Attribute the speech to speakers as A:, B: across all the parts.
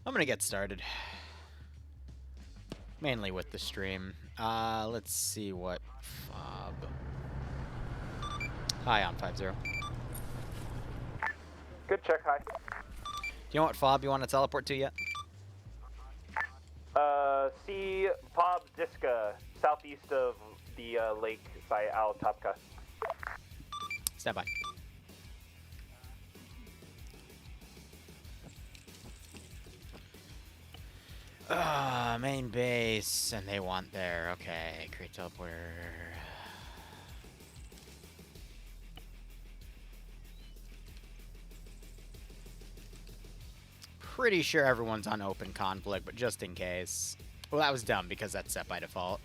A: I'm gonna get started. Mainly with the stream. Let's see what fob. Hi on 50.
B: Good check, hi.
A: Do you know what fob you want to teleport to yet?
B: See Bob Ziska, southeast of the lake by Al Tapka.
A: Stand by. Main base, and they want there. Okay, create teleporter. Pretty sure everyone's on open conflict, but just in case. Well, that was dumb because that's set by default.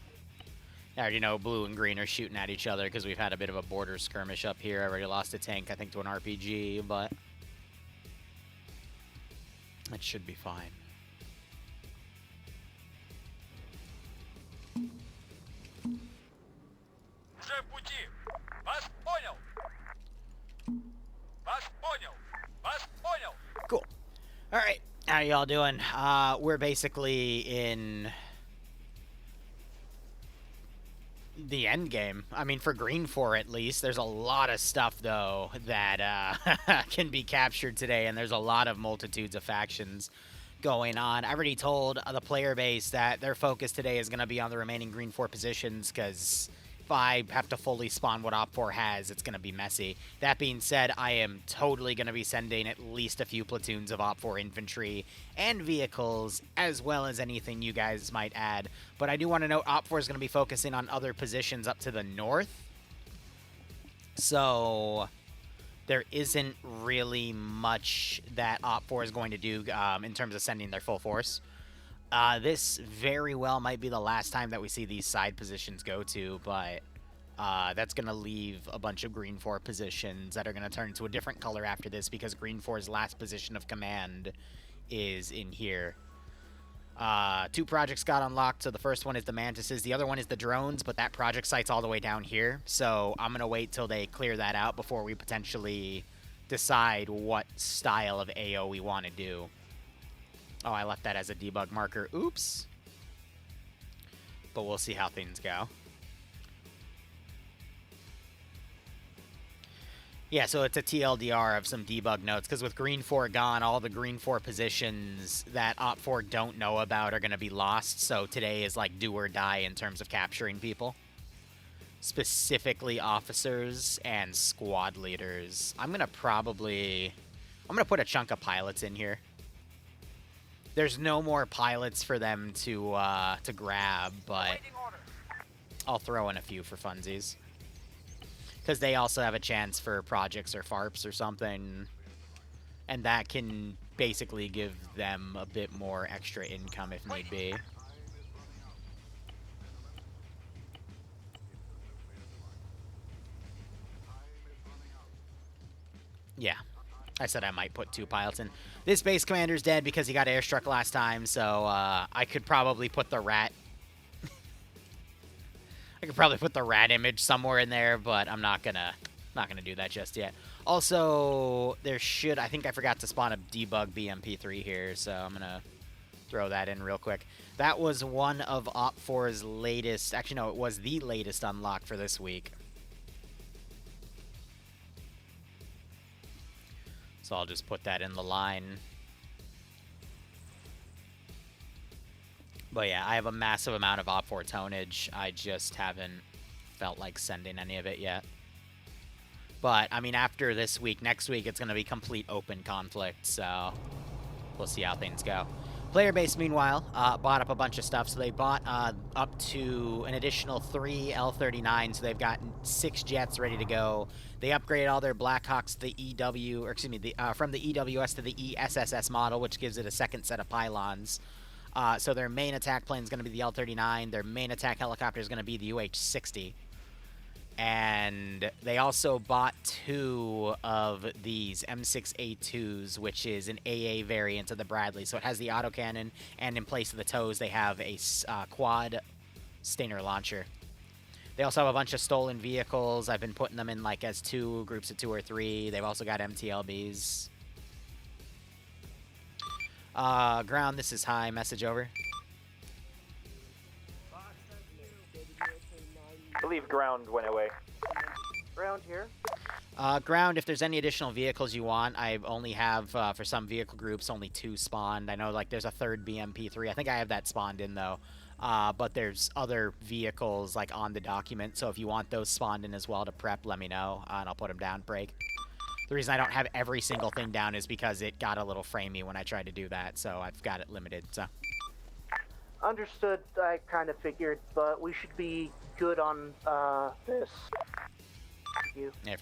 A: I already know blue and green are shooting at each other because we've had a bit of a border skirmish up here. I already lost a tank, I think, to an RPG, but it should be fine. Cool. All right, how y'all doing? We're basically in the end game. I mean, for GREENFOR at least. There's a lot of stuff, though, that can be captured today, and there's a lot of multitudes of factions going on. I already told the player base that their focus today is going to be on the remaining GREENFOR positions, because if I have to fully spawn what OPFOR has, it's going to be messy. That being said, I am totally going to be sending at least a few platoons of OPFOR infantry and vehicles, as well as anything you guys might add. But I do want to note OPFOR is going to be focusing on other positions up to the north. So there isn't really much that OPFOR is going to do in terms of sending their full force. This very well might be the last time that we see these side positions go to, but that's going to leave a bunch of GREENFOR positions that are going to turn into a different color after this, because GREENFOR's last position of command is in here. 2 projects got unlocked, so the first one is the Mantises, the other one is the drones, but that project site's all the way down here, so I'm going to wait till they clear that out before we potentially decide what style of AO we want to do. Oh, I left that as a debug marker. Oops. But we'll see how things go. Yeah, so it's a TLDR of some debug notes, because with GREENFOR gone, all the GREENFOR positions that OPFOR don't know about are going to be lost, so today is like do or die in terms of capturing people. Specifically officers and squad leaders. I'm going to put a chunk of pilots in here. There's no more pilots for them to grab, but I'll throw in a few for funsies. Because they also have a chance for projects or FARPs or something, and that can basically give them a bit more extra income if need be. Yeah. I said I might put 2 pilots in. This base commander's dead because he got airstruck last time, so I could probably put the rat. I could probably put the rat image somewhere in there, but I'm not gonna do that just yet. Also, there should, I think I forgot to spawn a debug BMP3 here, so I'm gonna throw that in real quick. That was one of OPFOR's latest, actually no, it was the latest unlock for this week. So I'll just put that in the line. But yeah, I have a massive amount of OPFOR tonnage. I just haven't felt like sending any of it yet. But, I mean, after this week, next week, it's going to be complete open conflict. So we'll see how things go. Player base, meanwhile, bought up a bunch of stuff. So they bought up to an additional 3 L-39. So they've got 6 jets ready to go. They upgraded all their Blackhawks to the EW, or excuse me, from the EWS to the ESSS model, which gives it a second set of pylons. So their main attack plane is going to be the L-39. Their main attack helicopter is going to be the UH-60. And they also bought 2 of these M6A2s, which is an AA variant of the Bradley. So it has the autocannon, and in place of the toes, they have a quad Stinger launcher. They also have a bunch of stolen vehicles. I've been putting them in like as 2 groups of 2 or 3. They've also got MTLBs. Ground, this is high. Message over.
B: I believe ground went away.
C: Ground here.
A: Ground, if there's any additional vehicles you want, I only have, for some vehicle groups, only 2 spawned. I know, like, there's a third BMP3. I think I have that spawned in, though. But there's other vehicles, like, on the document. So if you want those spawned in as well to prep, let me know, and I'll put them down. Break. The reason I don't have every single thing down is because it got a little framey when I tried to do that. So I've got it limited, so.
C: Understood. I kind of figured, but we should be good on this. Thank you.
A: Yeah,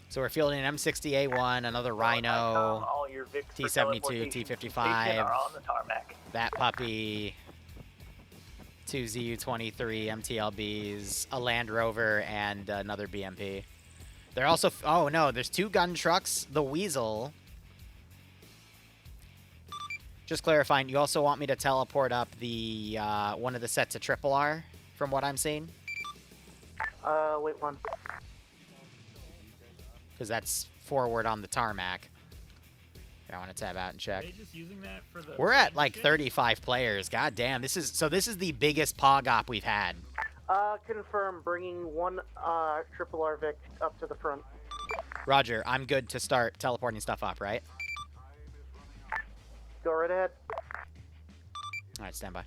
A: so we're fielding an M60A1, another Rhino,
B: All your Vics for
A: T72,
B: teleportation
A: T55,
B: station are on the tarmac.
A: that puppy, 2 ZU-23 MTLBs, a Land Rover, and another BMP. They're also... oh, no, there's 2 gun trucks, the Weasel. Just clarifying, you also want me to teleport up the one of the sets of Triple R, from what I'm seeing?
C: Wait one.
A: Because that's forward on the tarmac. I want to tab out and check.
D: Are they just using that for the
A: We're at like 35 players. God damn, this is the biggest POG op we've had.
C: Confirm bringing one Triple R Vic up to the front.
A: Roger, I'm good to start teleporting stuff up, right?
C: Go right ahead.
A: All right, stand by.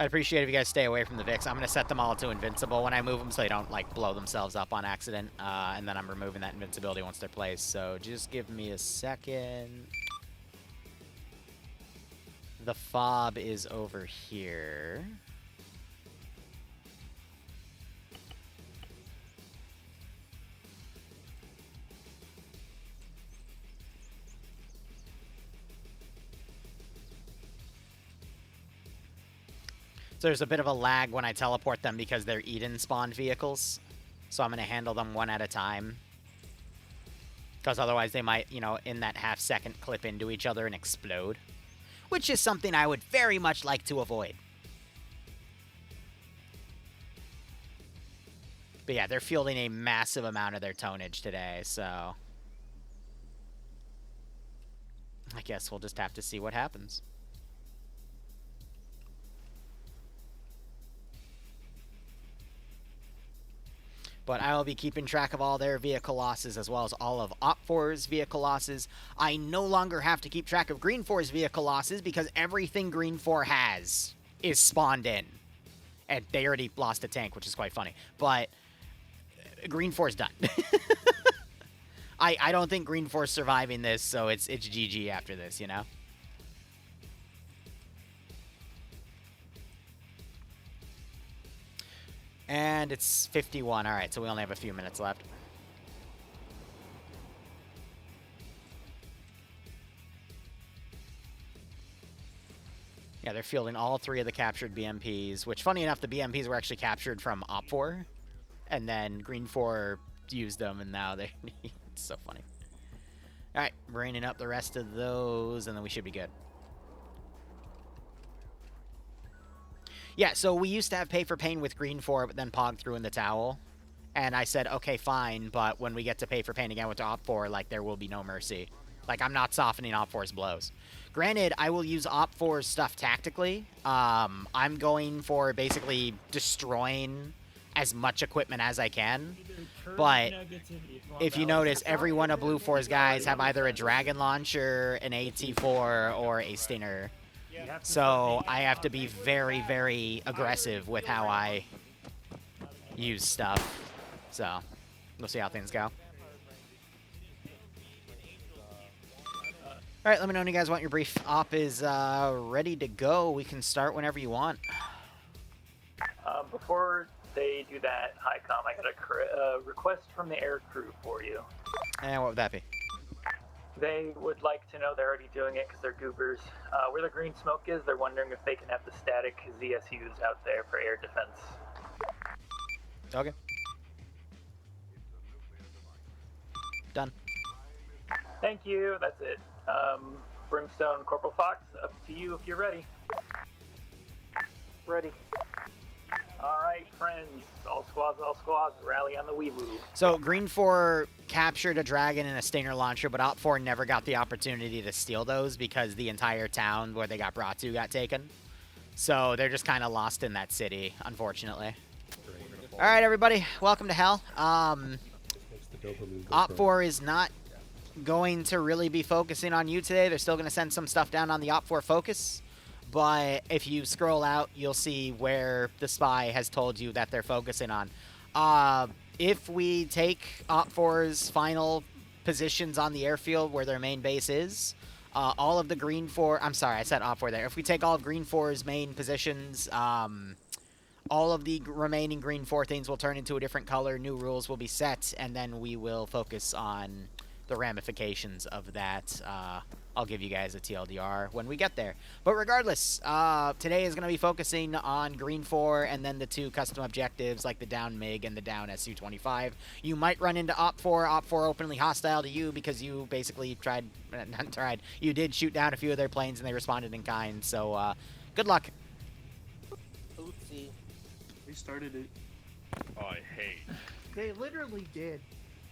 A: I'd appreciate if you guys stay away from the Vics. I'm going to set them all to invincible when I move them so they don't, like, blow themselves up on accident. And then I'm removing that invincibility once they're placed. So just give me a second. The fob is over here. So there's a bit of a lag when I teleport them because they're Eden-spawned vehicles. So I'm going to handle them one at a time. Because otherwise they might, you know, in that half-second clip into each other and explode. Which is something I would very much like to avoid. But yeah, they're fielding a massive amount of their tonnage today, so... I guess we'll just have to see what happens. But I will be keeping track of all their vehicle losses as well as all of Op4's vehicle losses. I no longer have to keep track of GREENFOR's vehicle losses because everything GREENFOR has is spawned in. And they already lost a tank, which is quite funny. But GREENFOR's done. I don't think GREENFOR's surviving this, so it's GG after this, you know? And it's 51. All right, so we only have a few minutes left. Yeah, they're fielding all 3 of the captured BMPs, which, funny enough, the BMPs were actually captured from Op4, and then GREENFOR used them, and now they're... It's so funny. All right, bringing up the rest of those, and then we should be good. Yeah, so we used to have Pay for Pain with GREENFOR, but then POG threw in the towel. And I said, okay, fine, but when we get to Pay for Pain again with Op4, like, there will be no mercy. Like, I'm not softening Op4's blows. Granted, I will use Op4's stuff tactically. I'm going for basically destroying as much equipment as I can. But if you notice, every one of BLUFOR's guys have either a Dragon Launcher, an AT4, or a Stinger. So I have to be very, very aggressive with how I use stuff. So we'll see how things go. All right, let me know when you guys want your brief. Op is ready to go. We can start whenever you want.
B: Before they do that, HiCom, I got a request from the air crew for you.
A: And what would that be?
B: They would like to know they're already doing it because they're goobers. Where the green smoke is, they're wondering if they can have the static ZSUs out there for air defense.
A: Okay. Done.
B: Thank you, that's it. Brimstone, Corporal Fox, up to you if you're ready.
C: Ready.
B: All right, friends. All squads, rally on the Weeboo.
A: So GREENFOR captured a dragon and a stinger launcher, but OPFOR never got the opportunity to steal those because the entire town where they got brought to got taken. So they're just kind of lost in that city, unfortunately. All right, everybody, welcome to hell. OPFOR is not going to really be focusing on you today. They're still going to send some stuff down on the OPFOR focus. But if you scroll out, you'll see where the spy has told you that they're focusing on. If we take OPFOR's final positions on the airfield where their main base is, all of the GREENFOR... I'm sorry, I said OPFOR there. If we take all of GREENFOR's main positions, all of the remaining GREENFOR things will turn into a different color, new rules will be set, and then we will focus on the ramifications of that. I'll give you guys a TLDR when we get there. But regardless, today is going to be focusing on GREENFOR and then the two custom objectives like the down MiG and the down Su-25. You might run into OPFOR openly hostile to you because you basically you did shoot down a few of their planes and they responded in kind. So good luck.
D: Oopsie.
E: They started it.
F: I hate.
C: They literally did.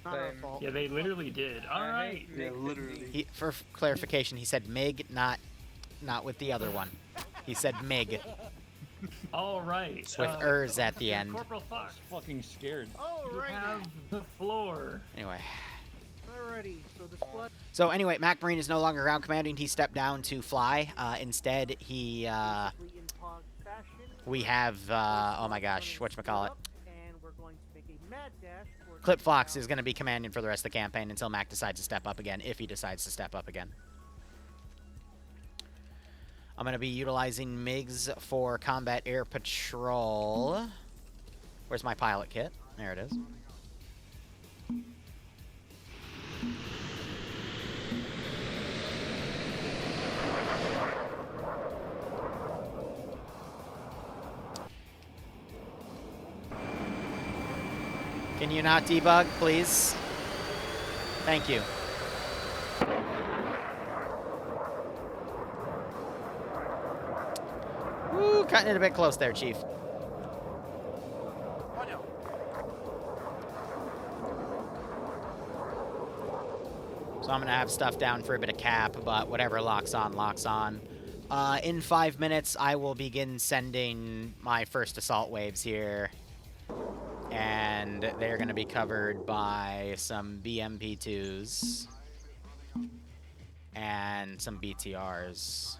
C: Not our fault.
B: Yeah, they literally did. All right.
E: Yeah, literally.
A: For clarification, he said MiG, not with the other one. He said MiG
B: All right.
A: with ers at the end.
B: Corporal Fox,
F: Fucking scared.
B: you have the floor.
A: Anyway.
C: Alrighty, so the squad.
A: So anyway, Mac Marine is no longer ground commanding. He stepped down to fly. Instead, he
C: in POG fashion.
A: we have oh my gosh, whatchamacallit.
C: And we're going to make a mad dash.
A: Clip Fox is going to be commanding for the rest of the campaign until Mac decides to step up again, if he decides to step up again. I'm going to be utilizing MiGs for combat air patrol. Where's my pilot kit? There it is. Can you not debug, please? Thank you. Woo, cutting it a bit close there, Chief. So I'm going to have stuff down for a bit of cap, but whatever locks on, locks on. In 5 minutes, I will begin sending my first assault waves here. And they're going to be covered by some BMP2s and some BTRs.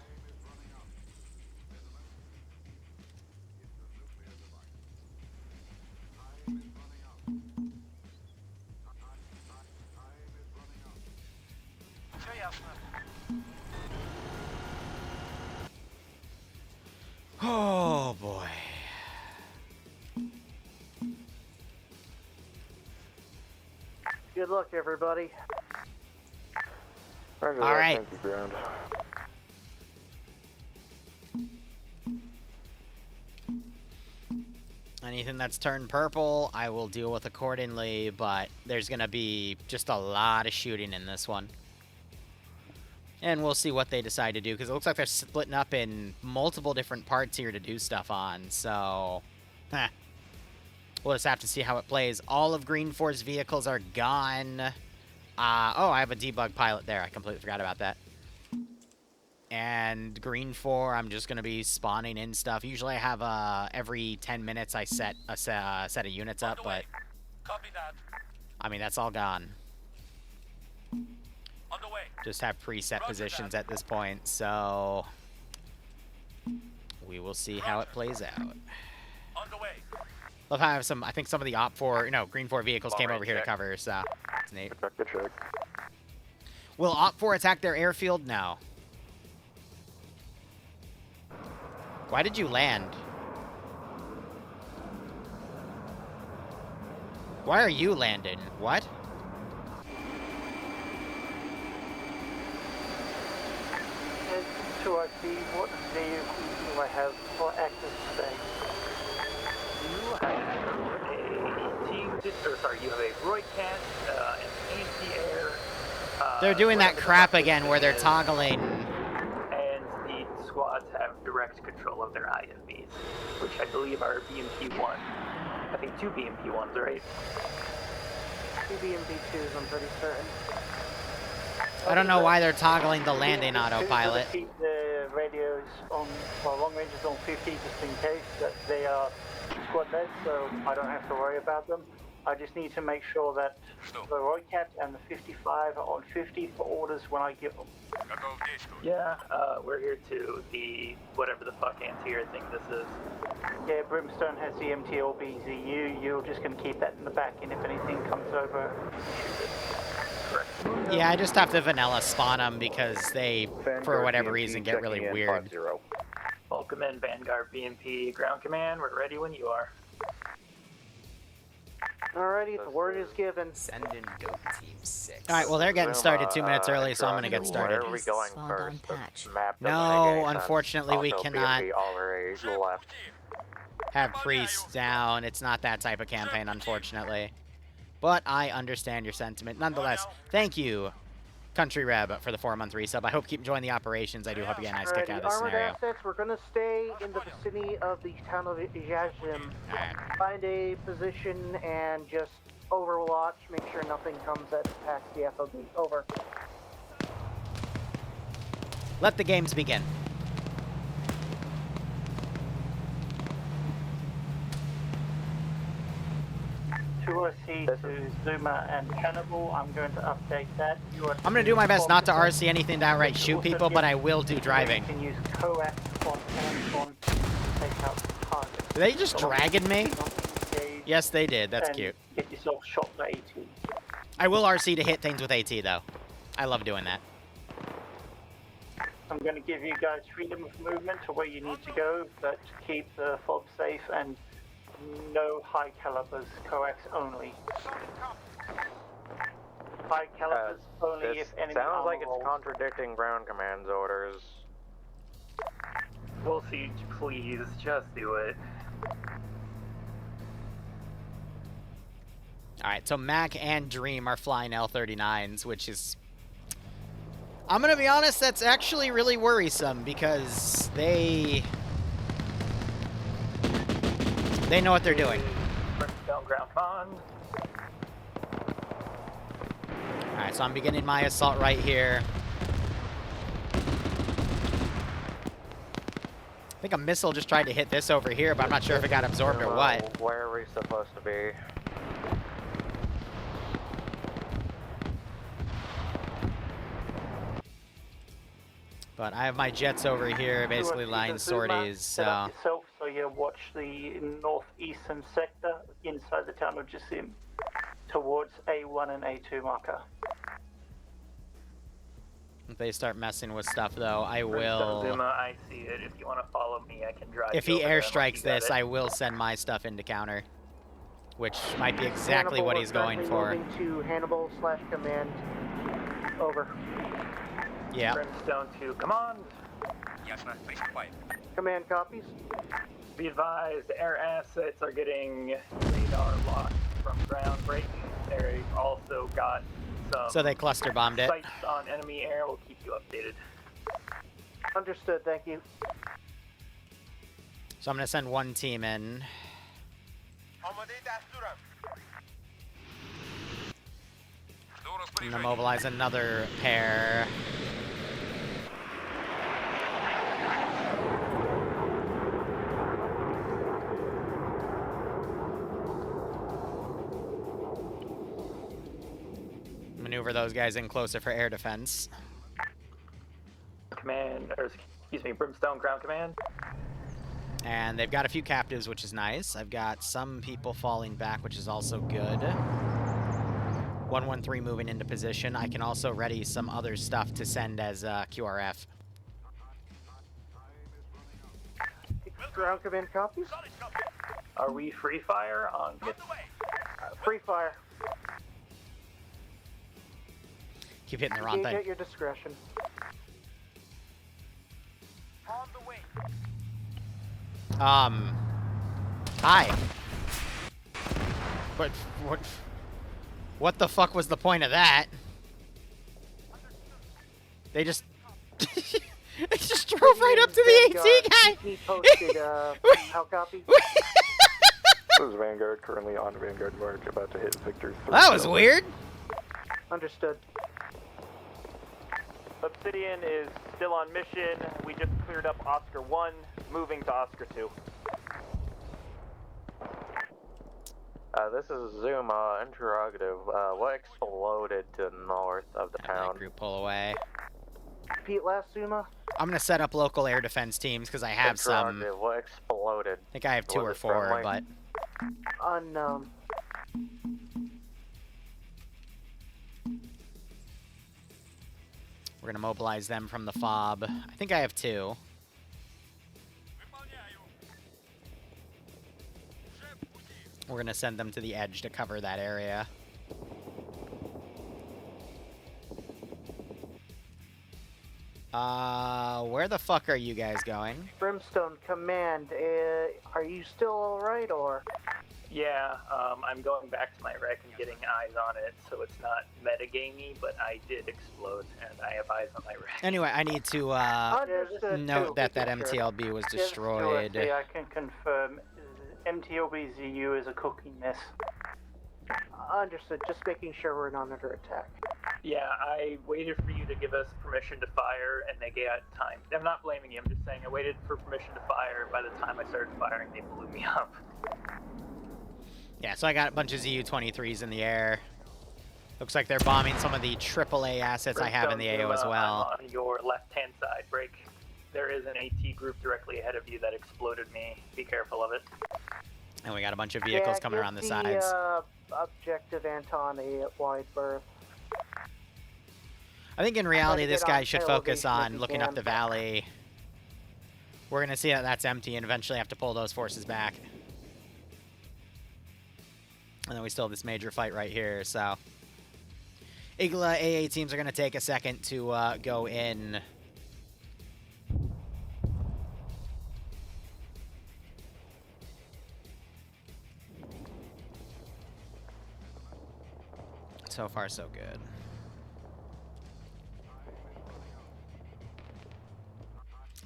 A: Oh boy.
C: Good luck, everybody.
A: All right.
G: Thank you, ground.
A: Anything that's turned purple, I will deal with accordingly, but there's going to be just a lot of shooting in this one. And we'll see what they decide to do, because it looks like they're splitting up in multiple different parts here to do stuff on, so... We'll just have to see how it plays. All of GREENFOR's vehicles are gone. Oh, I have a debug pilot there. I completely forgot about that. And GREENFOR, I'm just going to be spawning in stuff. Usually I have, every 10 minutes I set a set of units up, but...
F: Copy that.
A: I mean, that's all gone.
F: On the way.
A: Just have preset positions at this point, so... We will see how it plays out.
F: On the way.
A: Love how I have some, I think some of the GREENFOR vehicles came over here to cover, so it's neat.
G: Good check.
A: Will OPFOR attack their airfield? No. Why did you land? Why are you landing? What?
C: And to our team, what vehicle do I have for active space?
B: You have a Roycat, an anti-air.
A: They're doing that
B: whatever the
A: crap
B: fuck
A: again
B: this
A: where they're
B: is,
A: toggling.
B: And the squads have direct control of their IFVs, which I believe are BMP-1. I think 2 BMP-1s, right?
C: 2 BMP-2s, I'm pretty certain.
A: I don't know why they're toggling the landing
G: BMP-2s
A: autopilot.
G: will keep the radios on, well, long ranges on 50 just in case that they are squad led, so I don't have to worry about them. I just need to make sure that the Roycat and the 55 are on 50 for orders when I give them.
B: Yeah, we're here to the whatever the fuck anti-air thing this is.
G: Yeah, Brimstone has the MTL BZU. You're just going to keep that in the back, and if anything comes over, shoot it.
B: Correct.
A: Yeah, I just have to vanilla spawn them because they, for whatever reason, get really weird.
B: Welcome in, Vanguard BMP Ground Command. We're ready when you are.
C: Alrighty, the word is given.
H: Send in go team 6.
A: Alright, well, they're getting started 2 minutes early, so I'm gonna get started.
I: Where are we going first? The map doesn't make
A: No,
I: any sense.
A: unfortunately, we
I: Also,
A: cannot
I: BMP already left.
A: have priests down. It's not that type of campaign, unfortunately. But I understand your sentiment. Nonetheless, thank you, Country Reb, for the 4-month resub. I hope you keep enjoying the operations. I do hope you get a nice kick out of this
C: Armored
A: scenario.
C: assets, we're gonna stay in the vicinity of the town of Yazim.
A: Alright.
C: Find a position and just overwatch, make sure nothing comes that attacks the FOB. Over.
A: Let the games begin.
G: To RC to Zuma and Cannibal, I'm going to update that.
A: I'm gonna do my best not to RC anything to outright shoot people, but I will do driving.
G: You can use coax on hands-on to take out targets.
A: Did they just dragging me?
G: Engage
A: Yes, they did. That's
G: and
A: cute.
G: Get yourself shot by AT.
A: I will RC to hit things with AT, though. I love doing that.
G: I'm going to give you guys freedom of movement to where you need to go, but keep the fob safe and no high calibers, coax only. High calibers only
I: This
G: if enemy
I: sounds
G: armor
I: like it's
G: rolls.
I: contradicting ground command's orders.
B: Full siege, please, just do it.
A: Alright, so Mac and Dream are flying L-39s, which is... I'm gonna be honest, that's actually really worrisome, because they know what they're doing.
B: Brimstone Ground Command.
A: Alright, so I'm beginning my assault right here. I think a missile just tried to hit this over here, but I'm not sure if it got absorbed or what.
I: Where are we supposed to be?
A: But I have my jets over here, basically lying sorties,
G: Set up
A: so...
G: yourself so you watch the northeastern sector inside the town of Jasim towards A1 and A2 marker.
A: If they start messing with stuff, though, I
B: Brimstone
A: will...
B: Zuma, I see it. If you want to follow me, I can drive
A: If
B: you
A: he
B: over there.
A: airstrikes this, I will send my stuff into counter. Which might be exactly
C: Hannibal,
A: what
C: we're
A: he's going
C: currently
A: for.
C: moving to Hannibal/command. Over.
A: Yeah.
B: Brimstone to command.
C: Command copies.
B: Be advised, air assets are getting radar locked from ground breaking. They've also got some
A: So they cluster bombed it.
B: sights on enemy air. We'll keep you updated.
C: Understood, thank you.
A: So I'm gonna send one team in. I'm gonna mobilize another pair. Maneuver those guys in closer for air defense.
B: Command, or excuse me, Brimstone Ground Command.
A: And they've got a few captives, which is nice. I've got some people falling back, which is also good. 113 moving into position. I can also ready some other stuff to send as QRF.
C: Ground command copies.
B: Are we free fire on?
C: Free fire.
A: Keep hitting the wrong
C: Engage
A: thing.
C: at your discretion.
A: Hi. What the fuck was the point of that? They just... It just drove right up to the AT guy.
C: He posted, how copy?
I: This is Vanguard, currently on Vanguard March, about to hit Victor 3.
A: That was weird.
C: Understood.
J: Obsidian is still on mission. We just cleared up Oscar 1, moving to Oscar 2.
I: This is Zuma, interrogative. What exploded to the north of the town?
A: Group pull away.
C: Repeat last, Zuma.
A: I'm gonna set up local air defense teams because I have some.
I: What exploded?
A: I think I have 2 or 4,
I: friendly?
A: but
C: Unknown.
A: we're gonna mobilize them from the fob. I think I have 2. We're gonna send them to the edge to cover that area. Where the fuck are you guys going?
C: Brimstone Command, are you still alright, or?
B: Yeah, I'm going back to my wreck and getting eyes on it, so it's not metagamey, but I did explode, and I have eyes on my wreck.
A: Anyway, I need to note that MTLB was destroyed.
G: I can confirm MTLB ZU is a cooking mess.
C: Understood, just making sure we're not under attack.
B: Yeah, I waited for you to give us permission to fire, and they got time. I'm not blaming you, I'm just saying I waited for permission to fire. By the time I started firing, they blew me up.
A: Yeah, so I got a bunch of ZU-23s in the air. Looks like they're bombing some of the AAA assets I have in the AO as well.
B: On your left-hand side, break. There is an AT group directly ahead of you that exploded me. Be careful of it.
A: And we got a bunch of vehicles coming around the sides.
C: Objective Anton a wide berth.
A: I think in reality this guy should focus on looking up the valley. We're going to see that that's empty and eventually have to pull those forces back. And then we still have this major fight right here, so... Igla AA teams are going to take a second to go in. So far, so good.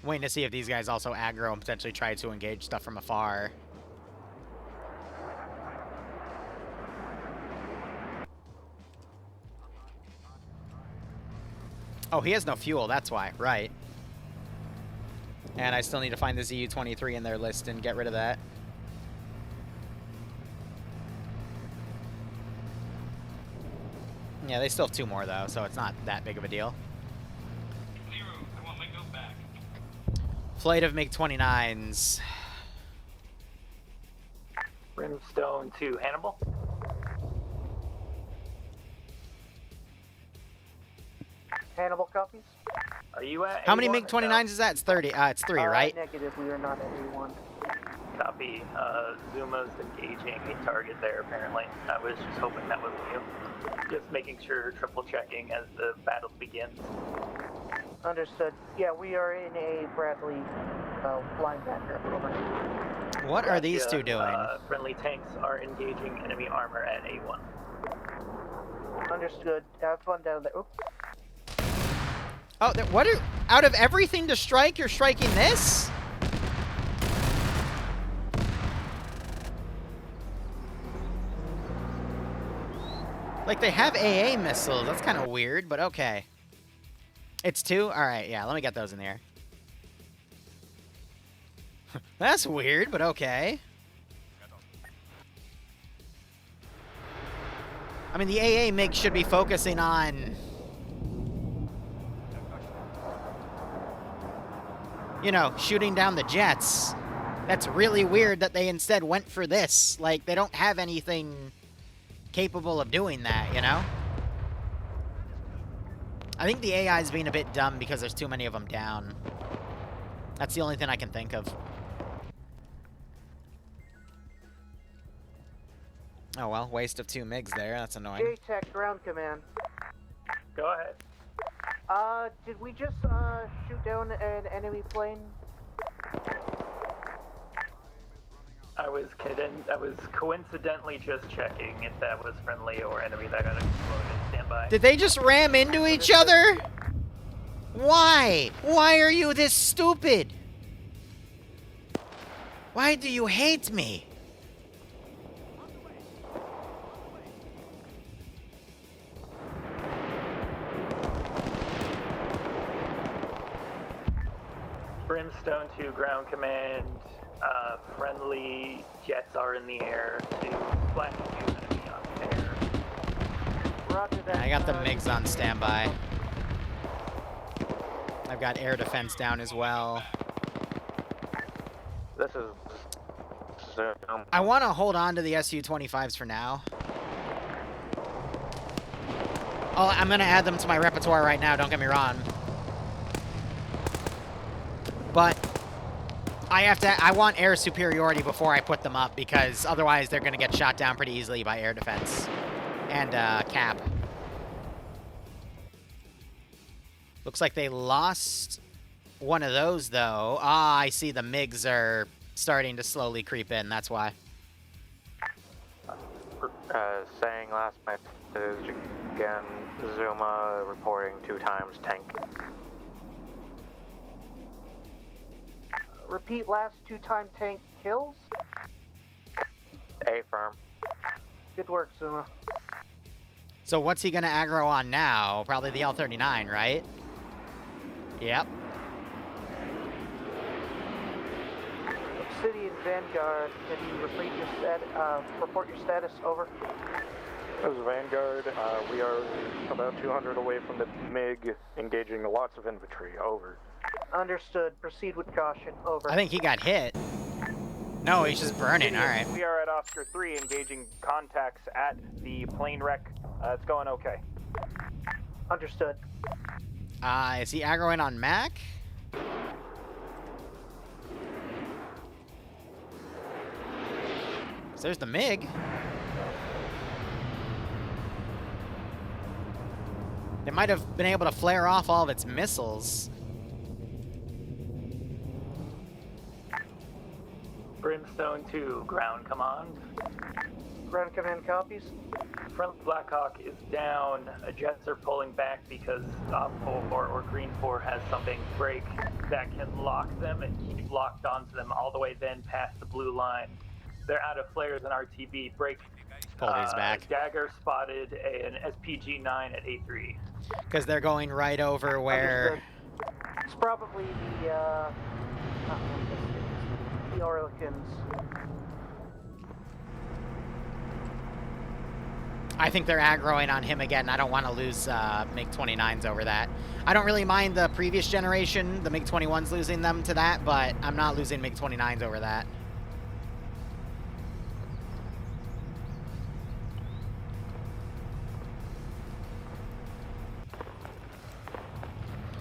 A: Waiting to see if these guys also aggro and potentially try to engage stuff from afar. Oh, he has no fuel, that's why. Right. And I still need to find the ZU-23 in their list and get rid of that. Yeah, they still have 2 more, though, so it's not that big of a deal.
F: Liru, I want my goat back.
A: Flight of MiG-29s.
B: Brimstone to Hannibal.
C: Hannibal copies?
B: Are you at
A: How many
B: A1
A: MiG-29s is that? It's 30. It's 3, right?
C: Negative, we are not at A1.
B: Copy. Zuma's engaging a target there, apparently. I was just hoping that was you. Just making sure, triple checking as the battle begins.
C: Understood. Yeah, we are in a Bradley linebacker. Over.
A: What are these two doing?
B: Friendly tanks are engaging enemy armor at A1.
C: Understood. Have fun down there. Oops.
A: Oh, what are... Out of everything to strike, you're striking this? Like, they have AA missiles. That's kind of weird, but okay. It's 2? Alright, yeah, let me get those in the air. That's weird, but okay. I mean, the AA MiG should be focusing on... you know, shooting down the jets. That's really weird that they instead went for this. Like, they don't have anything capable of doing that, you know? I think the AI is being a bit dumb because there's too many of them down. That's the only thing I can think of. Oh well, waste of 2 MiGs there. That's annoying.
C: JTAC ground command.
B: Go ahead.
C: Did we just, shoot down an enemy plane?
B: I was coincidentally just checking if that was friendly or enemy that got exploded. Stand by.
A: Did they just ram into each other? Why? Why are you this stupid? Why do you hate me?
B: Brimstone to ground command. Friendly jets are in the air to splash you enemy on air.
C: Roger that.
A: I got the MiGs on standby. I've got air defense down as well.
I: This is Zoom.
A: I want to hold on to the Su-25s for now. Oh, I'm going to add them to my repertoire right now, don't get me wrong. But I want air superiority before I put them up, because otherwise they're going to get shot down pretty easily by air defense and cap. Looks like they lost one of those, though. Ah, I see the MiGs are starting to slowly creep in. That's why.
I: Saying last message again, Zuma reporting 2 times tank.
C: Repeat last 2-time tank kills.
I: A firm.
C: Good work, Zuma.
A: So what's he going to aggro on now? Probably the L-39, right? Yep.
C: Obsidian Vanguard, can you report your status? Over.
K: This is Vanguard. We are about 200 away from the MiG, engaging lots of infantry. Over.
C: Understood. Proceed with caution. Over.
A: I think he got hit. No, he's just burning. All right.
J: We are at Oscar 3, engaging contacts at the plane wreck. It's going okay.
C: Understood.
A: Is he aggroing on Mac? So there's the MiG. They might have been able to flare off all of its missiles.
B: Brimstone to ground command.
C: Ground command copies.
B: Front Blackhawk is down. Jets are pulling back because OPFOR or GREENFOR has something break that can lock them and keep locked onto them all the way then past the blue line. They're out of flares and RTB. Break.
A: Pull these back.
B: Dagger spotted an SPG-9 at A3.
A: Because they're going right over where...
C: Understood. It's probably the Orlicans.
A: I think they're aggroing on him again. I don't want to lose MiG-29s over that. I don't really mind the previous generation, the MiG-21s losing them to that, but I'm not losing MiG-29s over that.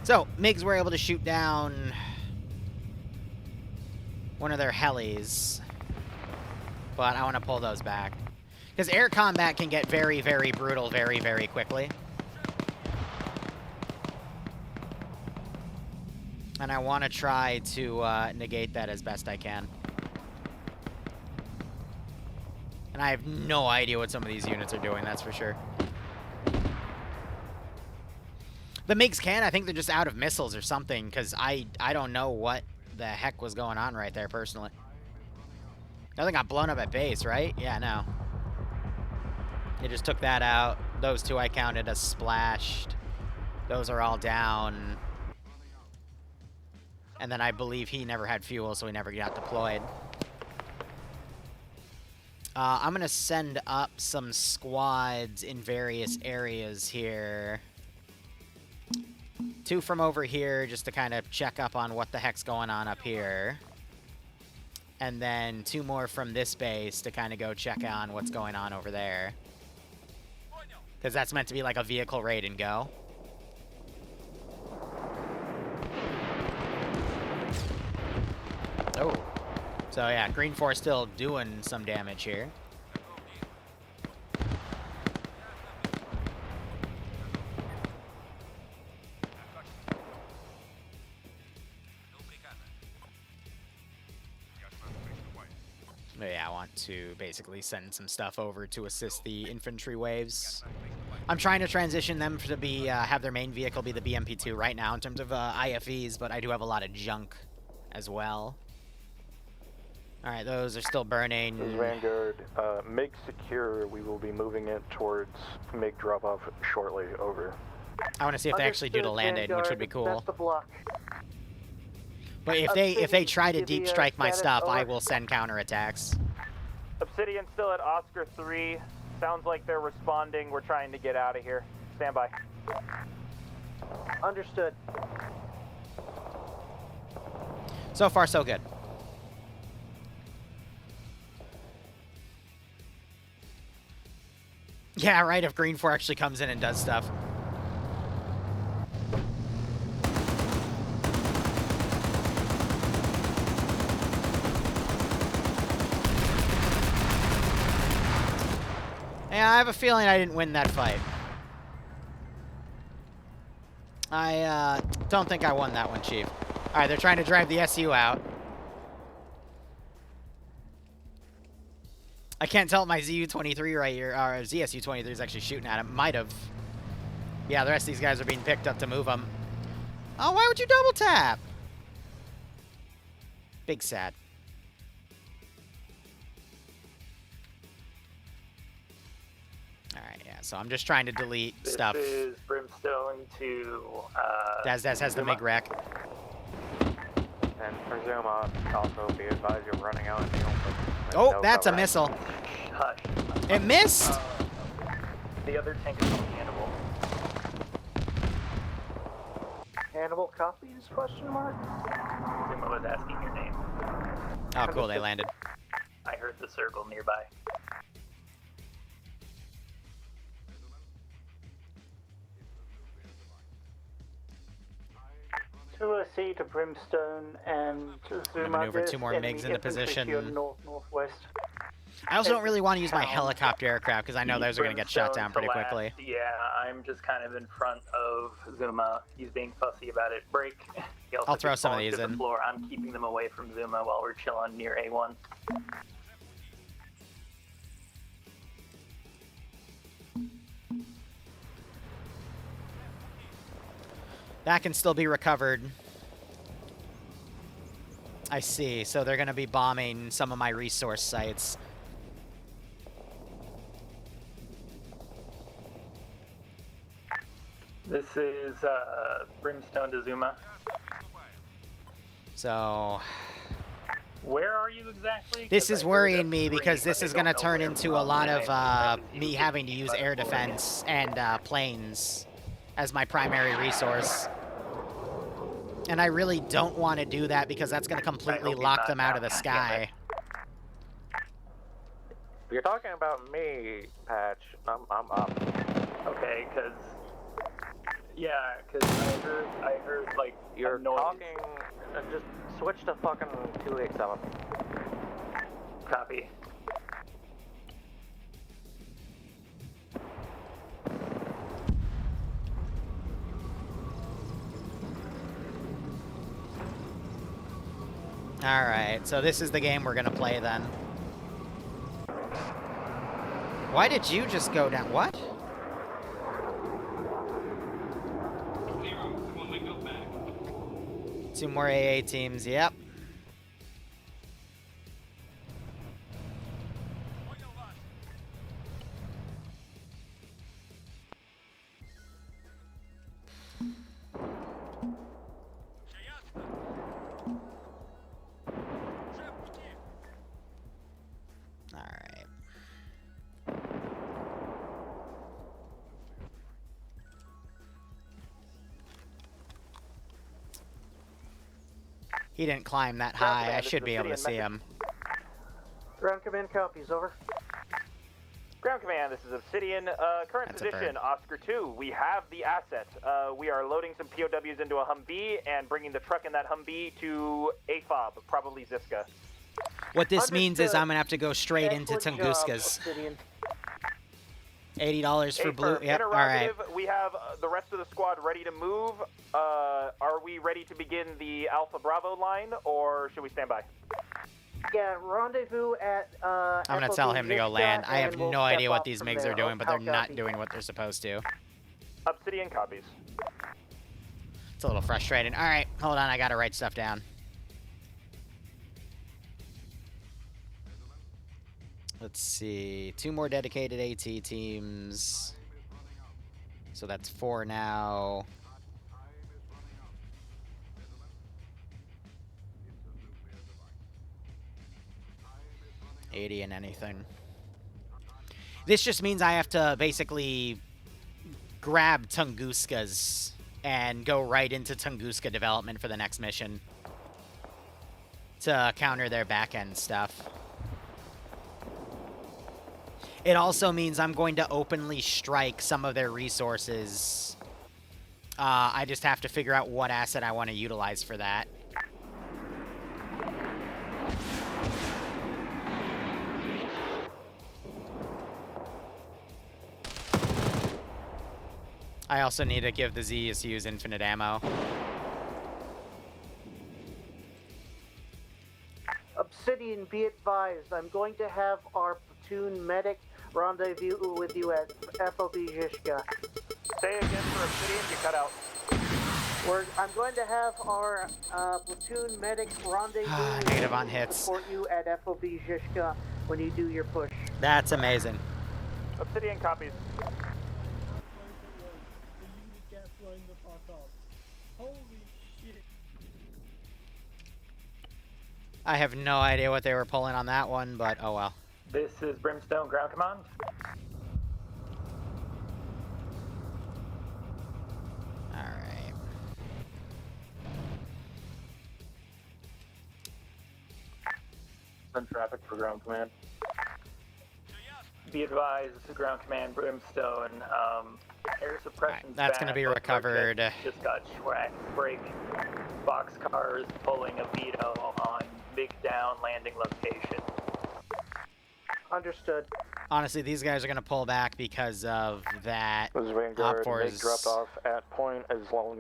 A: So, MiGs were able to shoot down one of their helis, but I want to pull those back. Because air combat can get very, very brutal very, very quickly. And I want to try to negate that as best I can. And I have no idea what some of these units are doing, that's for sure. The MiGs can. I think they're just out of missiles or something, because I don't know what the heck was going on right there, personally. Nothing got blown up at base, right? Yeah, no. They just took that out. Those two I counted as splashed. Those are all down. And then I believe he never had fuel, so he never got deployed. I'm going to send up some squads in various areas here. 2 from over here, just to kind of check up on what the heck's going on up here. And then 2 more from this base to kind of go check on what's going on over there. Because that's meant to be like a vehicle raid and go. Oh. So yeah, GREENFOR still doing some damage here. Yeah, I want to basically send some stuff over to assist the infantry waves. I'm trying to transition them to be have their main vehicle be the BMP2 right now in terms of IFEs, but I do have a lot of junk as well. All right, those are still burning.
K: This is Vanguard. MiG secure. We will be moving it towards MiG drop-off shortly. Over.
A: I want to see if they actually do the landing,
C: Vanguard,
A: which would be cool.
C: That's the block.
A: But if they try to deep strike my stuff, I
C: over.
A: will send counterattacks.
J: Obsidian still at Oscar 3. Sounds like they're responding. We're trying to get out of here. Stand by.
C: Understood.
A: So far, so good. Yeah, right, if GREENFOR actually comes in and does stuff. Yeah, I have a feeling I didn't win that fight. I don't think I won that one, Chief. Alright, they're trying to drive the SU out. I can't tell if my ZU-23 right here, or ZSU-23 is actually shooting at him. Might have. Yeah, the rest of these guys are being picked up to move them. Oh, why would you double tap? Big sad. Alright, yeah, so I'm just trying to delete stuff.
B: This is Brimstone to,
A: Daz has the MiG rack.
I: And for Zuma, also be advised you're running out in the open.
A: Oh,
I: No
A: that's a
I: cover.
A: missile.
B: Hush.
A: It missed!
B: The other tank is on Hannibal.
C: Hannibal copies? Question mark.
B: Zuma was asking your name.
A: Oh, cool, they landed.
B: I heard the circle nearby.
G: 2C to Brimstone and Zuma.
A: maneuver two more MiGs into position.
G: Northwest.
A: I also don't really want to use my helicopter aircraft because I know those are going to get shot down
B: Brimstone
A: pretty
B: to last.
A: quickly.
B: Yeah, I'm just kind of in front of Zuma. He's being fussy about it. Break. He also
A: I'll throw
B: just
A: some of
B: falls
A: these
B: to the
A: in.
B: floor. I'm keeping them away from Zuma while we're chilling near A1.
A: That can still be recovered. I see. So they're going to be bombing some of my resource sites.
B: This is Brimstone to Zuma.
A: So
B: Where are you exactly?
A: this
B: 'Cause
A: is
B: I heard
A: worrying
B: a
A: me
B: scream,
A: because
B: but
A: this
B: I
A: is
B: don't
A: going to
B: know
A: turn
B: where
A: into a
B: from,
A: lot
B: and
A: of
B: I know
A: me
B: you
A: having to
B: keep
A: use
B: us
A: air
B: moving.
A: defense and planes as my primary resource. And I really don't want to do that because that's going to completely
B: hope he's
A: lock
B: not
A: them out of the
B: down.
A: sky.
I: If you're talking about me, Patch, I'm up.
B: Okay, because I heard like
I: You're
B: a noise.
I: talking. Just switch to fucking 287.
B: Copy.
A: Alright, so this is the game we're going to play then. Why did you just go down? What?
F: Liru, come on, make go back.
A: 2 more AA teams, yep. Alright. He didn't climb that high. I should be able to see him.
C: Ground command copies, over.
J: Ground command, this is Obsidian. Current
A: That's a
J: position,
A: bird.
J: Oscar 2. We have the asset. We are loading some POWs into a Humvee and bringing the truck in that Humvee to AFOB, probably Ziska.
A: What this means is
C: Understood.
A: I'm going to have to go straight into
C: Excellent job,
A: Tunguska's.
C: Obsidian.
A: $80 for blue.
J: Affirm.
A: Yep, alright.
J: Interrogative, we have the rest of the squad ready to move. Are we ready to begin the Alpha Bravo line, or should we stand by?
C: Yeah, rendezvous at,
A: I'm gonna tell him to go
C: FOB
A: land. I have
C: and we'll
A: no
C: step
A: idea what
C: off
A: these
C: from
A: MiGs
C: there.
A: are doing, but they're not
C: Copy.
A: doing what they're supposed to.
J: Obsidian copies.
A: It's a little frustrating. All right, hold on. I gotta write stuff down. Let's see. 2 more dedicated AT teams. So that's 4 now. $80 and anything. This just means I have to basically grab Tunguska's and go right into Tunguska development for the next mission to counter their back-end stuff. It also means I'm going to openly strike some of their resources. I just have to figure out what asset I want to utilize for that. I also need to give the ZSUs infinite ammo.
C: Obsidian, be advised, I'm going to have our platoon medic rendezvous with you at FOB Zhishka.
J: Say again for Obsidian, you cut out.
C: I'm going to have our platoon medic rendezvous
A: Negative on hits.
C: support you at FOB Zhishka when you do your push.
A: That's amazing.
J: Obsidian copies.
A: I have no idea what they were pulling on that one, but oh well.
B: This is Brimstone Ground Command.
A: Alright.
K: Send traffic for ground command.
B: Be advised, this is Ground Command Brimstone. Air suppression.
A: That's going to be recovered.
B: Just got track break. Boxcars pulling a veto on big down landing location.
C: Understood.
A: Honestly, these guys are going to pull back because of that.
K: This is Vanguard.
A: OpFor's
K: MiG dropped off at point as well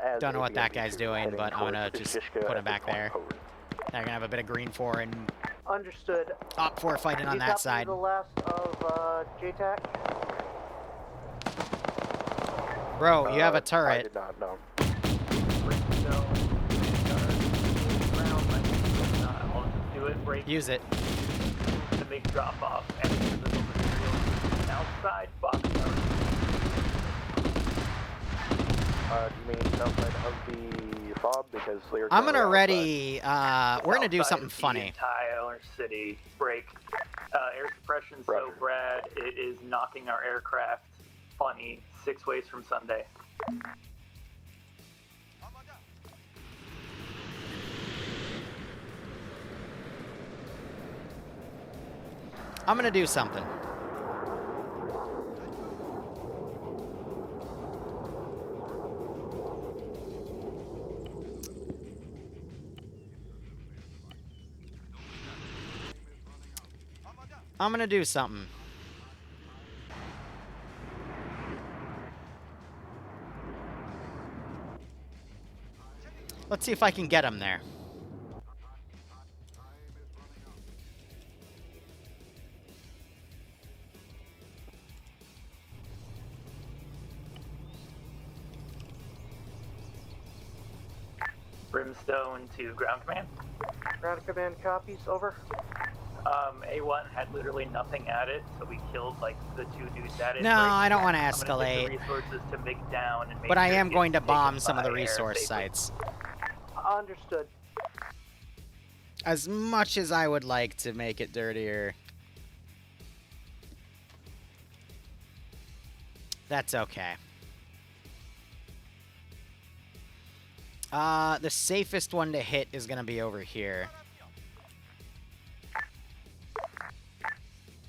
K: as.
A: Don't know what that guy's doing, but I'm going to just put him back there. They're going to have a bit of GREENFOR and
C: Understood.
A: OpFor fighting on that side.
C: The last of JTAC.
A: Bro, you have a turret.
K: I did not know.
B: I'll just do it. Break.
A: Use it.
B: The big drop off. And the material outside boxcars.
K: Do you mean outside of the fob? Because they're
A: I'm gonna
K: outside.
A: ready. We're gonna do something funny.
B: Entire city break. Air suppression so bad it is knocking our aircraft funny 6 ways from Sunday.
A: I'm gonna do something. I'm gonna do something. Let's see if I can get him there.
B: Brimstone to ground command.
C: Ground command copies, over.
B: A1 had literally nothing at it, so we killed like the 2 dudes at it.
A: No, I don't want to
B: I'm gonna
A: escalate.
B: take the resources to make down and make
A: But I
B: sure
A: am
B: it
A: going to
B: gets
A: bomb
B: taken
A: some of the
B: by air
A: resource
B: safely.
A: sites.
C: Understood.
A: As much as I would like to make it dirtier, that's okay. The safest one to hit is going to be over here.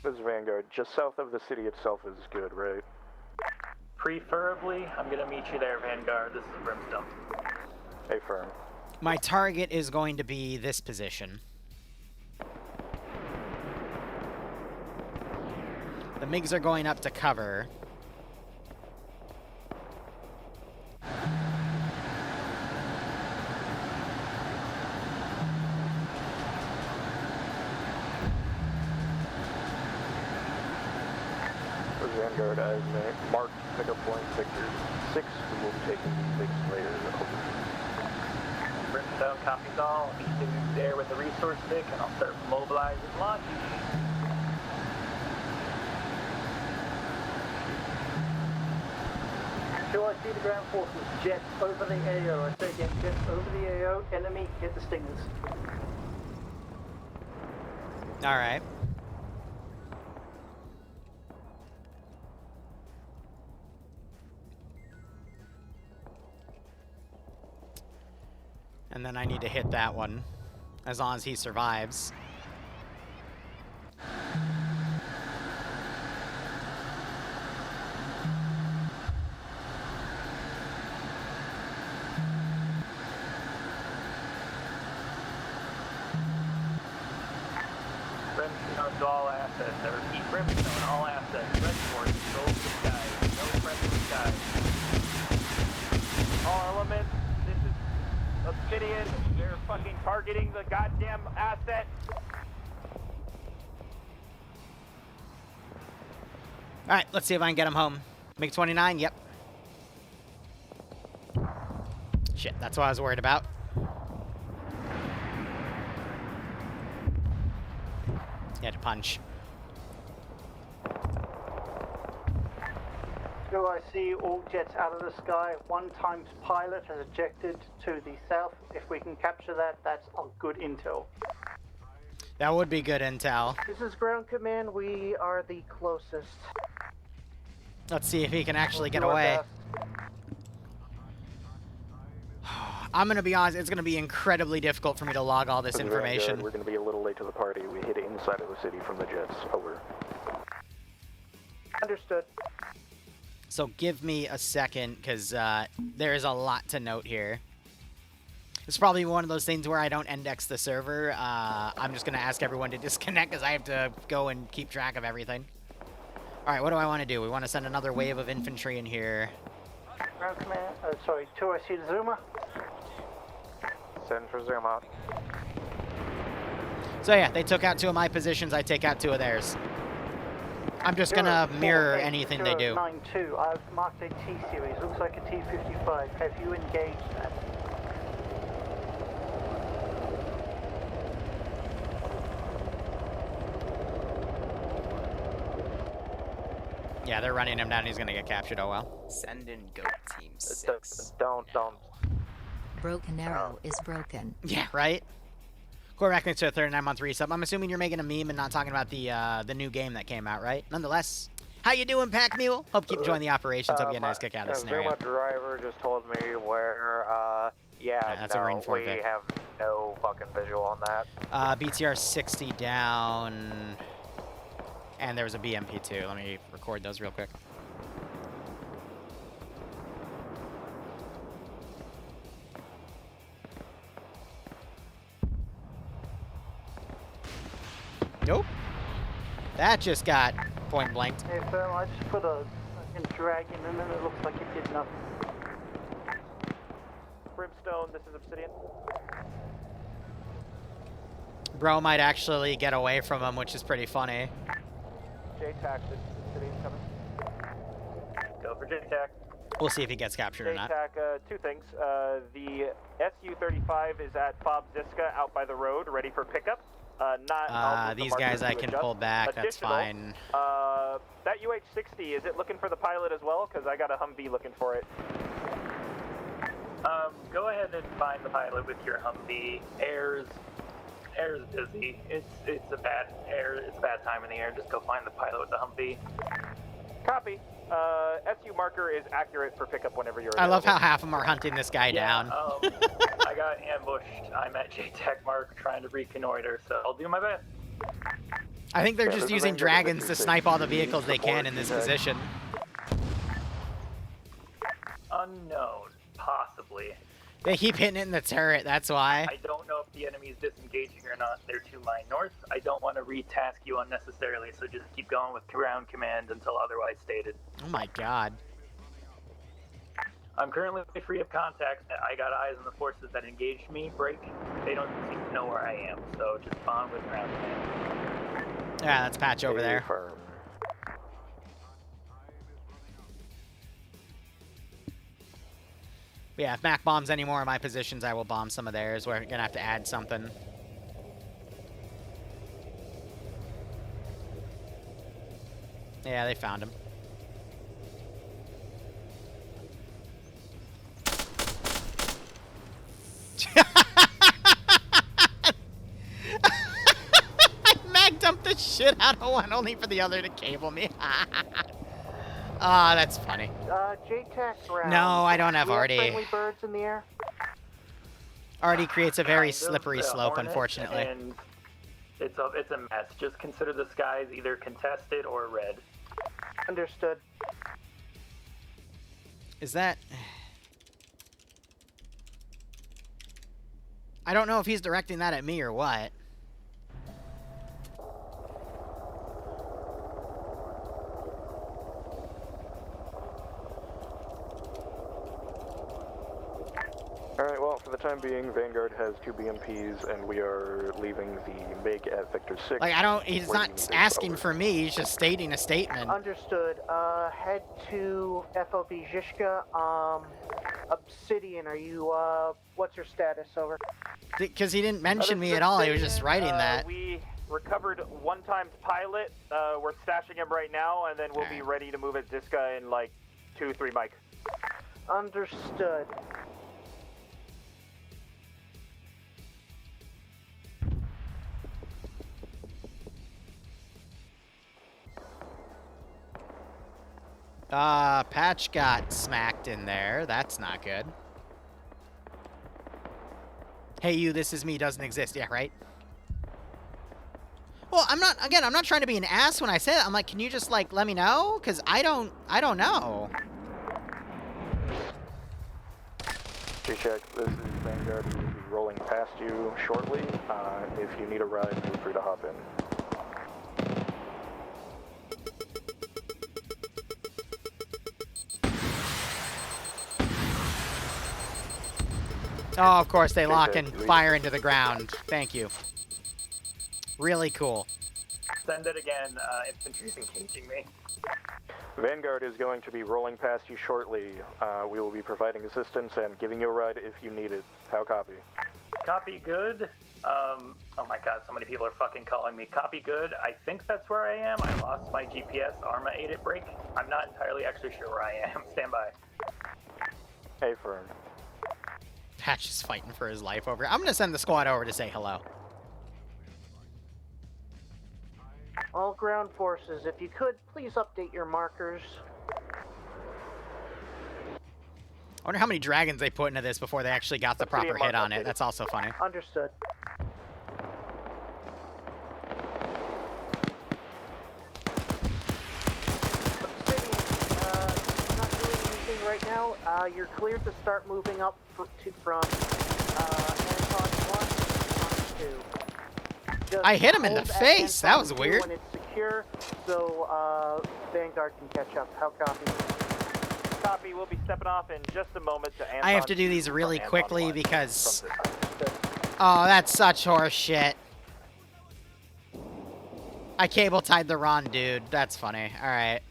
K: This is Vanguard. Just south of the city itself is good, right?
B: Preferably, I'm gonna meet you there, Vanguard. This is Brimstone.
K: A firm.
A: My target is going to be this position. The MiGs are going up to cover.
K: Vanguard as marked pickup point Victor 6, who will be taking the big slayer over.
B: Brimstone copies all. I'll be sitting there with the resource stick, and I'll start mobilizing launch.
G: I see the ground forces, jets over the AO. I say again, jets over the AO, enemy, hit the stingers.
A: Alright. And then I need to hit that one, as long as he survives.
B: Brimstone to all assets. I repeat, Brimstone, all assets. Red force, go to the sky. No friendly sky.
J: All elements, this is Obsidian. You're fucking targeting the goddamn asset.
A: Alright, let's see if I can get him home. MiG-29, yep. Shit, that's what I was worried about. He had to punch.
G: So I see all jets out of the sky. 1 times pilot has ejected to the south. If we can capture that, that's a good intel.
A: That would be good intel.
C: This is ground command. We are the closest.
A: Let's see if he can actually get away. I'm gonna be honest, it's gonna be incredibly difficult for me to log all this information.
K: We're gonna be a little late to the party. We hit inside of the city from the jets. Over.
C: Understood.
A: So give me a second, because there is a lot to note here. It's probably one of those things where I don't index the server. I'm just gonna ask everyone to disconnect, because I have to go and keep track of everything. Alright, what do I want to do? We want to send another wave of infantry in here.
G: Ground command, sorry, 2, I see the Zuma.
I: Send for Zuma.
A: So yeah, they took out 2 of my positions, I take out 2 of theirs. I'm just gonna mirror anything they do.
G: 92, I've marked a T-series, looks like a T-55. Have you engaged that?
A: Yeah, they're running him down, he's gonna get captured, oh well.
H: Send in Goat Team 6.
I: Don't.
L: Broken arrow is broken.
A: Yeah, right? Go back next to a 39-month resub. I'm assuming you're making a meme and not talking about the new game that came out, right? Nonetheless, how you doing, Pack Mule? Hope you keep enjoying the operations. Hope you get a nice kick out of this scenario.
I: Zuma driver just told me where,
A: that's a green
I: we have no fucking visual on that.
A: BTR 60 down, and there was a BMP too. Let me record those real quick. Nope. That just got point blanked.
G: Hey, Phil, I just put a dragon in and it looks like it did nothing.
J: Brimstone, this is Obsidian.
A: Bro might actually get away from him, which is pretty funny.
J: JTAC, this is Obsidian coming.
B: Go for JTAC.
A: We'll see if he gets captured or not.
J: JTAC, 2 things. The Su-35 is at FOB Ziska out by the road, ready for pickup.
A: These guys I can pull back, that's fine.
J: That UH-60, is it looking for the pilot as well? Because I got a Humvee looking for it.
B: Go ahead and find the pilot with your Humvee. Air's busy. It's a bad time in the air. Just go find the pilot with the Humvee.
J: Copy. SU marker is accurate for pickup whenever you're
A: I love how half of them are hunting this guy down.
B: I got ambushed. I'm at JTAC mark trying to reconnoiter, so I'll do my best.
A: I think they're just using dragons to snipe all the vehicles they can in this position.
B: Unknown, possibly.
A: They keep hitting it in the turret, that's why.
B: I don't know if the enemy's disengaging or not. They're to my north. I don't want to retask you unnecessarily, so just keep going with ground command until otherwise stated.
A: Oh my god.
B: I'm currently free of contact. I got eyes on the forces that engaged me. Break. They don't seem to know where I am, so just bond with ground command.
A: Yeah, that's Patch over there. But yeah, if Mac bombs any more of my positions, I will bomb some of theirs. We're gonna have to add something. Yeah, they found him. Mag dumped the shit out of one only for the other to cable me. Ah, that's funny.
C: JTAC ground.
A: No, I don't have
C: Do we
A: Artie.
C: friendly birds in the air?
A: Artie creates a very
B: Kind of,
A: slippery
B: the
A: slope,
B: Hornet,
A: unfortunately.
B: And it's a mess. Just consider the skies either contested or red.
C: Understood.
A: Is that... I don't know if he's directing that at me or what.
K: Alright, well, for the time being, Vanguard has 2 BMPs, and we are leaving the MiG at Victor 6.
A: Like, I don't... He's not asking for me, he's just stating a statement.
C: Understood. Head to FOB Zhishka. Obsidian, are you, what's your status? Over.
A: Because he didn't mention me at all, he was just writing that.
J: We recovered 1 pilot. We're stashing him right now, and then we'll be ready to move at Ziska in like 2-3 mic.
C: Understood.
A: Patch got smacked in there. That's not good. Hey, you, this is me doesn't exist. Yeah, right? Well, I'm not trying to be an ass when I say that. I'm like, can you just, like, let me know? Because I don't know.
K: G-Check, this is Vanguard. We will be rolling past you shortly. If you need a ride, feel free to hop in.
A: Oh, of course, they lock and fire into the ground. Thank you. Really cool.
B: Send it again. Infantry's engaging me.
K: Vanguard is going to be rolling past you shortly. We will be providing assistance and giving you a ride if you need it. How copy?
B: Copy good. Oh my god, so many people are fucking calling me. Copy good. I think that's where I am. I lost my GPS. Arma ate it break. I'm not entirely actually sure where I am. Stand by.
K: Hey, firm.
A: Patch is fighting for his life over here. I'm going to send the squad over to say hello.
C: All ground forces, if you could, please update your markers.
A: I wonder how many dragons they put into this before they actually got the proper hit on it. That's also funny.
C: Understood. Not doing anything right now. You're cleared to start moving up from Anton 1 on 2. Just
A: I hit him in the
C: hold
A: face.
C: at
A: That was
C: Anton 2
A: weird.
C: when it's secure, so Vanguard can catch up. How copy?
J: Copy. We'll be stepping off in just a moment to Anton.
A: I have to do these really
J: Anton
A: quickly
J: 1
A: because...
J: from this side.
A: Oh, that's such horse shit. I cable tied the wrong dude. That's funny. Alright.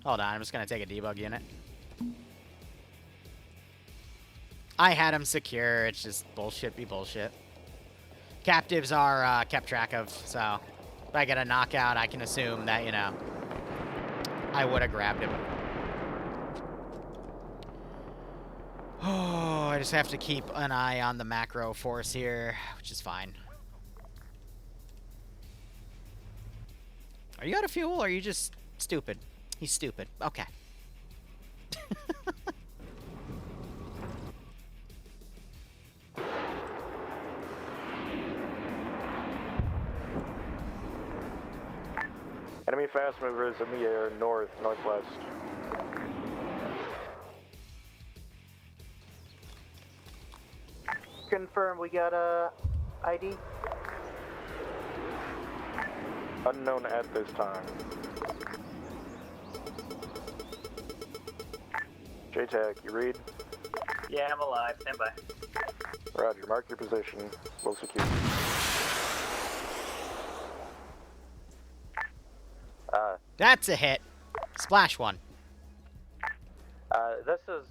A: Hold on. I'm just going to take a debug unit. I had him secure. It's just bullshit be bullshit. Captives are kept track of, so if I get a knockout, I can assume that, you know, I would have grabbed him. Oh, I just have to keep an eye on the macro force here, which is fine. Are you out of fuel, or are you just stupid? He's stupid. Okay.
K: Enemy fast movers in the air, north, northwest.
C: Confirm, we got a ID?
K: Unknown at this time. JTAC, you read?
B: Yeah, I'm alive. Stand by.
K: Roger, mark your position. We'll secure.
A: That's a hit. Splash one.
I: This is...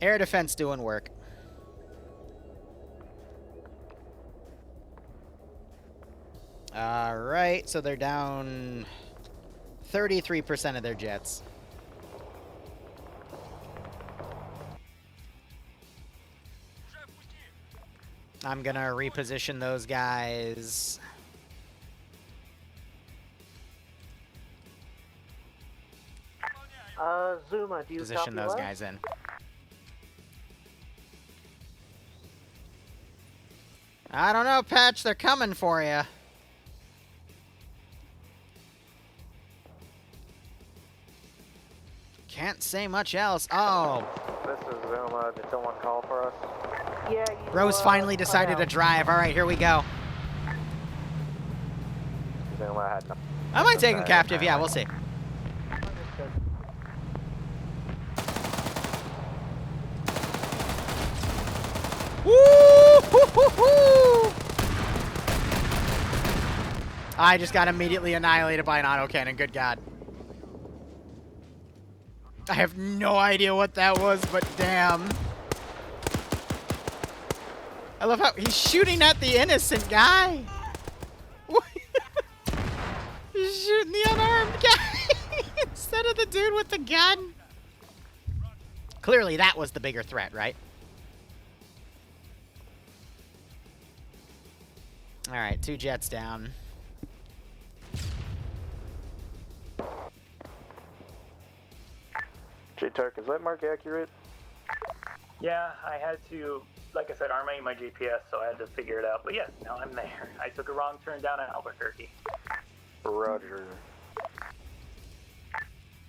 A: Air defense doing work. Alright, so they're down 33% of their jets. I'm gonna reposition those guys.
C: Zuma, do you
A: Position
C: copy
A: those
C: left?
A: guys in. I don't know, Patch. They're coming for you. Can't say much else. Oh.
I: This is Zuma. Did someone call for us?
C: Yeah,
A: Rose finally decided to drive. All right, here we go.
I: Zuma had no.
A: I might take him captive. Yeah, we'll see. Woo! I just got immediately annihilated by an autocannon. Good God. I have no idea what that was, but damn. I love how he's shooting at the innocent guy. He's shooting the unarmed guy instead of the dude with the gun. Clearly that was the bigger threat, right? All right, 2 jets down.
K: J-Tark, is that mark accurate?
B: Yeah, I had to, like I said, armate my GPS, so I had to figure it out. But yes, now I'm there. I took a wrong turn down in Albuquerque.
K: Roger.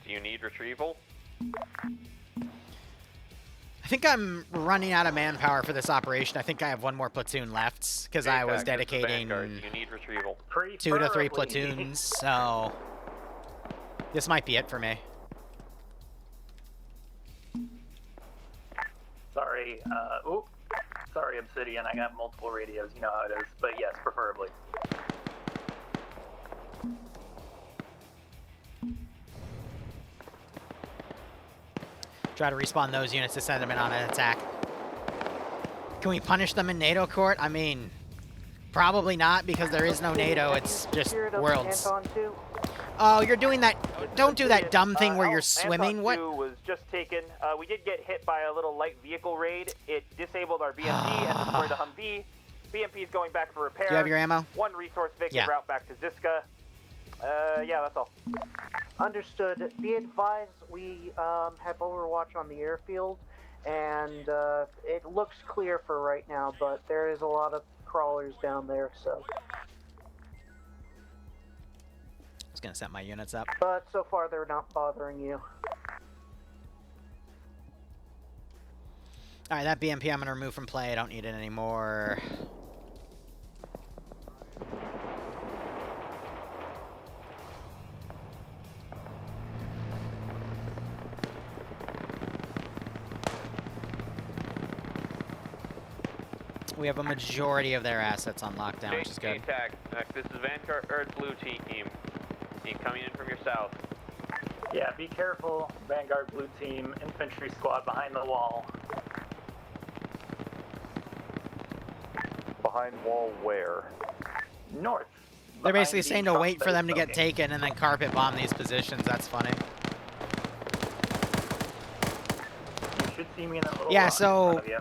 I: Do you need retrieval?
A: I think I'm running out of manpower for this operation. I think I have 1 more platoon left because I was dedicating
I: You need retrieval.
A: 2 to 3 platoons, so this might be it for me.
B: Sorry, sorry, Obsidian. I got multiple radios. You know how it is. But yes, preferably.
A: Try to respawn those units to send them in on an attack. Can we punish them in NATO court? I mean, probably not because there is no NATO. It's just worlds. Oh, you're doing that. Don't do that dumb thing where you're swimming. What?
J: Anton 2 was just taken. We did get hit by a little light vehicle raid. It disabled our BMP and destroyed the Humvee. BMP is going back for repair.
A: Do you have your ammo?
J: 1 resource victim
A: Yeah.
J: route back to Ziska. Yeah, that's all.
C: Understood. Be advised, we have Overwatch on the airfield, and it looks clear for right now, but there is a lot of crawlers down there, so.
A: I was gonna set my units up.
C: But so far, they're not bothering you.
A: All right, that BMP I'm gonna remove from play. I don't need it anymore. We have a majority of their assets on lockdown, which is good.
I: Attack. This is Vanguard Earth Blue team. Coming in from your south.
B: Yeah, be careful. Vanguard Blue Team, infantry squad behind the wall.
K: Behind wall where?
B: North.
A: They're basically
B: Behind the
A: saying to
B: truck
A: wait for
B: that
A: them
B: is
A: to get
B: smoking.
A: taken and then carpet bomb these positions. That's funny.
B: You should see me in that little
A: Yeah,
B: rock in front
A: so
B: of you.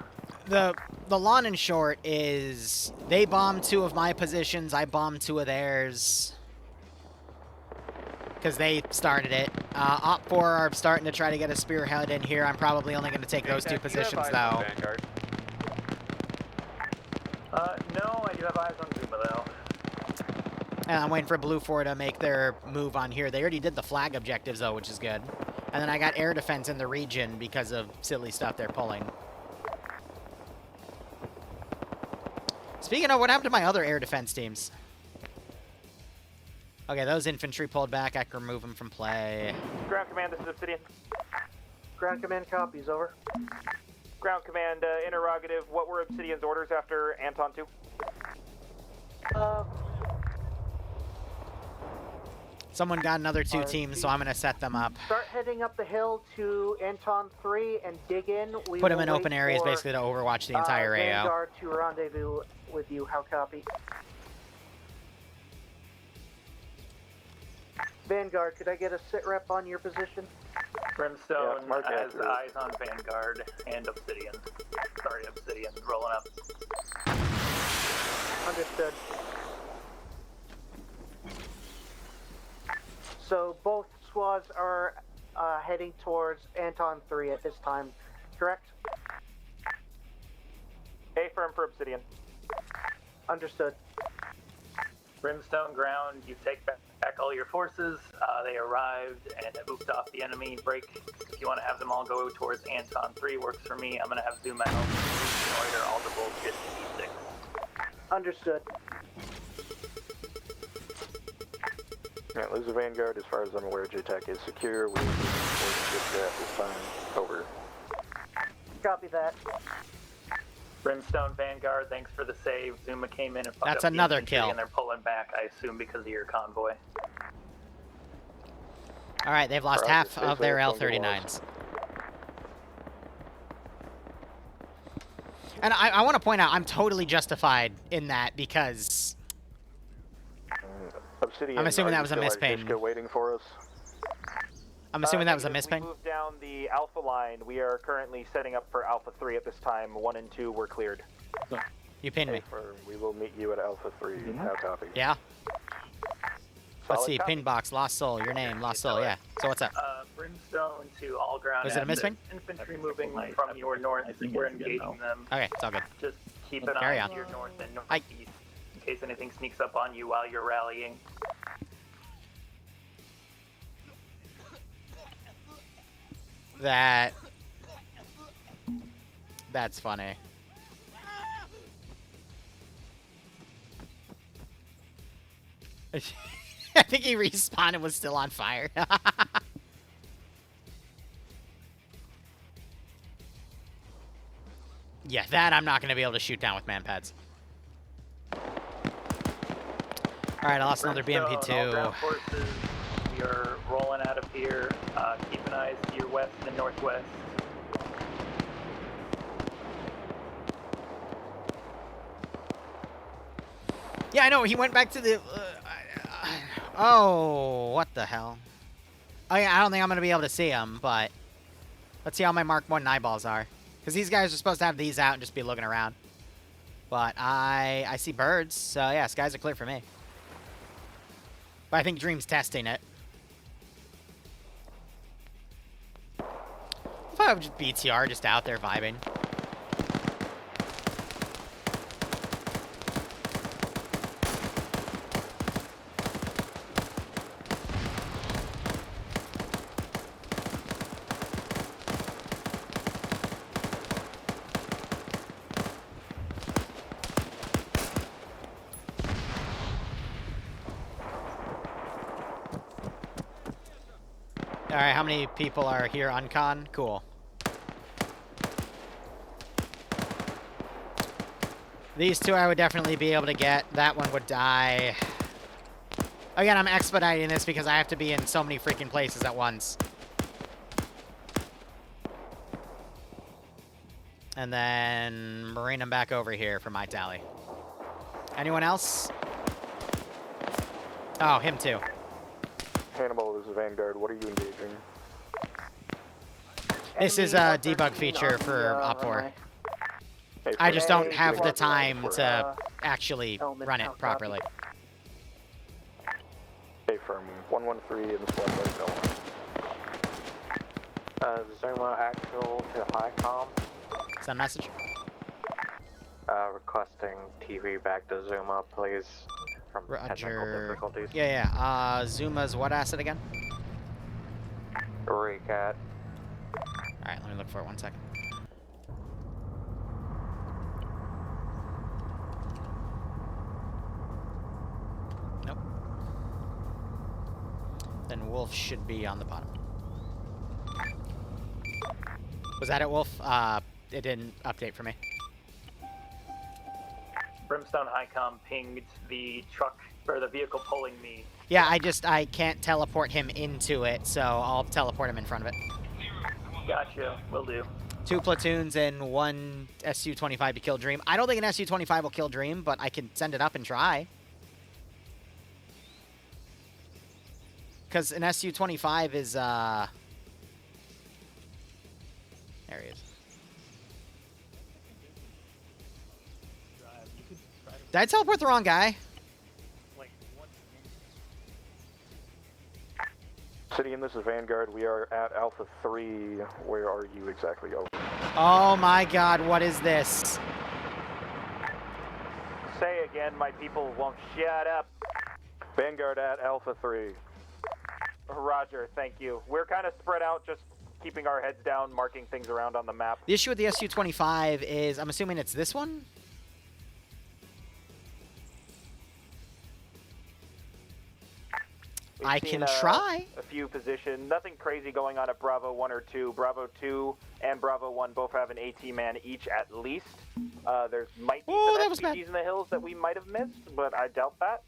A: the long and short is they bombed 2 of my positions. I bombed 2 of theirs because they started it. Op 4 are starting to try to get a spearhead in here. I'm probably only going to take those 2 positions though.
B: No, I do have eyes on Zuma though.
A: And I'm waiting for BLUFOR to make their move on here. They already did the flag objectives though, which is good. And then I got air defense in the region because of silly stuff they're pulling. Speaking of, what happened to my other air defense teams? Okay, those infantry pulled back. I can remove them from play.
J: Ground command, this is Obsidian.
C: Ground command copies, over.
J: Ground command, interrogative. What were Obsidian's orders after Anton 2?
A: Someone got another 2 teams, so I'm going to set them up.
C: Start heading up the hill to Anton 3 and dig in. We
A: Put them
C: will
A: in open
C: wait
A: areas,
C: for,
A: basically, to overwatch the entire AO.
C: Vanguard to rendezvous with you. How copy? Vanguard, could I get a sit rep on your position?
B: Brimstone
K: Yeah,
B: has eyes on Vanguard and Obsidian. Sorry, Obsidian, rolling up.
C: Understood. So both squads are heading towards Anton 3 at this time, correct?
J: A firm for Obsidian.
C: Understood.
B: Brimstone ground, you take back all your forces. They arrived and have moved off the enemy. Break. If you want to have them all go towards Anton 3, works for me. I'm going to have Zuma help reconnoiter all the bullshit to D6.
C: Understood.
K: Yeah, Liz Vanguard, as far as I'm aware, JTAC is secure. We're moving towards Jitja at this time. Over.
C: Copy that.
B: Brimstone Vanguard, thanks for the save. Zuma came in and fucked
A: That's
B: up the
A: another
B: infantry,
A: kill.
B: And they're pulling back, I assume, because of your convoy.
A: All right, they've lost half of their L-39s. And I want to point out, I'm totally justified in that because
K: Obsidian,
A: I'm assuming that
K: are
A: was a
K: you still at
A: misping.
K: Jishka waiting for us?
A: I'm assuming that was a
J: We
A: misping.
J: moved down the Alpha line. We are currently setting up for Alpha 3 at this time. 1 and 2 were cleared.
A: You pinned me.
K: Firm. We will meet you at Alpha 3. How copy?
A: Yeah? Let's
K: Solid
A: see,
K: copy.
A: pin box, Lost Soul, your name, Lost Soul, yeah. So what's up?
B: Brimstone to all ground.
A: Was it a
B: assets.
A: misping?
B: Infantry moving from your north. We're engaging them.
A: Okay, it's all good.
B: Just keep an
A: Carry
B: eye
A: on.
B: to your north and northeast in case anything sneaks up on you while you're rallying.
A: That's funny. I think he respawned and was still on fire. Yeah, that I'm not going to be able to shoot down with manpads. Alright, I lost another
B: Brimstone, all
A: BMP2.
B: ground forces, we are rolling out of here. Keep an eye to your west and northwest.
A: Yeah, I know, he went back to the... oh, what the hell? Oh yeah, I don't think I'm going to be able to see him, but... Let's see how my Mark 1 eyeballs are. Because these guys are supposed to have these out and just be looking around. But I see birds, so yeah, skies are clear for me. But I think Dream's testing it. If I have just BTR just out there vibing. Alright, how many people are here on con? Cool. These two I would definitely be able to get. That one would die. Again, I'm expediting this because I have to be in so many freaking places at once. And then marine them back over here for my tally. Anyone else? Oh, him too.
K: Hannibal, this is Vanguard. What are you engaging?
A: This is a debug feature for Op4. I just don't have the time to actually run it properly.
K: Stay firm. 113 in the squad right
I: Zuma actual to HighCom.
A: Send message.
I: Requesting TV back to Zuma, please. From technical
A: Roger.
I: difficulties.
A: Yeah. Zuma's what asset again?
I: Recat.
A: Alright, let me look for it 1 second. Nope. Then Wolf should be on the bottom. Was that it, Wolf? It didn't update for me.
B: Brimstone Highcom pinged the truck, or the vehicle pulling me
A: Yeah, I can't teleport him into it, so I'll teleport him in front of it.
B: Gotcha. Will do.
A: 2 platoons and 1 SU-25 to kill Dream. I don't think an SU-25 will kill Dream, but I can send it up and try. Because an SU-25 is, There he is. Did I teleport the wrong guy?
K: Obsidian, this is Vanguard. We are at Alpha 3. Where are you exactly? Over.
A: Oh my god, what is this?
J: Say again, my people won't shut up.
K: Vanguard at Alpha 3.
J: Roger, thank you. We're kind of spread out, just keeping our heads down, marking things around on the map.
A: The issue with the SU-25 is, I'm assuming it's this one? I can try.
J: A few positions. Nothing crazy going on at Bravo 1 or 2. Bravo 2 and Bravo 1 both have an AT man each at least. There might be some SPGs in the hills that we might have missed, but I doubt that.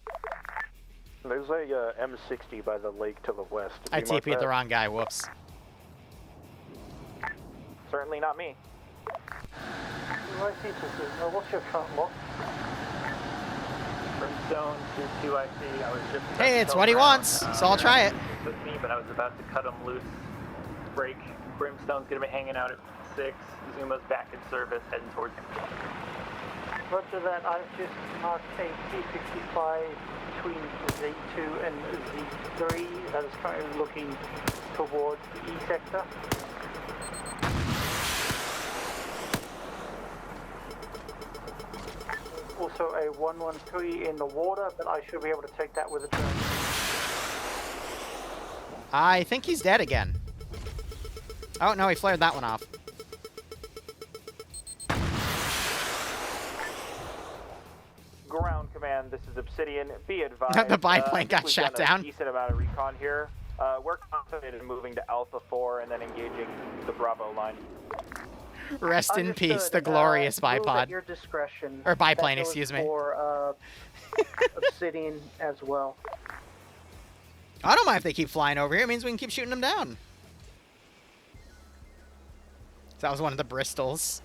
K: There's a M60 by the lake to the west.
A: I TP'd the wrong guy. Whoops.
J: Certainly not me.
G: What's your current lock?
B: From zone to 2 I see. I was just.
A: Hey, it's what he wants, so I'll try it.
B: With me, but I was about to cut him loose. Break. Brimstone's gonna be hanging out at 6. Zuma's back in service, heading towards him.
G: Roger that. I've just marked a T-55 between Z2 and Z3 that is currently looking towards the E sector. Also a 113 in the water, but I should be able to take that with a drone.
A: I think he's dead again. Oh, no, he flared that one off.
J: Ground command, this is Obsidian. Be advised.
A: The biplane got shot down.
J: A decent amount of recon here. We're confident in moving to Alpha 4 and then engaging the Bravo line.
A: Rest in peace, the glorious bipod.
G: At your discretion.
A: Or biplane, excuse me.
G: For Obsidian as well.
A: I don't mind if they keep flying over here. It means we can keep shooting them down. That was one of the Bristols.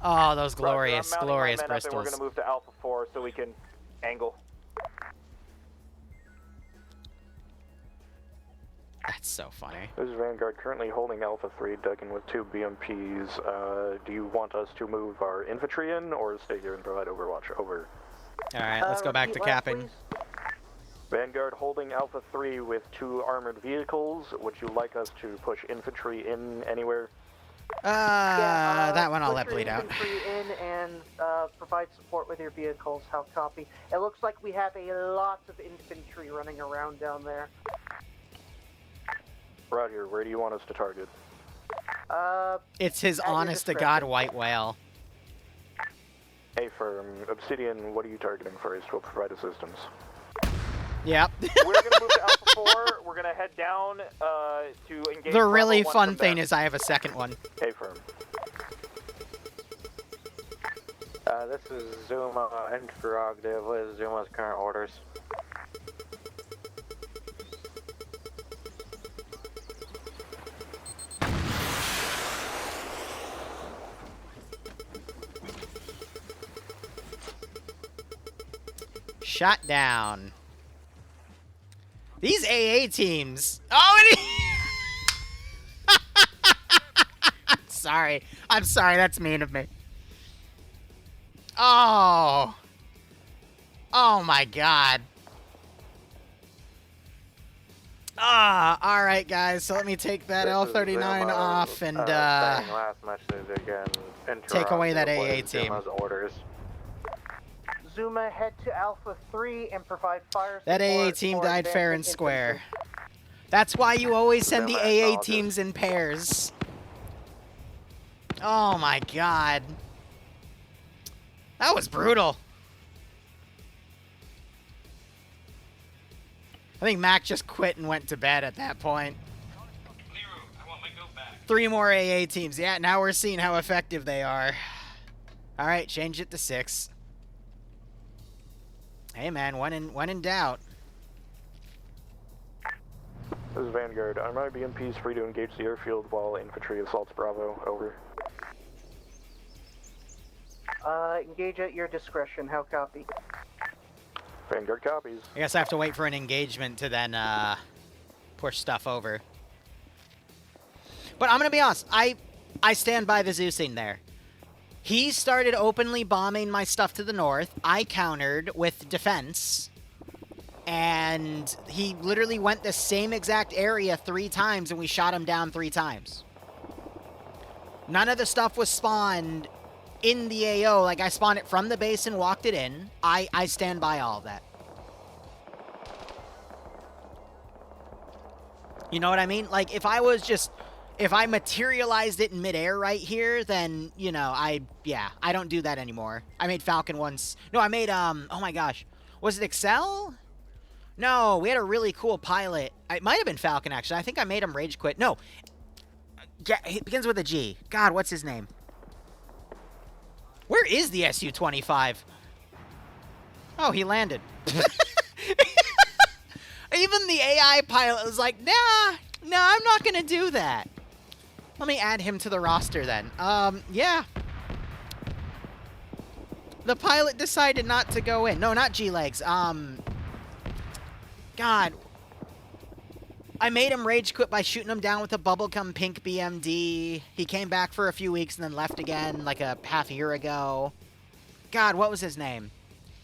A: Oh, those glorious, glorious Bristols.
J: We're going to move to Alpha 4 so we can angle.
A: That's so funny.
K: This is Vanguard, currently holding Alpha 3, dug in with 2 BMPs. Do you want us to move our infantry in, or stay here and provide overwatch? Over.
A: Alright, let's go back to capping.
K: Vanguard holding Alpha 3 with 2 armored vehicles. Would you like us to push infantry in anywhere?
A: That one I'll let bleed out.
C: Infantry in and provide support with your vehicles. How copy? It looks like we have a lot of infantry running around down there.
K: Roger, where do you want us to target?
A: It's his honest-to-God white whale.
K: A-firm. Obsidian, what are you targeting first? We'll provide assistance.
A: Yep.
J: We're going to move to Alpha 4. We're going to head down to engage.
A: The really fun thing is I have a second one.
K: A-firm.
I: This is Zuma Interactive. What is Zuma's current orders?
A: Shot down. These AA teams. Oh, I'm sorry. I'm sorry. That's mean of me. Oh. Oh my God. All right, guys. So let me take that L39 off and
I: last message again.
A: take away that AA team.
I: Zuma's orders.
C: Zuma, head to Alpha 3 and provide fire support.
A: That AA team died fair and square. That's why you always send the AA teams in pairs. Oh my God. That was brutal. I think Mac just quit and went to bed at that point.
F: Liru, I want my goat back.
A: 3 more AA teams. Yeah, now we're seeing how effective they are. All right, change it to 6. Hey man, when in doubt.
K: This is Vanguard. Are my BMPs free to engage the airfield while infantry assaults Bravo? Over.
C: Engage at your discretion. How copy?
K: Vanguard copies.
A: I guess I have to wait for an engagement to then push stuff over. But I'm gonna be honest, I stand by the Zeusing there. He started openly bombing my stuff to the north. I countered with defense. And he literally went the same exact area 3 times, and we shot him down 3 times. None of the stuff was spawned in the AO. Like, I spawned it from the base and walked it in. I stand by all of that. You know what I mean? Like, if I materialized it in midair right here, then, you know, I don't do that anymore. I made Falcon once. No, I made, oh my gosh. Was it Excel? No, we had a really cool pilot. It might have been Falcon, actually. I think I made him rage quit. No. It begins with a G. God, what's his name? Where is the Su-25? Oh, he landed. Even the AI pilot was like, nah, I'm not going to do that. Let me add him to the roster then. Yeah. The pilot decided not to go in. No, not G-Legs. God. I made him rage quit by shooting him down with a bubblegum pink BMD. He came back for a few weeks and then left again like a half a year ago. God, what was his name?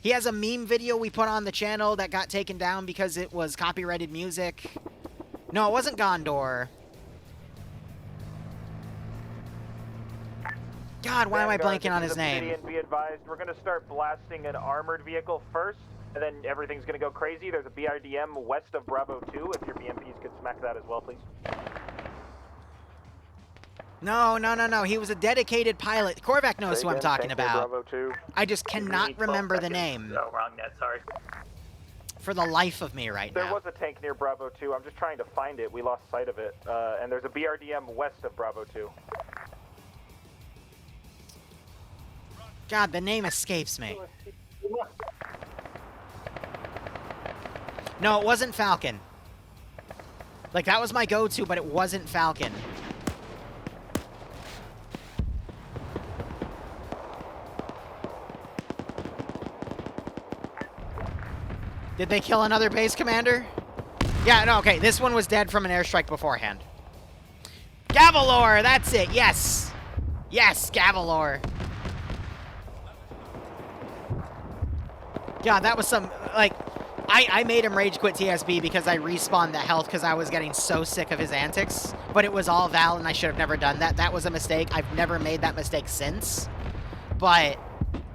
A: He has a meme video we put on the channel that got taken down because it was copyrighted music. No, it wasn't Gondor. God, why am I blanking on his name?
J: Be advised, we're going to start blasting an armored vehicle first, and then everything's going to go crazy. There's a BRDM west of Bravo 2. If your BMPs could smack that as well, please.
A: No. He was a dedicated pilot. Korvac knows who I'm talking about.
K: Bravo 2.
A: I just cannot remember the name.
B: Oh, wrong net, sorry.
A: For the life of me right now.
J: There was a tank near Bravo 2. I'm just trying to find it. We lost sight of it. And there's a BRDM west of Bravo 2.
A: God, the name escapes me. No, it wasn't Falcon. Like, that was my go-to, but it wasn't Falcon. Did they kill another base commander? Yeah, no, okay. This one was dead from an airstrike beforehand. Gavalor, that's it. Yes. Yes, Gavalor. God, that was some, like, I made him rage quit TSB because I respawned the health because I was getting so sick of his antics. But it was all Val, and I should have never done that. That was a mistake. I've never made that mistake since. But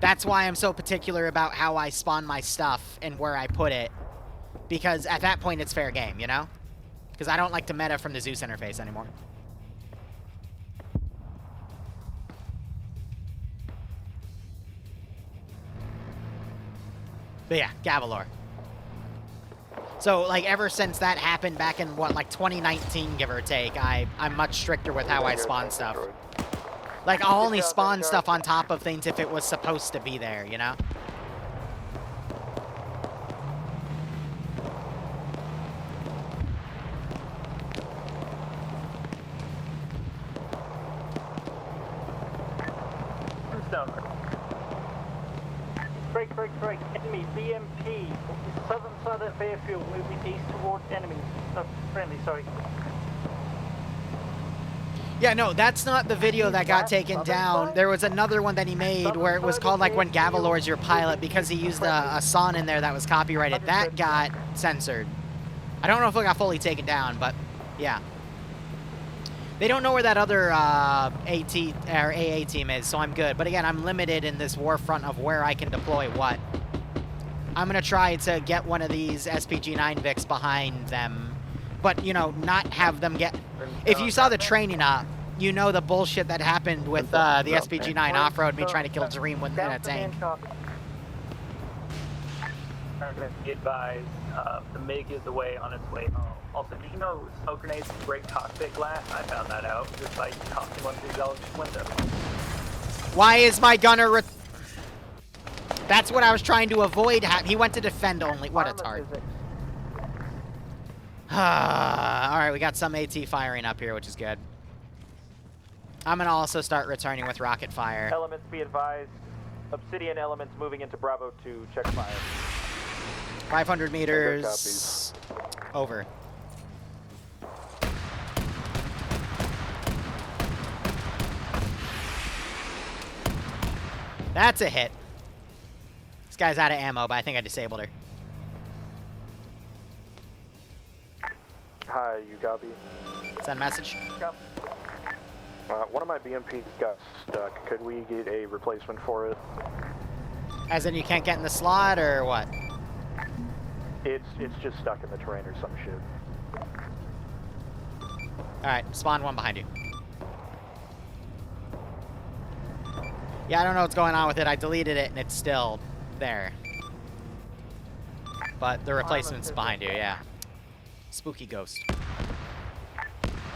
A: that's why I'm so particular about how I spawn my stuff and where I put it. Because at that point, it's fair game, you know? Because I don't like to meta from the Zeus interface anymore. But yeah, Gavalor. So, like, ever since that happened back in, what, like 2019, give or take, I'm much stricter with how I spawn stuff. Like, I'll only spawn stuff on top of things if it was supposed to be there, you know?
G: Break. Enemy BMP. Southern side of the airfield, moving east towards enemies. Friendly, sorry.
A: Yeah, no, that's not the video that got taken down. There was another one that he made where it was called, like, when Gavalor's your pilot, because he used a song in there that was copyrighted. That got censored. I don't know if it got fully taken down, but yeah. They don't know where that other AT or AA team is, so I'm good. But again, I'm limited in this war front of where I can deploy what. I'm going to try to get one of these SPG-9 Vics behind them. But, you know, not have them get... If you saw the training up, you know the bullshit that happened with the SPG-9 off-road, me trying to kill Dream within a tank.
B: Be advised, the MiG is away on its way home. Also, do you know smoke grenades break cockpit glass? I found that out just by tossing one through the window.
A: Why is my gunner... That's what I was trying to avoid. He went to defend only. What a tart. Alright, we got some AT firing up here, which is good. I'm going to also start returning with rocket fire.
J: Elements be advised. Obsidian elements moving into Bravo 2. Check fire.
A: 500 meters. Over. That's a hit. This guy's out of ammo, but I think I disabled her.
K: Hi, you copy?
A: Send message.
K: One of my BMPs got stuck. Could we get a replacement for it?
A: As in you can't get in the slot, or what?
K: It's just stuck in the terrain or some shit.
A: Alright, spawn one behind you. Yeah, I don't know what's going on with it. I deleted it and it's still there. But the replacement's behind you, yeah. Spooky ghost.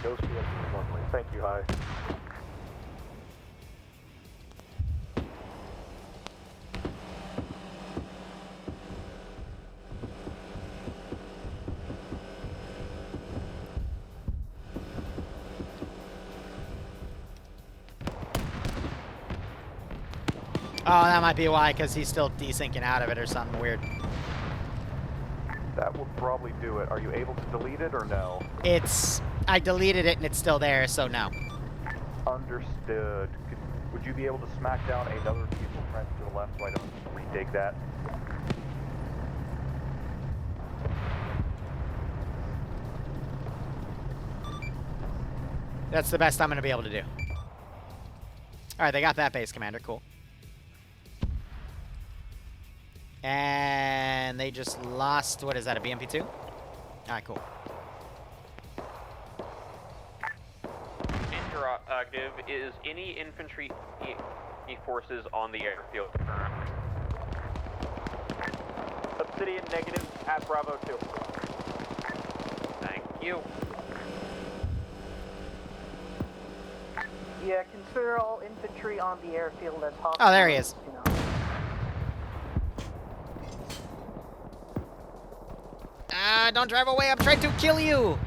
K: Ghost BMP lovely. Thank you, hi.
A: Oh, that might be why, because he's still desyncing out of it or something weird.
K: That will probably do it. Are you able to delete it or no?
A: I deleted it and it's still there, so no.
K: Understood. Would you be able to smack down another vehicle trench to the left so I don't redig that?
A: That's the best I'm going to be able to do. Alright, they got that base commander, cool. And they just lost, what is that, a BMP-2? Alright, cool.
M: Interactive, is any infantry forces on the airfield currently?
J: Obsidian negative at Bravo 2.
M: Thank you.
C: Yeah, consider all infantry on the airfield as hostile.
A: Oh, there he is.
C: You know.
A: Don't drive away, I'm trying to kill you!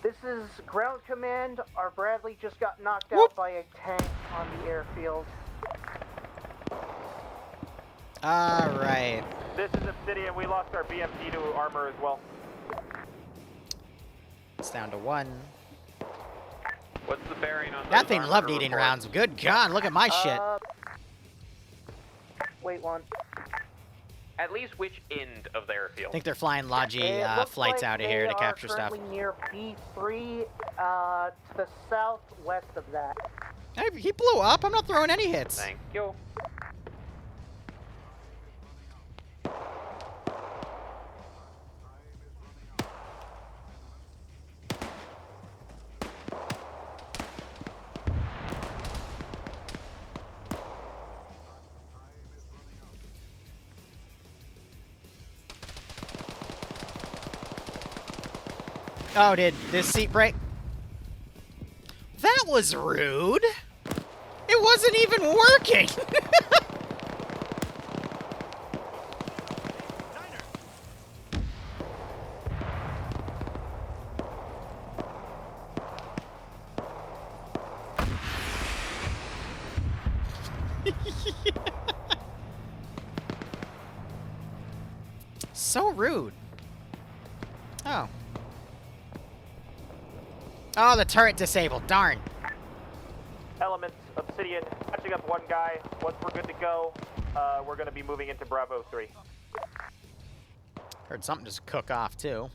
C: This is ground command. Our Bradley just got knocked out by a tank on the airfield.
A: Alright.
J: This is Obsidian. We lost our BMP to armor as well.
A: It's down to 1.
M: What's the bearing on
A: that thing loved eating rounds. Good God, look at my shit.
C: Wait one.
M: At least which end of the airfield?
A: I think they're flying Logi flights out of here to capture stuff.
C: Near B3 to the southwest of that.
A: Hey, he blew up. I'm not throwing any hits.
M: Thank you.
A: Oh, did this seat break? That was rude. It wasn't even working. So rude. Oh. Oh, the turret disabled. Darn.
J: Elements, Obsidian, catching up one guy. Once we're good to go, we're going to be moving into Bravo 3.
A: Heard something just cook off, too.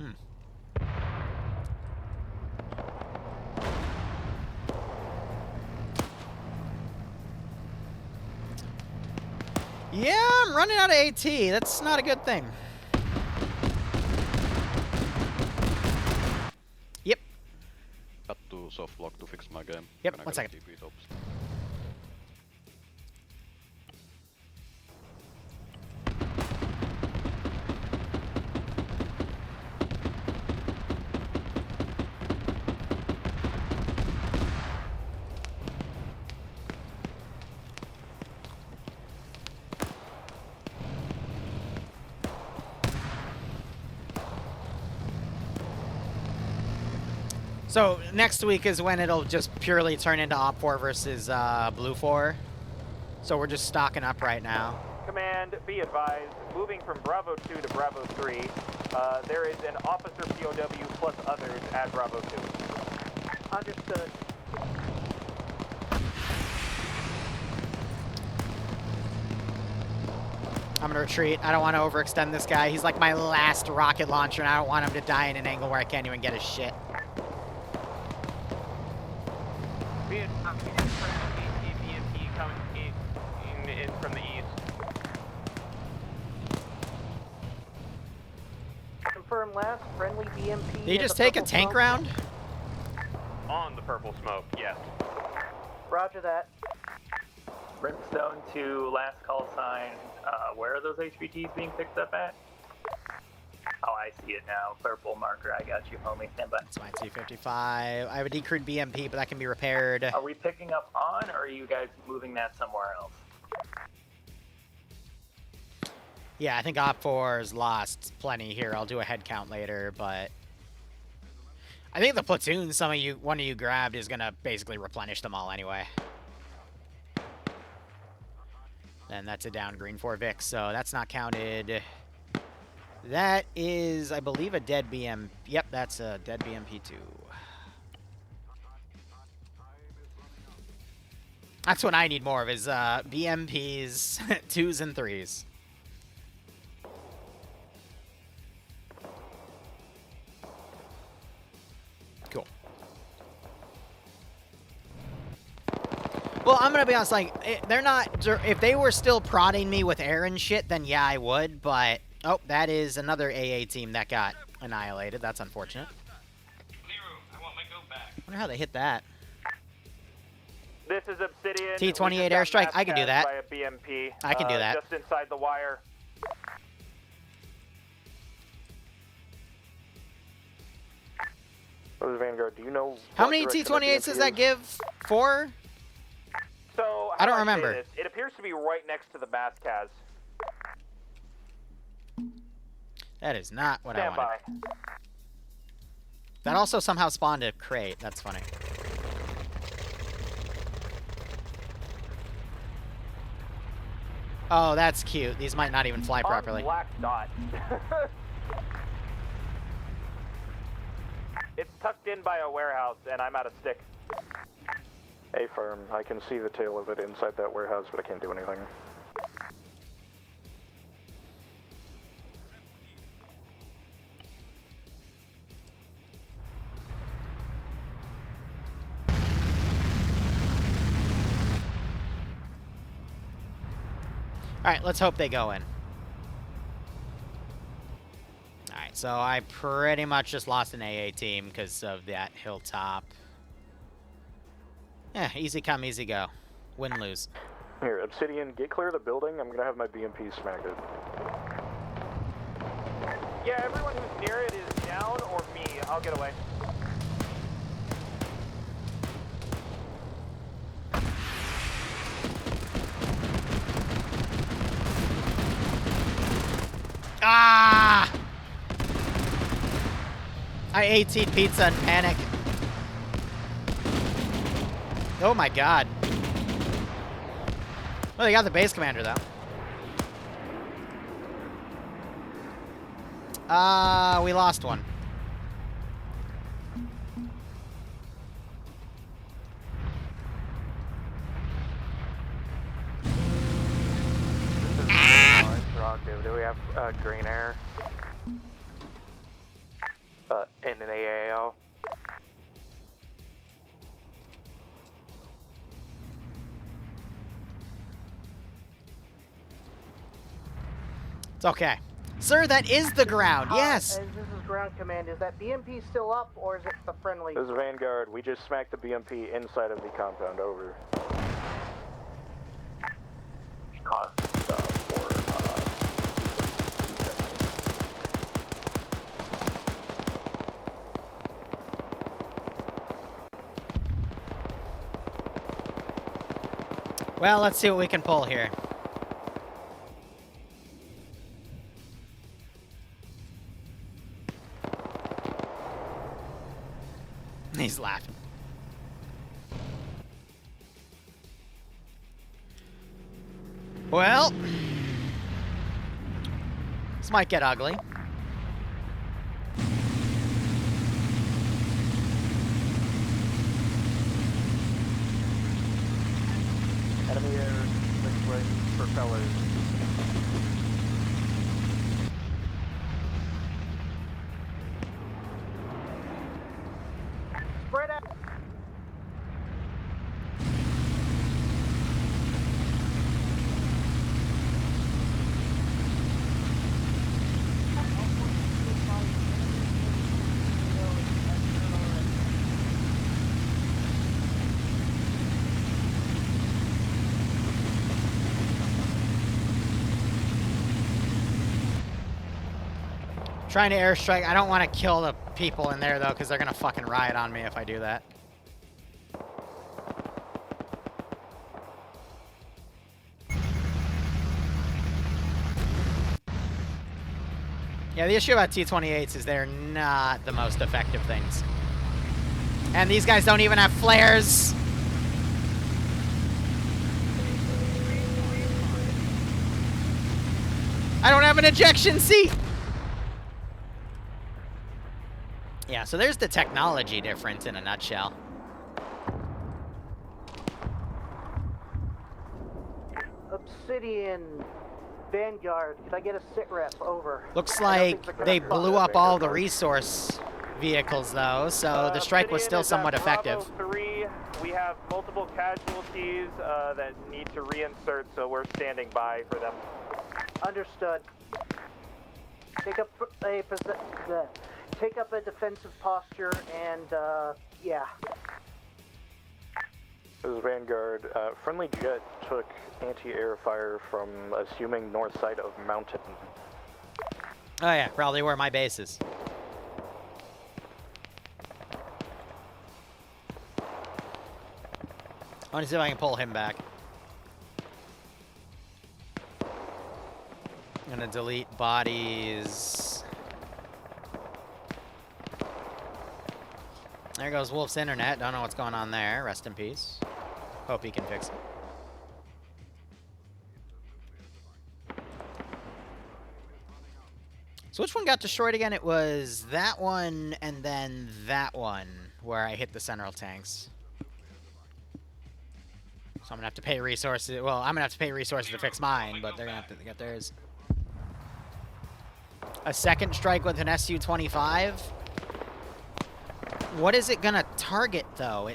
A: Yeah, I'm running out of AT. That's not a good thing. Yep.
N: Got to soft lock to fix my game.
A: Yep, 1 second. So next week is when it'll just purely turn into Op4 versus BLUFOR. So we're just stocking up right now.
J: Command, be advised, moving from Bravo 2 to Bravo 3, there is an officer POW plus others at Bravo 2.
C: Understood.
A: I'm gonna retreat. I don't want to overextend this guy. He's like my last rocket launcher, and I don't want him to die in an angle where I can't even get his shit.
M: BMP coming in from the east.
C: Confirm last, friendly BMP.
A: Did he just take a tank round?
M: On the purple smoke, yes.
C: Roger that.
B: Brimstone to last call sign. Where are those HVTs being picked up at? Oh, I see it now. Purple marker. I got you, homie. Stand by.
A: That's my T-55. I have a decrewed BMP, but that can be repaired.
B: Are we picking up on, or are you guys moving that somewhere else?
A: Yeah, I think Op4's lost plenty here. I'll do a head count later, but I think the platoon one of you grabbed is gonna basically replenish them all anyway. And that's a down GREENFOR Vic, so that's not counted. That is, I believe, a dead BM. Yep, that's a dead BMP too. That's what I need more of, is BMPs, 2s and 3s. Cool. Well, I'm gonna be honest, like, they're not, if they were still prodding me with air and shit, then yeah, I would, but, oh, that is another AA team that got annihilated. That's unfortunate.
F: Liru, I want my go back.
A: I wonder how they hit that.
J: This is Obsidian.
A: T-28 airstrike, I can do that.
J: By a BMP,
A: I can do that.
J: Just inside the wire.
K: Vanguard, do you know
A: how many T-28s does that give? 4?
J: So,
A: I don't remember.
J: It appears to be right next to the Maskaz.
A: That is not what I wanted.
J: By.
A: That also somehow spawned a crate. That's funny. Oh, that's cute. These might not even fly properly.
J: Black dot. It's tucked in by a warehouse, and I'm out of stick.
K: A firm. I can see the tail of it inside that warehouse, but I can't do anything.
A: Alright, let's hope they go in. Alright, so I pretty much just lost an AA team because of that hilltop. Yeah, easy come, easy go. Win, lose.
K: Here, Obsidian, get clear of the building. I'm gonna have my BMP smack it.
J: Yeah, everyone who's near it is down or me. I'll get away.
A: Ah! I ate pizza in panic. Oh my god. Well, they got the base commander, though. We lost one.
I: Do we have green air? In an AAL?
A: It's okay. Sir, that is the ground, yes!
C: This is ground command. Is that BMP still up, or is it the friendly?
K: This is Vanguard. We just smacked the BMP inside of the compound. Over.
A: Well, let's see what we can pull here. He's laughing. Well, this might get ugly.
J: Enemy air, liquid propellers.
C: Spread out.
A: Trying to airstrike. I don't want to kill the people in there, though, because they're going to fucking riot on me if I do that. Yeah, the issue about T-28s is they're not the most effective things. And these guys don't even have flares. I don't have an ejection seat. Yeah, so there's the technology difference in a nutshell.
C: Obsidian, Vanguard, could I get a sit rep over?
A: Looks like they blew up all the resource vehicles, though, so the strike was still somewhat effective.
J: Bravo 3, we have multiple casualties that need to reinsert, so we're standing by for them.
C: Understood. Take up a defensive posture and, yeah.
K: This is Vanguard. Friendly jet took anti-air fire from, assuming, north side of mountain.
A: Oh yeah, probably where my base is. I want to see if I can pull him back. I'm gonna delete bodies. There goes Wolf's internet. Don't know what's going on there. Rest in peace. Hope he can fix it. So which one got destroyed again? It was that one and then that one where I hit the central tanks. So I'm gonna have to pay resources. Well, I'm gonna have to pay resources to fix mine, but they're gonna have to get theirs. A second strike with an Su-25. What is it gonna target, though?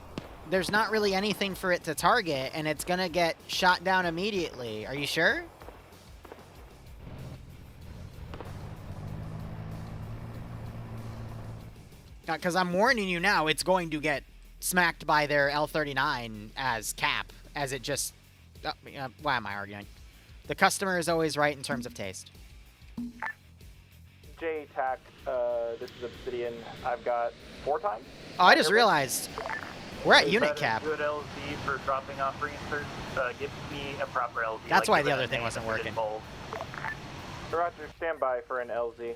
A: There's not really anything for it to target, and it's gonna get shot down immediately. Are you sure? Because I'm warning you now, it's going to get smacked by their L-39 as cap, as it just... why am I arguing? The customer is always right in terms of taste.
J: J-TAC, this is Obsidian. I've got 4 times.
A: Oh, I just realized we're at unit cap.
B: Good LZ for dropping off reinserts. Give me a proper LZ.
A: That's why the other thing wasn't working.
J: Roger, stand by for an LZ.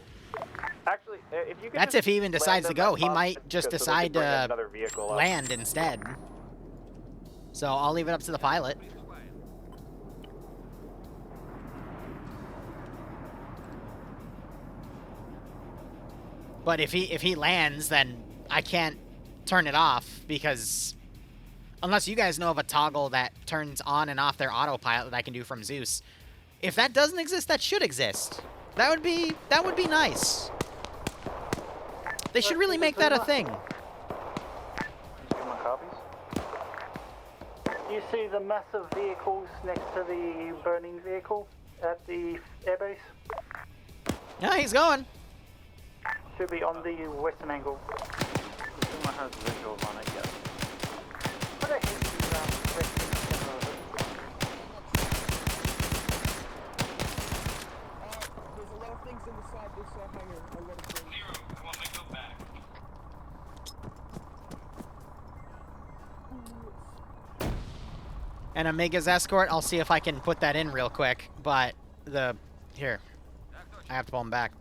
J: Actually, if you could
A: That's if he even decides to go. He might just decide to
J: land
A: land instead. So I'll leave it up to the pilot. But if he lands, then I can't turn it off because unless you guys know of a toggle that turns on and off their autopilot that I can do from Zeus. If that doesn't exist, that should exist. That would be nice. They should really make that a thing.
G: You see the massive vehicles next to the burning vehicle at the airbase?
A: Yeah, he's going.
G: Should be on the western angle.
I: Someone has visuals on it yet.
G: Put a hint in the western center of it.
D: There's a lot of things inside this hangar. A lot of things.
F: Liru, I want my go back.
A: And Omega's escort, I'll see if I can put that in real quick. But here, I have to pull him back.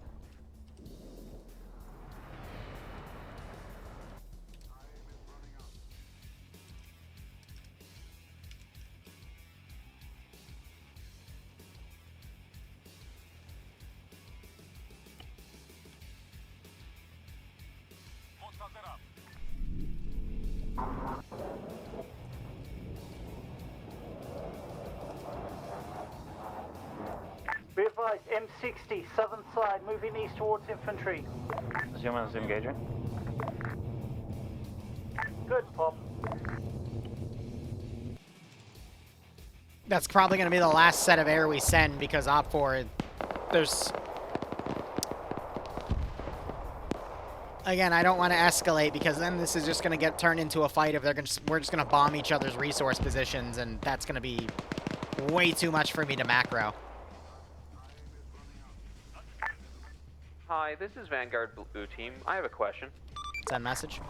G: Be advised, M60, southern side, moving east towards infantry.
J: Zoom in, zoom engaging.
G: Good, Pop.
A: That's probably going to be the last set of air we send because OPFOR, there's... Again, I don't want to escalate because then this is just going to get turned into a fight if we're just going to bomb each other's resource positions, and that's going to be way too much for me to macro.
M: Hi, this is Vanguard Blue Team. I have a question.
A: Send message.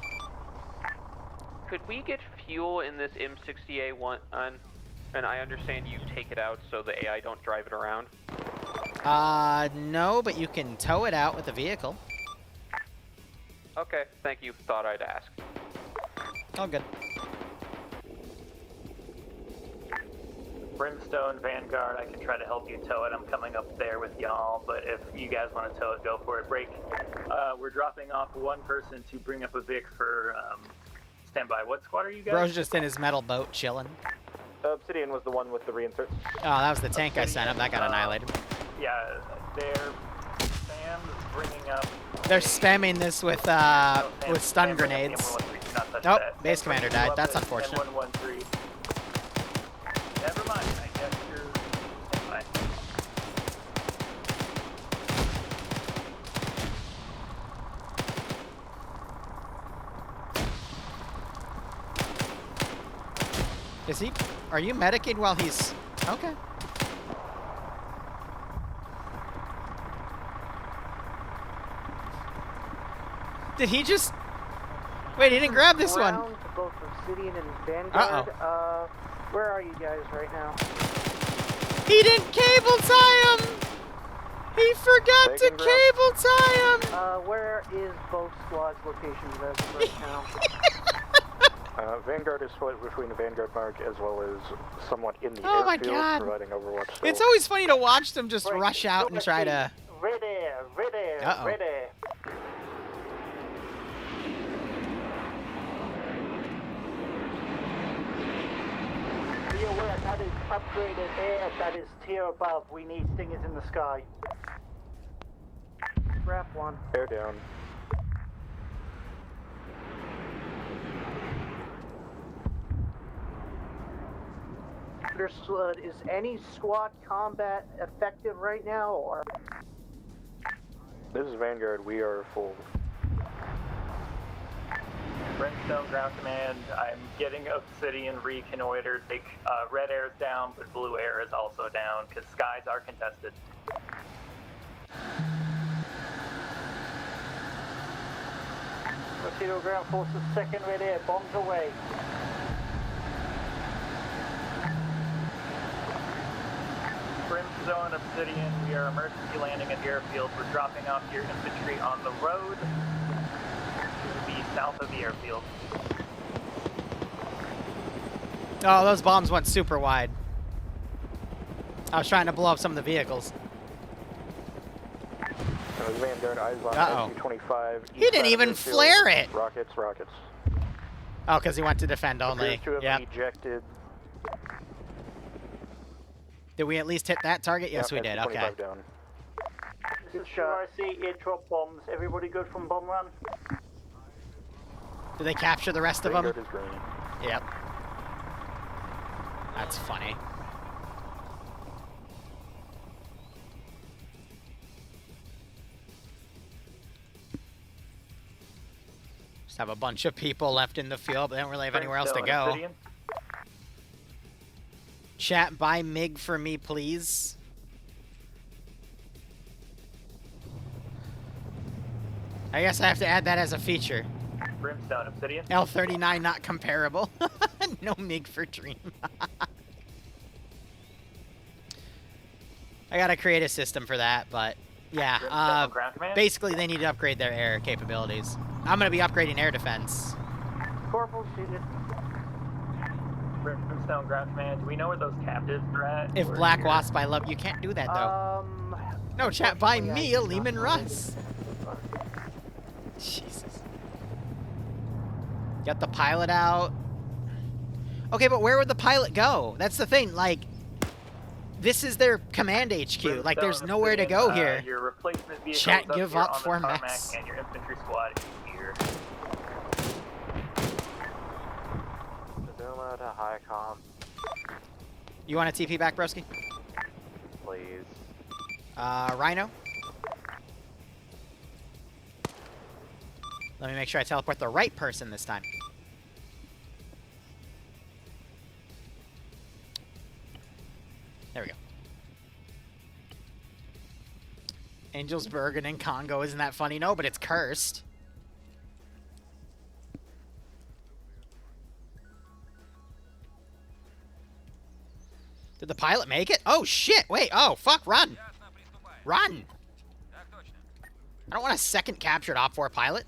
M: Could we get fuel in this M60A1? And I understand you take it out so the AI don't drive it around.
A: No, but you can tow it out with a vehicle.
M: Okay, thank you. Thought I'd ask.
A: All good.
B: Brimstone, Vanguard, I can try to help you tow it. I'm coming up there with y'all, but if you guys want to tow it, go for it. Break. We're dropping off one person to bring up a Vic for standby. What squad are you guys?
A: Bro's just in his metal boat chilling.
J: Obsidian was the one with the reinsert.
A: Oh, that was the tank I sent him. That got annihilated.
B: Yeah, Sam's bringing up...
A: They're spamming this with stun grenades. Nope, base commander died. That's unfortunate.
B: M113. Never mind, I guess you're fine.
A: Is he? Are you medicing while he's... Okay. Did he just... Wait, he didn't grab this one.
C: To both Obsidian and Vanguard.
A: Uh-oh.
C: Where are you guys right now?
A: He didn't cable tie him! He forgot to cable tie him!
C: Where is both squads' locations as of right now?
K: Vanguard is split between the Vanguard mark as well as somewhat in the
A: Oh my
K: airfield,
A: God.
K: providing overwatch.
A: It's always funny to watch them just rush out and try to...
G: Ready, ready,
A: Uh-oh.
G: ready. Be aware that is upgraded air that is tier above. We need stingers in the sky.
C: Wrap one.
K: Air down.
C: Understood. Is any squad combat effective right now, or?
K: This is Vanguard. We are full.
B: Brimstone, ground command, I'm getting Obsidian reconnoitered. Red air is down, but blue air is also down, because skies are contested.
G: Torpedo ground forces, second red air, bombs away.
B: Brimstone, Obsidian, we are emergency landing at the airfield. We're dropping off your infantry on the road to the south of the airfield.
A: Oh, those bombs went super wide. I was trying to blow up some of the vehicles.
K: Vanguard, eyes on
A: Uh-oh.
K: SU-25.
A: He didn't even flare it!
K: Rockets, rockets.
A: Oh, because he went to defend only.
K: Appears to have
A: Yep.
K: ejected.
A: Did we at least hit that target? Yes, we did. Okay.
K: SU-25 down.
G: This is RIC, airdrop bombs. Everybody good from bomb run?
A: Did they capture the rest of them?
K: Vanguard is green.
A: Yep. That's funny. Just have a bunch of people left in the field, but they don't really have anywhere else to go.
B: Obsidian.
A: Chat, buy MiG for me, please. I guess I have to add that as a feature.
B: Brimstone, Obsidian.
A: L39 not comparable. No MiG for Dream. I gotta create a system for that, but yeah.
B: Ground command?
A: Basically, they need to upgrade their air capabilities. I'm gonna be upgrading air defense.
C: Corporal shooting.
B: Brimstone, ground command. Do we know where those captives are at?
A: If
B: Or
A: Black
B: here?
A: Wasp, I love you. Can't do that though. No, chat, buy me a Lehman Russ. Jesus. Get the pilot out. Okay, but where would the pilot go? That's the thing, like, this is their command HQ. Like, there's nowhere to go here.
B: Your replacement vehicle
A: Chat,
B: is up
A: give
B: here
A: up
B: on
A: for
B: the tarmac,
A: mess.
B: and your infantry squad is here.
I: Zuma to high comm,
A: You want a TP back, broski?
I: please.
A: Rhino? Let me make sure I teleport the right person this time. There we go. Angelsbergen in Congo, isn't that funny? No, but it's cursed. Did the pilot make it? Oh, shit! Wait, oh, fuck, run! Run! I don't want a second captured OPFOR pilot.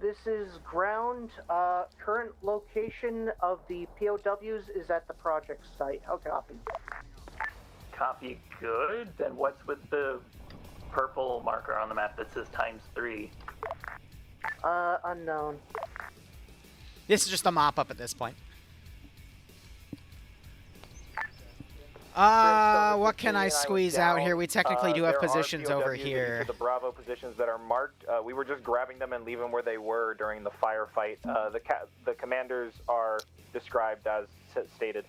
C: This is ground. Current location of the POWs is at the project site. How copy?
B: Copy, good. Then what's with the purple marker on the map that says ×3?
C: Unknown.
A: This is just a mop-up at this point. What can I squeeze out here? We technically do have positions over here.
J: The Bravo positions that are marked. We were just grabbing them and leaving them where they were during the firefight. The commanders are described as stated.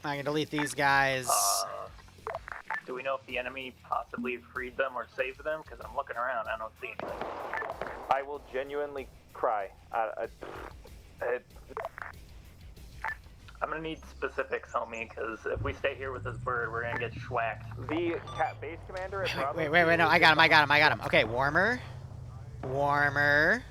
A: I can delete these guys.
B: Do we know if the enemy possibly freed them or saved them? Because I'm looking around, I don't see anything.
J: I will genuinely cry.
B: I'm gonna need specifics, homie, because if we stay here with this bird, we're gonna get schwacked.
J: The base commander at Bravo.
A: Wait, no, I got him. Okay, warmer. You're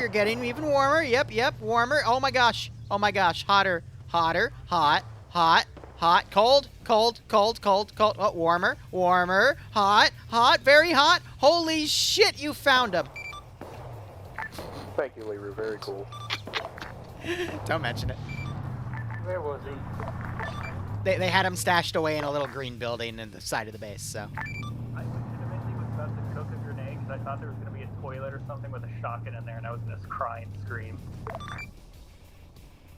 A: getting even warmer. Yep, warmer. Oh my gosh, hotter, hot, cold. Oh, warmer, hot, very hot. Holy shit, you found him.
K: Thank you, Liru. Very cool.
A: Don't mention it.
G: Where was he?
A: They had him stashed away in a little green building in the side of the base, so.
B: I legitimately was about to cook a grenade because I thought there was going to be a toilet or something with a shotgun in there and I was going to cry and scream.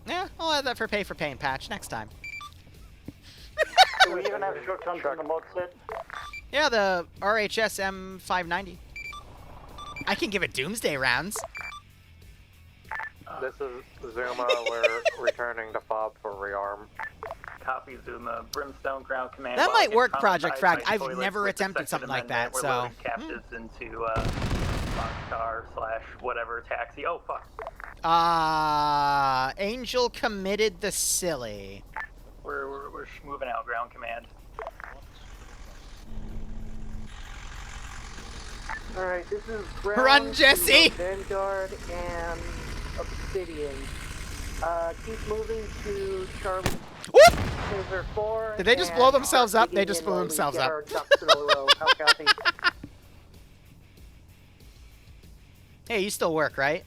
A: Yeah, I'll add that for pay patch next time.
G: Do we even have shotguns on the mod set?
A: Yeah, the RHS M590. I can give it doomsday rounds.
I: This is Zuma. We're returning to FOB for rearm.
B: Copy, Zuma. Brimstone ground command.
A: That might work, Project Frag. I've never attempted something like that,
B: we're
A: so.
B: loading captives into boxcar / whatever taxi. Oh fuck.
A: Angel committed the silly.
B: We're moving out, ground command.
C: Alright, this is ground.
A: Run, Jesse!
C: Vanguard and Obsidian. Keep moving to Charlie.
A: Whoop!
C: Taser 4.
A: Did they just blow themselves up? They just blew themselves up. Hey, you still work, right?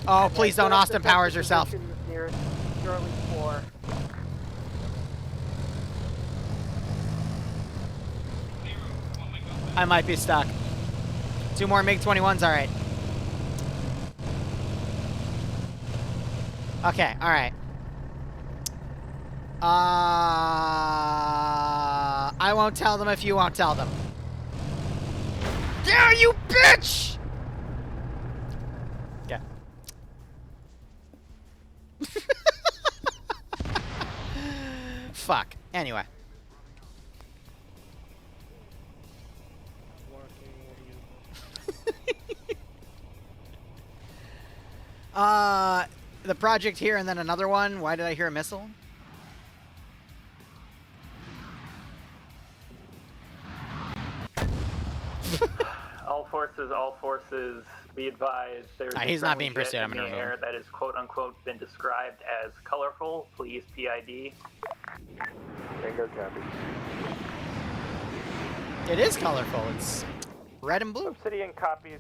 A: Oh, please don't Austin Powers yourself.
C: Near Charlie 4.
A: I might be stuck. 2 more MiG-21s, alright. Okay, alright. I won't tell them if you won't tell them. Yeah, you bitch! Yeah. Fuck. Anyway. The project here and then another one. Why did I hear a missile?
B: All forces, be advised. There's
A: he's not being pursued. I'm
B: in the air that is quote unquote been described as colorful. Please PID.
K: Bingo copy.
A: It is colorful. It's red and blue.
J: Obsidian copies.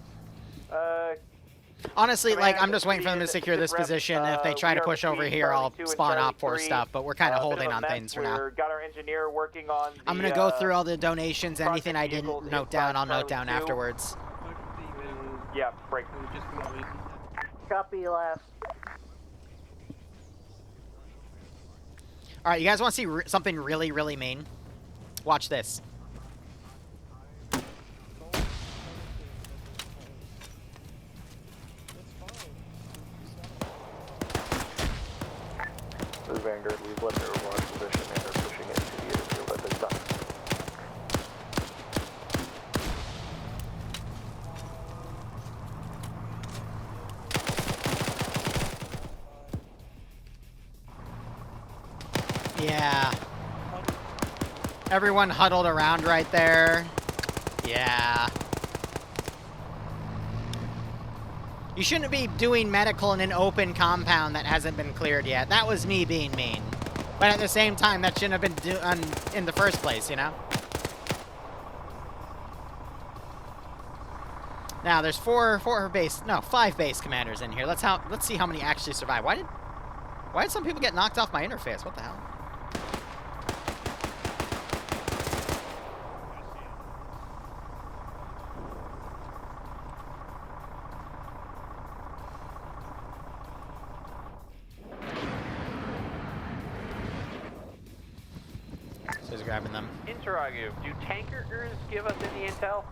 A: Honestly, like, I'm
J: Command,
A: just waiting for them to secure this
J: reps,
A: position. If they try
J: we
A: to
J: are
A: push over
J: between
A: here,
J: Charlie
A: I'll
J: 2 and
A: spawn
J: Charlie
A: op for
J: 3.
A: stuff, but we're kind of
J: Bit
A: holding
J: a
A: on
J: mess.
A: things for now.
J: Got our engineer working on the,
A: I'm going to go through all the donations. Anything I didn't note down, I'll note down afterwards.
J: Yeah, break.
C: Copy last.
A: Alright, you guys want to see something really, really mean? Watch this.
K: The Vanguard, we've left their launch position and are pushing into the airfield at this time.
A: Yeah. Everyone huddled around right there. Yeah. You shouldn't be doing medical in an open compound that hasn't been cleared yet. That was me being mean. But at the same time, that shouldn't have been done in the first place, you know? Now, there's five base commanders in here. Let's see how many actually survive. Why did some people get knocked off my interface? What the hell? So he's grabbing them.
M: Interrogative. Do tankers give us any intel?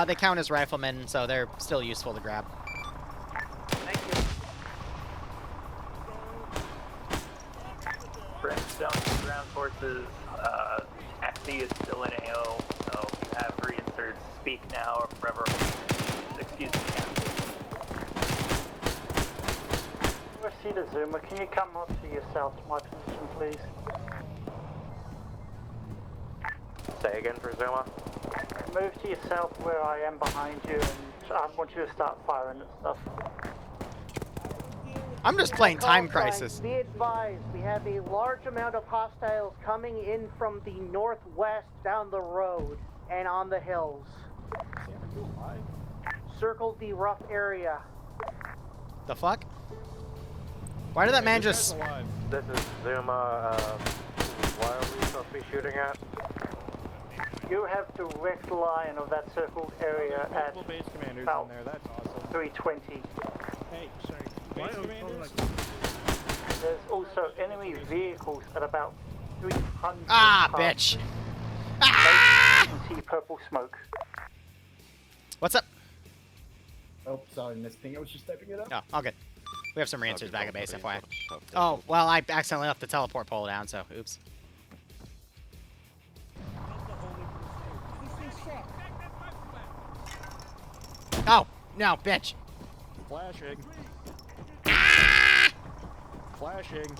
A: They count as riflemen, so they're still useful to grab.
M: Thank you.
B: Brimstone ground forces. Axie is still in AO, so you have reinserts. Speak now or forever. Excuse me, Captain.
G: Receiver Zoomer, can you come up to yourself to my position, please?
I: Say again for Zuma.
G: Move to yourself where I am behind you, and I want you to start firing at stuff.
A: I'm just playing Time
C: Call sign,
A: Crisis.
C: Be advised, we have a large amount of hostiles coming in from the northwest down the road and on the hills. Circle the rough area.
A: The fuck? Why did that man just...
I: This is Zuma. This is what are we supposed to be shooting at?
G: You have direct line of that circled area at
O: base commanders
G: about
O: in there. That's awesome.
G: 320.
O: Hey, sorry. Base commanders?
G: There's also enemy vehicles at about 300.
A: Ah, bitch. Ah!
G: You can see purple smoke.
A: What's up?
P: Oh, sorry, missed thing. I was just typing it up.
A: Oh, all good. We have some reinsers back at base, FYI. Oh, well, I accidentally left the teleport pole down, so oops. Oh, no, bitch.
O: Flashing. Flashing.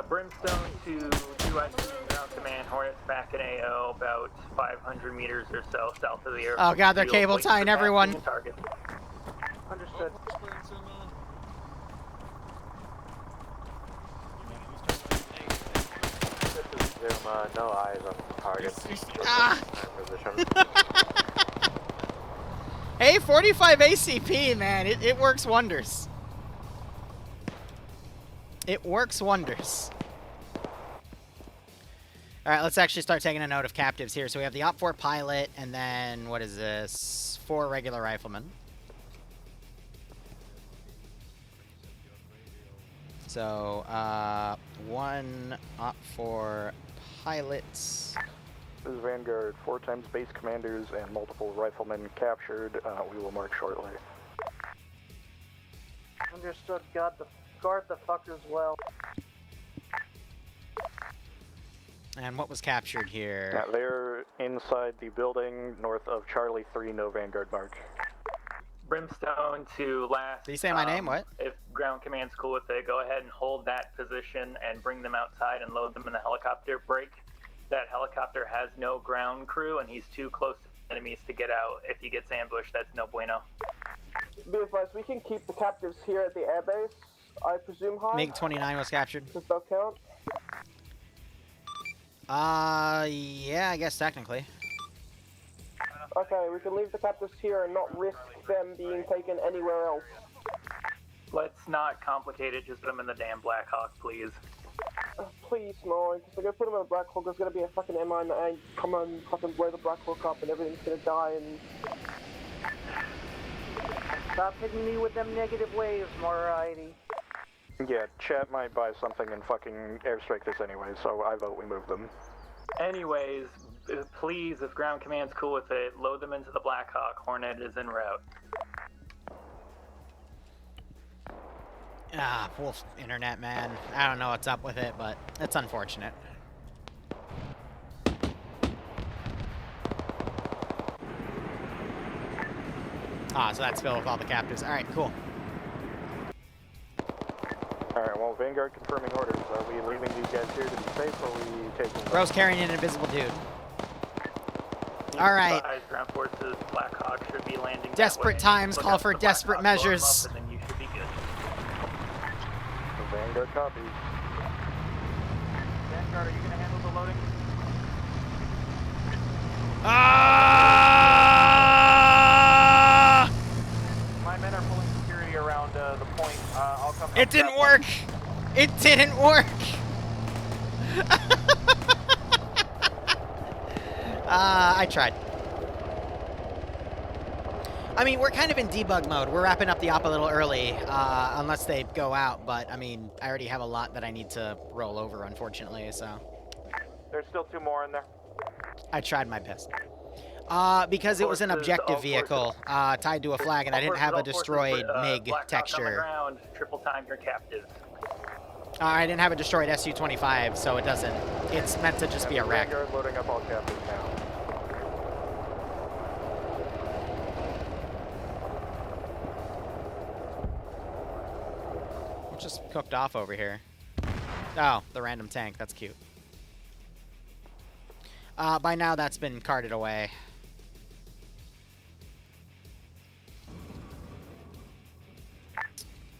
B: Brimstone to 2SC ground command. Hornets back in AO, about 500 meters or so south of the airport.
A: Oh god, they're cable tying everyone.
B: Target.
C: Understood.
I: This is Zuma. No eyes on the target. Position.
A: Hey, 45 ACP, man. It works wonders. It works wonders. Alright, let's actually start taking a note of captives here. So we have the OPFOR pilot, and then, what is this? 4 regular riflemen. So, 1 OPFOR pilots.
K: This is Vanguard, 4 times base commanders and multiple riflemen captured. We will mark shortly.
C: Understood. Guard the fuckers well.
A: And what was captured here?
K: Yeah, they're inside the building north of Charlie 3, no Vanguard mark.
B: Brimstone to last.
A: Did you say my name? What?
B: If ground command's cool with it, go ahead and hold that position and bring them outside and load them in the helicopter. Break. That helicopter has no ground crew and he's too close to enemies to get out. If he gets ambushed, that's no bueno.
D: Be advised, we can keep the captives here at the airbase, I presume, high?
A: MiG-29 was captured.
D: Does that count?
A: Yeah, I guess technically.
D: Okay, we can leave the captives here and not risk them being taken anywhere else.
B: Let's not complicate it, just put them in the damn Blackhawk, please.
D: Please, no, because if I put them in the Blackhawk, there's gonna be a fucking MI9 come and fucking blow the Blackhawk up and everything's gonna die and...
C: Stop hitting me with them negative waves, Moriarty.
K: Yeah, chat might buy something and fucking airstrike this anyway, so I vote we move them.
B: Anyways, please, if ground command's cool with it, load them into the Blackhawk. Hornet is en route.
A: Ah, Wolf internet, man. I don't know what's up with it, but it's unfortunate. Ah, so that's filled with all the captives. Alright, cool.
K: Alright, well, Vanguard confirming orders. Are we leaving these guys here to be safe, or are we taking them?
A: Bro's carrying an invisible dude. Alright.
B: Ground forces, Blackhawk should be landing.
A: Desperate times call for desperate measures.
B: And then you should be good.
K: The Vanguard copies.
J: Vanguard, are you going to handle the loading? My men are pulling security around the point. I'll come.
A: It didn't work! It didn't work! I tried. I mean, we're kind of in debug mode. We're wrapping up the op a little early, unless they go out, but, I mean, I already have a lot that I need to roll over, unfortunately, so...
J: There's still 2 more in there.
A: I tried my best. Because it was an objective vehicle, tied to a flag, and I didn't have a destroyed MiG texture.
B: On the ground, triple time your captives.
A: I didn't have a destroyed Su-25, so it doesn't... It's meant to just be a wreck.
K: Vanguard loading up all captives now.
A: Just cooked off over here. Oh, the random tank. That's cute. By now, that's been carted away.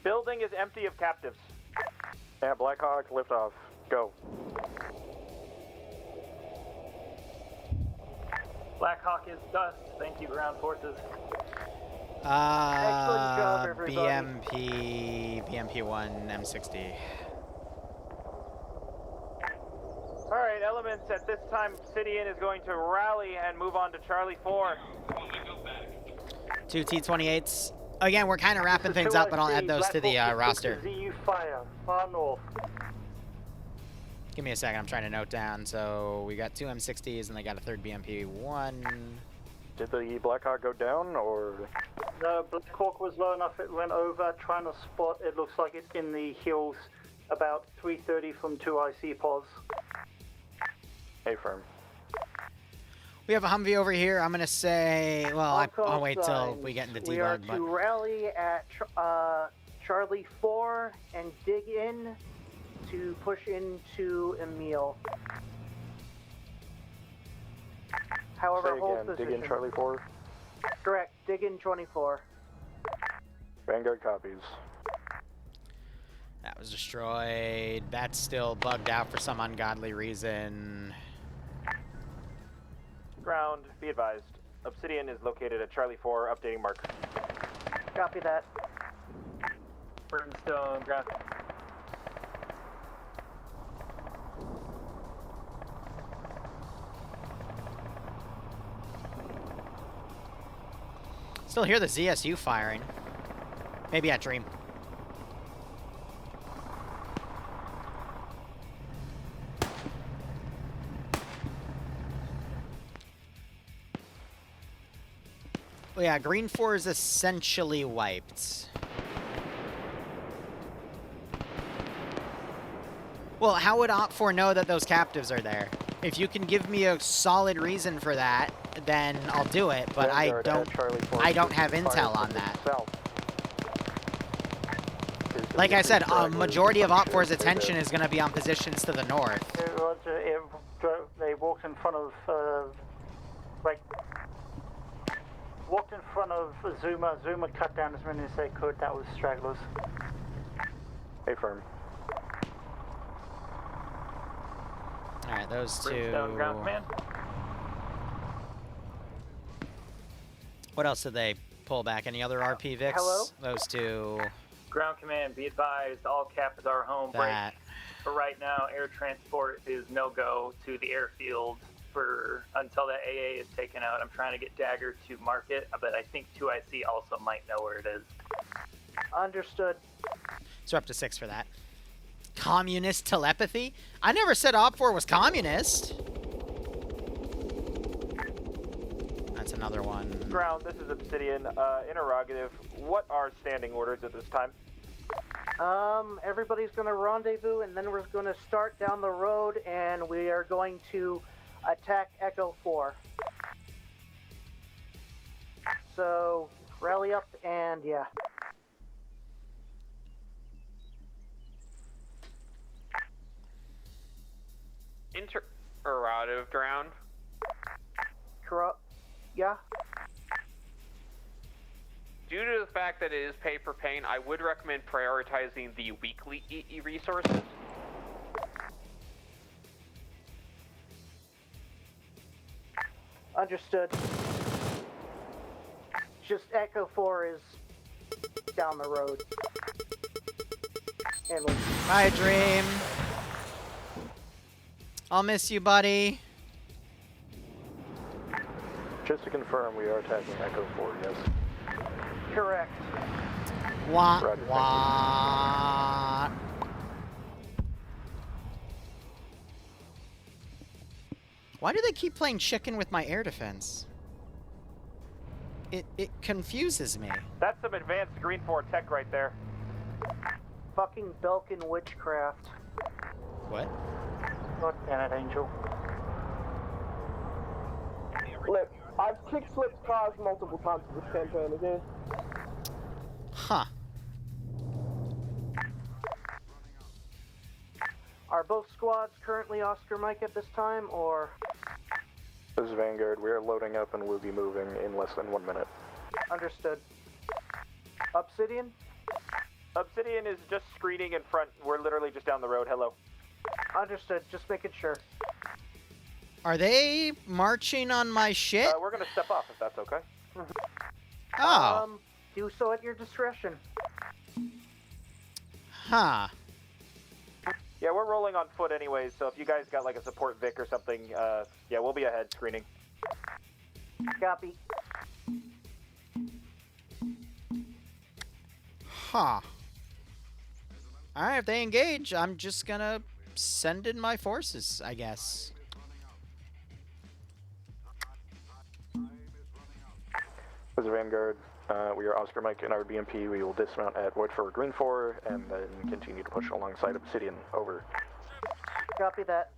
J: Building is empty of captives.
K: Yeah, Blackhawk, lift off. Go.
B: Blackhawk is dust. Thank you, ground forces.
C: Excellent job, everybody.
A: BMP-1 M60.
J: Alright, elements, at this time, Obsidian is going to rally and move on to Charlie 4.
A: 2 T-28s. Again, we're kind of wrapping things up, but I'll add those to the roster.
G: ZU fire, far north.
A: Give me a second, I'm trying to note down. So we got 2 M60s and they got a 3rd BMP-1.
K: Did the Blackhawk go down, or...?
G: No, Blackhawk was low enough, it went over, trying to spot, it looks like it's in the hills, about 330 from 2 IC pods.
K: Hey, firm.
A: We have a Humvee over here. I'm going to say... Well, I'll wait till we get into debug.
C: We are to rally at Charlie 4 and dig in to push into Emil. However, hold position.
K: Dig in Charlie 4?
C: Correct. Dig in 24.
K: Vanguard copies.
A: That was destroyed. That's still bugged out for some ungodly reason.
J: Ground, be advised. Obsidian is located at Charlie 4, updating marker.
C: Copy that.
B: Brimstone, ground.
A: Still hear the ZSU firing. Maybe at Dream. Well, yeah, GREENFOR is essentially wiped. Well, how would OPFOR know that those captives are there? If you can give me a solid reason for that, then I'll do it, but I don't have intel on that. Like I said, a majority of OPFOR's attention is going to be on positions to the north.
G: They walked in front of, walked in front of Zuma. Zuma cut down as many as they could. That was stragglers.
K: Hey, firm.
A: Alright, those two...
B: Brimstone, ground command.
A: What else did they pull back? Any other RP Vics?
B: Hello?
A: Those two.
B: Ground command, be advised, all caps are home break.
A: That.
B: For right now, air transport is no-go to the airfield until the AA is taken out. I'm trying to get Dagger to market, but I think 2IC also might know where it is.
C: Understood.
A: So we're up to 6 for that. Communist telepathy? I never said OPFOR was communist. That's another one.
J: Ground, this is Obsidian. Interrogative. What are standing orders at this time?
C: Everybody's going to rendezvous, and then we're going to start down the road, and we are going to attack Echo 4. So, rally up, and yeah.
M: Interrogative, Ground.
C: Corrupt. Yeah.
M: Due to the fact that it is pay for pain, I would recommend prioritizing the weekly EE resources.
C: Understood. Just Echo 4 is down the road. And
A: Bye, Dream. I'll miss you, buddy.
K: Just to confirm, we are attacking Echo 4, yes?
C: Correct.
A: What?
K: Roger,
A: What? Why do they keep playing chicken with my air defense? It confuses me.
J: That's some advanced GREENFOR tech right there.
C: Fucking Belkin witchcraft.
A: What?
G: God damn it, Angel.
D: Flip. I've kick-flipped cars multiple times in this campaign, okay?
A: Huh.
C: Are both squads currently Oscar Mike at this time, or?
K: This is Vanguard. We are loading up and we'll be moving in less than 1 minute.
C: Understood. Obsidian?
J: Obsidian is just screening in front. We're literally just down the road. Hello.
C: Understood. Just making sure.
A: Are they marching on my shit?
J: We're gonna step off if that's okay.
A: Oh.
C: Do so at your discretion.
A: Huh.
J: Yeah, we're rolling on foot anyways, so if you guys got like a support Vic or something, yeah, we'll be ahead screening.
C: Copy.
A: Huh. Alright, if they engage, I'm just gonna send in my forces, I guess.
K: This is Vanguard. We are Oscar Mike in our BMP. We will dismount at Woodford GREENFOR and then continue to push alongside Obsidian. Over.
C: Copy that.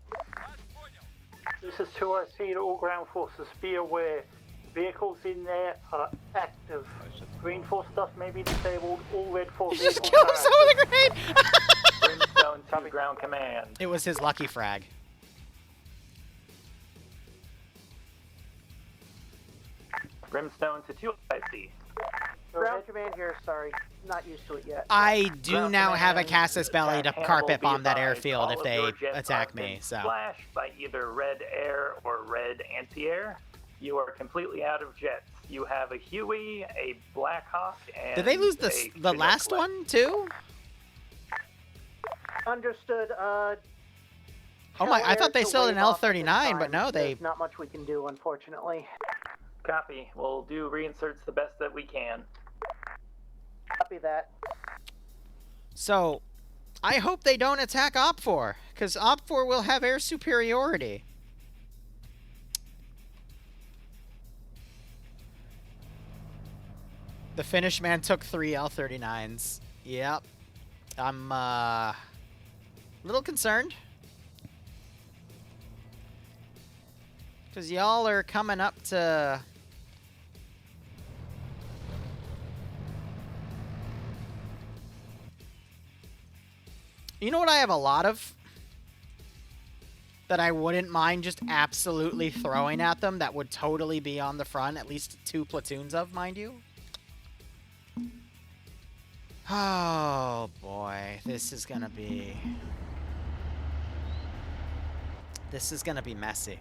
G: This is 2IC to all ground forces. Be aware, vehicles in there are active. GREENFOR stuff may be disabled. All Red 4 vehicles
A: Just kill us with a grenade!
B: Brimstone to ground command.
A: It was his lucky frag.
B: Brimstone to 2IC.
C: Ground command here, sorry. Not used to it yet.
A: I do
B: Ground
A: now have a
B: command,
A: Casus belly to
B: Hannibal,
A: carpet
B: be
A: bomb that
B: advised,
A: airfield
B: all
A: if
B: of
A: they
B: your jets
A: attack
B: have
A: me,
B: been
A: so.
B: Splashed by either red air or red anti-air. You are completely out of jets. You have a Huey, a Black Hawk, and
A: Did they lose the
B: Chinook
A: last
B: left.
A: one, too?
C: Understood.
A: Oh my, I thought they
C: to
A: still had an
C: wave off at this
A: L-39, but
C: time.
A: no, they...
C: There's not much we can do, unfortunately.
B: Copy. We'll do reinserts the best that we can.
C: Copy that.
A: So, I hope they don't attack OPFOR, because OPFOR will have air superiority. The Finnish man took 3 L-39s. Yep. I'm, a little concerned. Because y'all are coming up to... You know what I have a lot of? That I wouldn't mind just absolutely throwing at them that would totally be on the front, at least 2 platoons of, mind you. Oh boy, this is gonna be messy.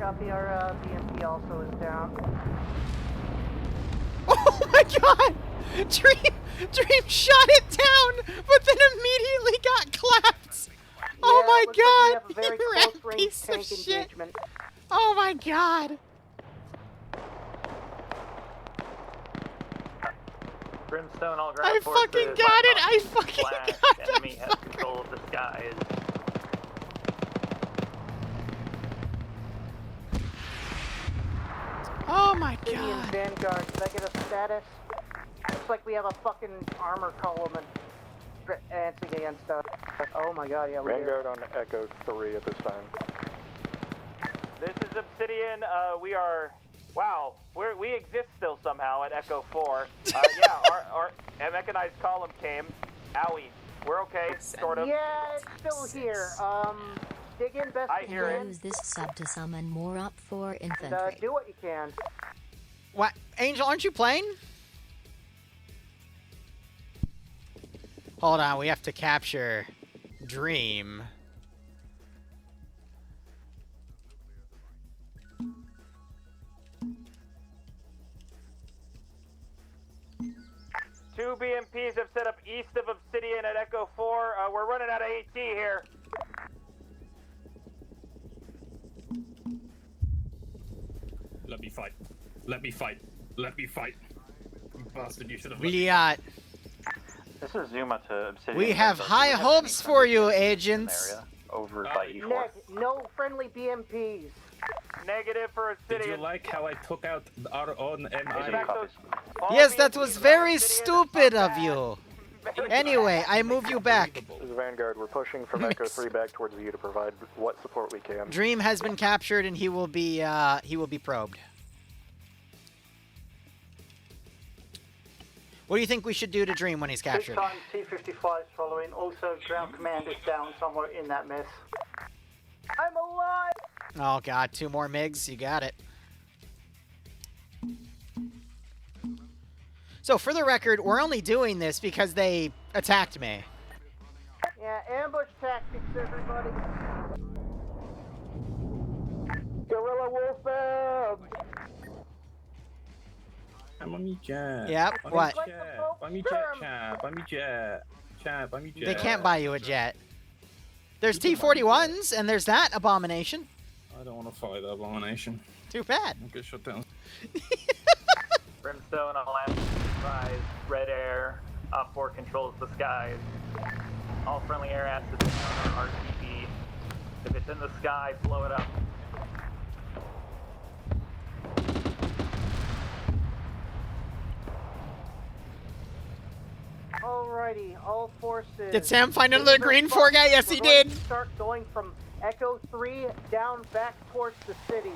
C: Copy, our BMP also is down.
A: Oh my god! Dream shot it down, but then immediately got clapped! Oh my god!
C: Like we have a very
A: You rat
C: close range
A: piece of
C: tank
A: shit!
C: engagement.
A: Oh my god!
B: Brimstone, I'll grab
A: I
B: towards
A: fucking
B: the
A: got it! I fucking
B: flash.
A: got that
B: Enemy has control of the skies.
A: Oh my
C: City and
A: god!
C: Vanguard, did I get a status? Looks like we have a fucking armor column advancing against us. Oh my god, yeah, we
K: Vanguard on Echo 3 at this time.
J: This is Obsidian. We are. Wow, we exist still somehow at Echo 4. Yeah, our mechanized column came. Owie. We're okay, sort of.
C: Yeah, it's still here. Dig in best
J: I
C: you
J: hear
C: can.
L: Use this sub to summon more up for
C: And,
L: infantry.
C: do what you can.
A: What? Angel, aren't you playing? Hold on, we have to capture Dream.
J: Two BMPs have set up east of Obsidian at Echo 4. We're running out of AT here.
Q: Let me fight. Let me fight. Let me fight. You bastard, you should have
R: This is Zuma to Obsidian.
A: We have high hopes for you, agents.
R: Over by E4.
C: No friendly BMPs.
J: Negative for Obsidian.
Q: Did you like how I took out our own MI?
A: Yes, that was very stupid of you. Anyway, I move you back.
K: This is Vanguard. We're pushing from Echo 3 back towards you to provide what support we can.
A: Dream has been captured, and he will be probed. What do you think we should do to Dream when he's captured?
G: Big time T-55 is following. Also, ground command is down somewhere in that mess.
C: I'm alive!
A: Oh god, 2 more MiGs. You got it. So, for the record, we're only doing this because they attacked me.
C: Yeah, ambush tactics, everybody.
D: Guerrilla Wolf
Q: I'm on me jet.
A: Yep, what?
Q: Buy me jet, chat. Buy me jet. Chat, buy me jet.
A: They can't buy you a jet. There's T-41s, and there's that abomination.
Q: I don't want to fight that abomination.
A: Too bad.
Q: I'll get shut down.
B: Brimstone on land rise, red air, Op 4 controls the skies. All friendly air assets are RTB. If it's in the sky, blow it up.
C: Alrighty, all forces.
A: Did Sam find another GREENFOR guy? Yes, he did.
C: Start going from Echo 3 down back towards the city.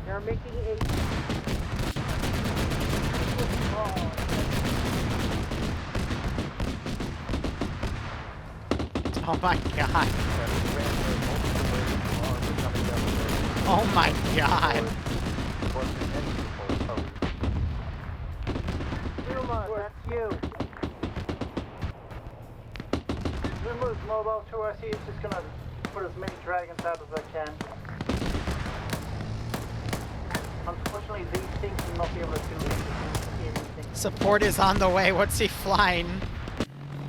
C: They're making a...
A: Oh my god. Oh my god.
C: Zuma, that's you.
G: Zuma's mobile to us. He's just gonna put as many dragons out as I can. Unfortunately, these things will not be able to do anything.
A: Support is on the way. What's he flying?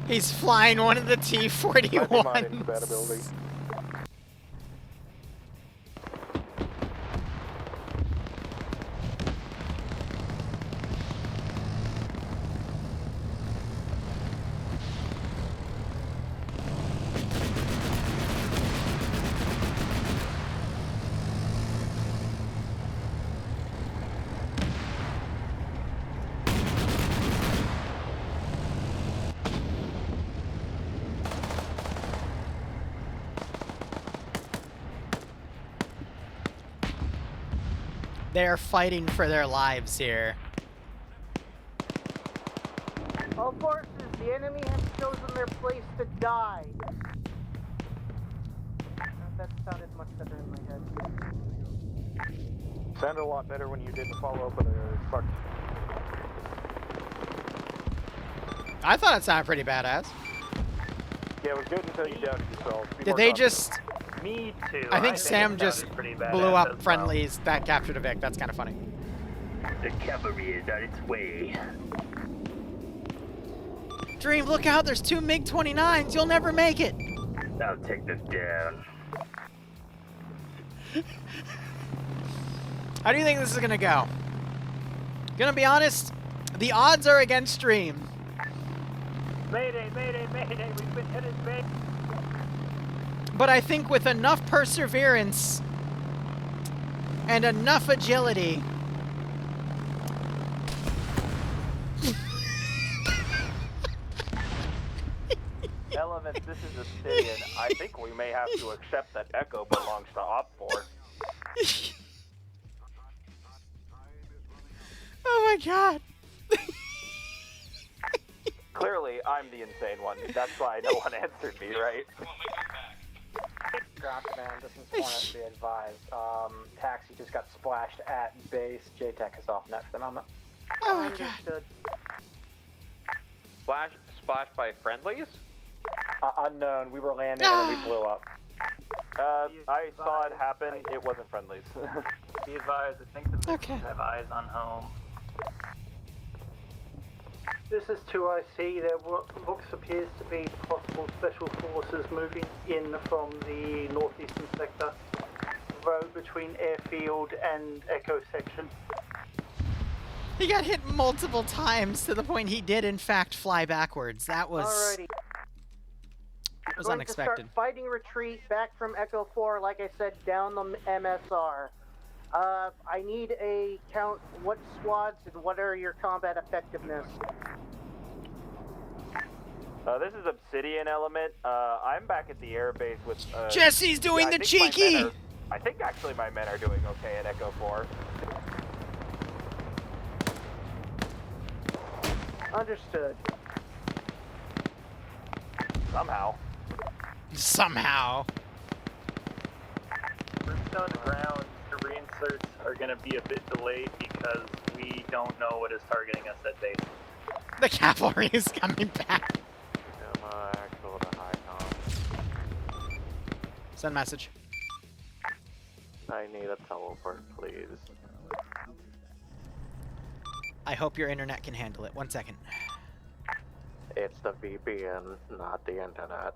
A: He's flying one of the T-41s. They're fighting for their lives here.
C: All forces, the enemy has chosen their place to die. That sounded much better in my head.
K: Sounded a lot better when you didn't follow up with a fuck.
A: I thought it sounded pretty badass.
K: Yeah, it was good until you doubted yourself. Be
A: Did
K: more
A: they
K: confident.
A: just
B: Me too.
A: I think Sam
B: it
A: just
B: sounded pretty badass
A: blew up
B: as well.
A: friendlies that captured a Vic. That's kind of funny.
B: The cavalry is on its way.
A: Dream, look out! There's 2 MiG-29s. You'll never make it.
B: I'll take this down.
A: How do you think this is gonna go? Gonna be honest, the odds are against Dream.
B: Mayday, mayday, mayday! We've been hit as bait.
A: But I think with enough perseverance and enough agility,
J: Elements, this is Obsidian. I think we may have to accept that Echo belongs to OpFor.
A: oh my god.
J: Clearly, I'm the insane one. That's why no one answered me, right?
S: Command, this is Hornet, be advised. Taxi just got splashed at base. JTAC is off net for the moment.
A: Oh my god.
M: Splashed by friendlies?
S: Unknown. We were landing and we blew up.
J: I saw it happen. It wasn't friendlies.
B: Be advised, I think the missiles have eyes on home.
G: This is 2IC. There appears to be possible special forces moving in from the northeastern sector. Road between airfield and Echo section.
A: He got hit multiple times to the point he did, in fact, fly backwards. That was...
C: Alrighty.
A: was
C: Going
A: unexpected.
C: to start fighting retreat back from Echo 4, like I said, down the MSR. I need a count. What squads and what are your combat effectiveness?
J: This is Obsidian Element. I'm back at the airbase with...
A: Jesse's doing the cheeky!
J: I think actually my men are doing okay at Echo 4.
C: Understood.
J: Somehow.
A: Somehow.
B: Brimstone ground reinserts are going to be a bit delayed because we don't know what is targeting us at base.
A: The cavalry is coming back.
I: Actual to high com.
A: Send message.
I: I need a teleport, please.
A: I hope your internet can handle it. 1 second.
I: It's the VPN, not the internet.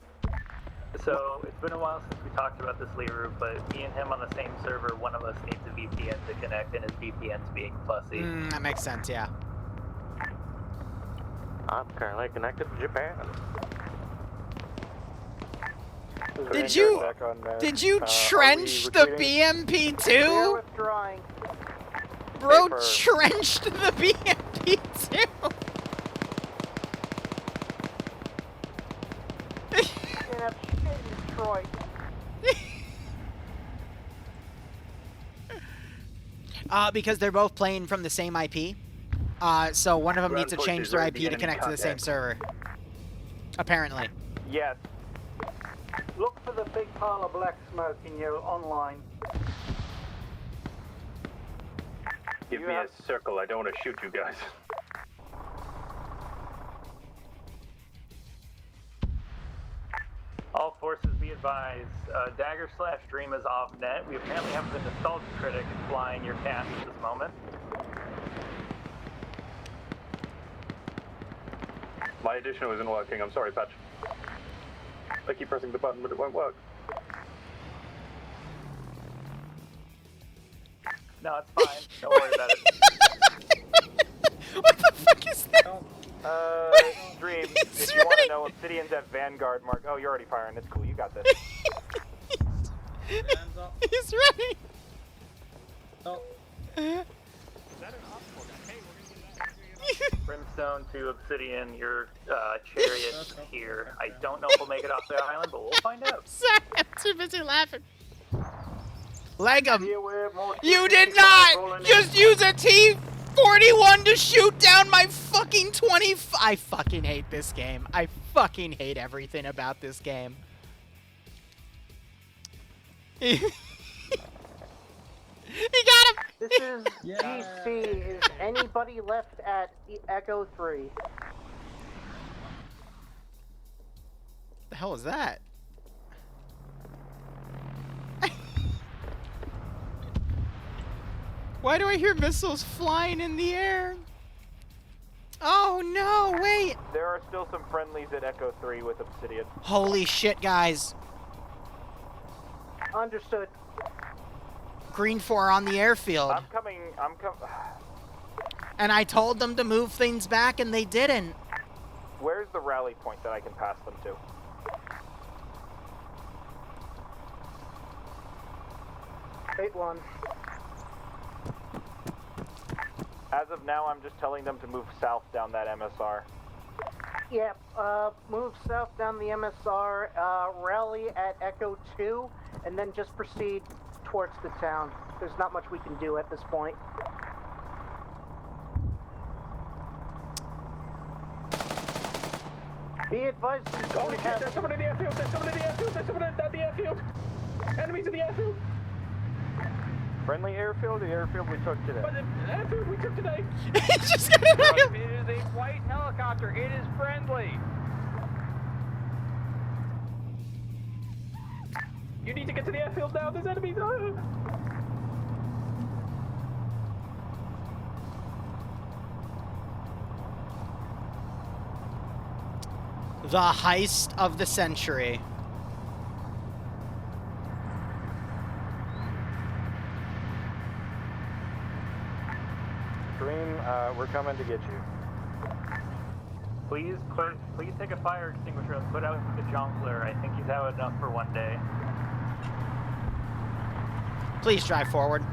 B: So, it's been a while since we talked about this, Liru, but me and him on the same server, one of us needs a VPN to connect, and his VPN's being fussy.
A: That makes sense, yeah.
I: I'm currently connected to Japan.
A: Did you trench the BMP too?
C: Withdrawing.
A: Bro trenched the BMP too.
C: Detroit.
A: Because they're both playing from the same IP. So one of them needs to change their IP to connect to the same server. Apparently.
J: Yes.
G: Look for the big pile of black smoke in your online.
Q: Give me a circle. I don't want to shoot you guys.
B: All forces be advised, Dagger/Dream is off net. We apparently have the Nostalgia Critic flying your cast at this moment.
Q: My addition isn't working. I'm sorry, Patch. I keep pressing the button, but it won't work.
B: No, it's fine. Don't worry about it.
A: What the fuck is that?
J: Dream, if you want to know, Obsidian's at Vanguard Mark. Oh, you're already firing. It's cool. You got this.
A: He's ready.
O: Oh.
B: Brimstone to Obsidian, your chariot here. I don't know if we'll make it off the island, but we'll find out.
A: Sorry, I'm too busy laughing. Leg him. You did not just use a T-41 to shoot down my fucking 20. I fucking hate this game. I fucking hate everything about this game. He got him.
C: This is GC. Is anybody left at Echo 3?
A: The hell is that? Why do I hear missiles flying in the air? Oh no, wait!
J: There are still some friendlies at Echo 3 with Obsidian.
A: Holy shit, guys.
C: Understood.
A: GREENFOR on the airfield.
J: I'm coming.
A: And I told them to move things back and they didn't.
J: Where's the rally point that I can pass them to?
C: One.
J: As of now, I'm just telling them to move south down that MSR.
C: Yep, move south down the MSR, rally at Echo 2, and then just proceed towards the town. There's not much we can do at this point. Be advised.
D: Oh shit, there's someone in the airfield, there's someone in the airfield, there's someone at the airfield! Enemies in the airfield!
J: Friendly airfield, the airfield we took today.
D: But the airfield we took today!
A: It's just gonna
J: be.
M: It is a white helicopter, it is friendly!
D: You need to get to the airfield now, there's enemies!
A: The heist of the century.
K: Green, we're coming to get you.
B: Please take a fire extinguisher and put out the Jonkler. I think he's out enough for one day.
A: Please drive forward.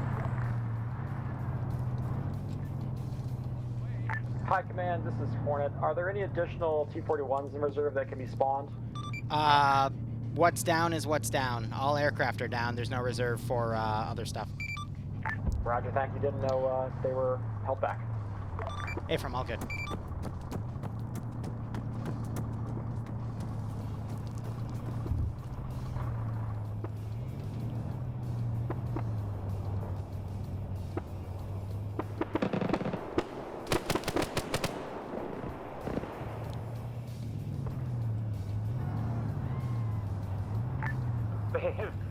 S: Hi, Command. This is Hornet. Are there any additional T-41s in reserve that can be spawned?
A: What's down is what's down. All aircraft are down. There's no reserve for other stuff.
S: Roger, thank you. Didn't know if they were held back.
A: Hey, from all good.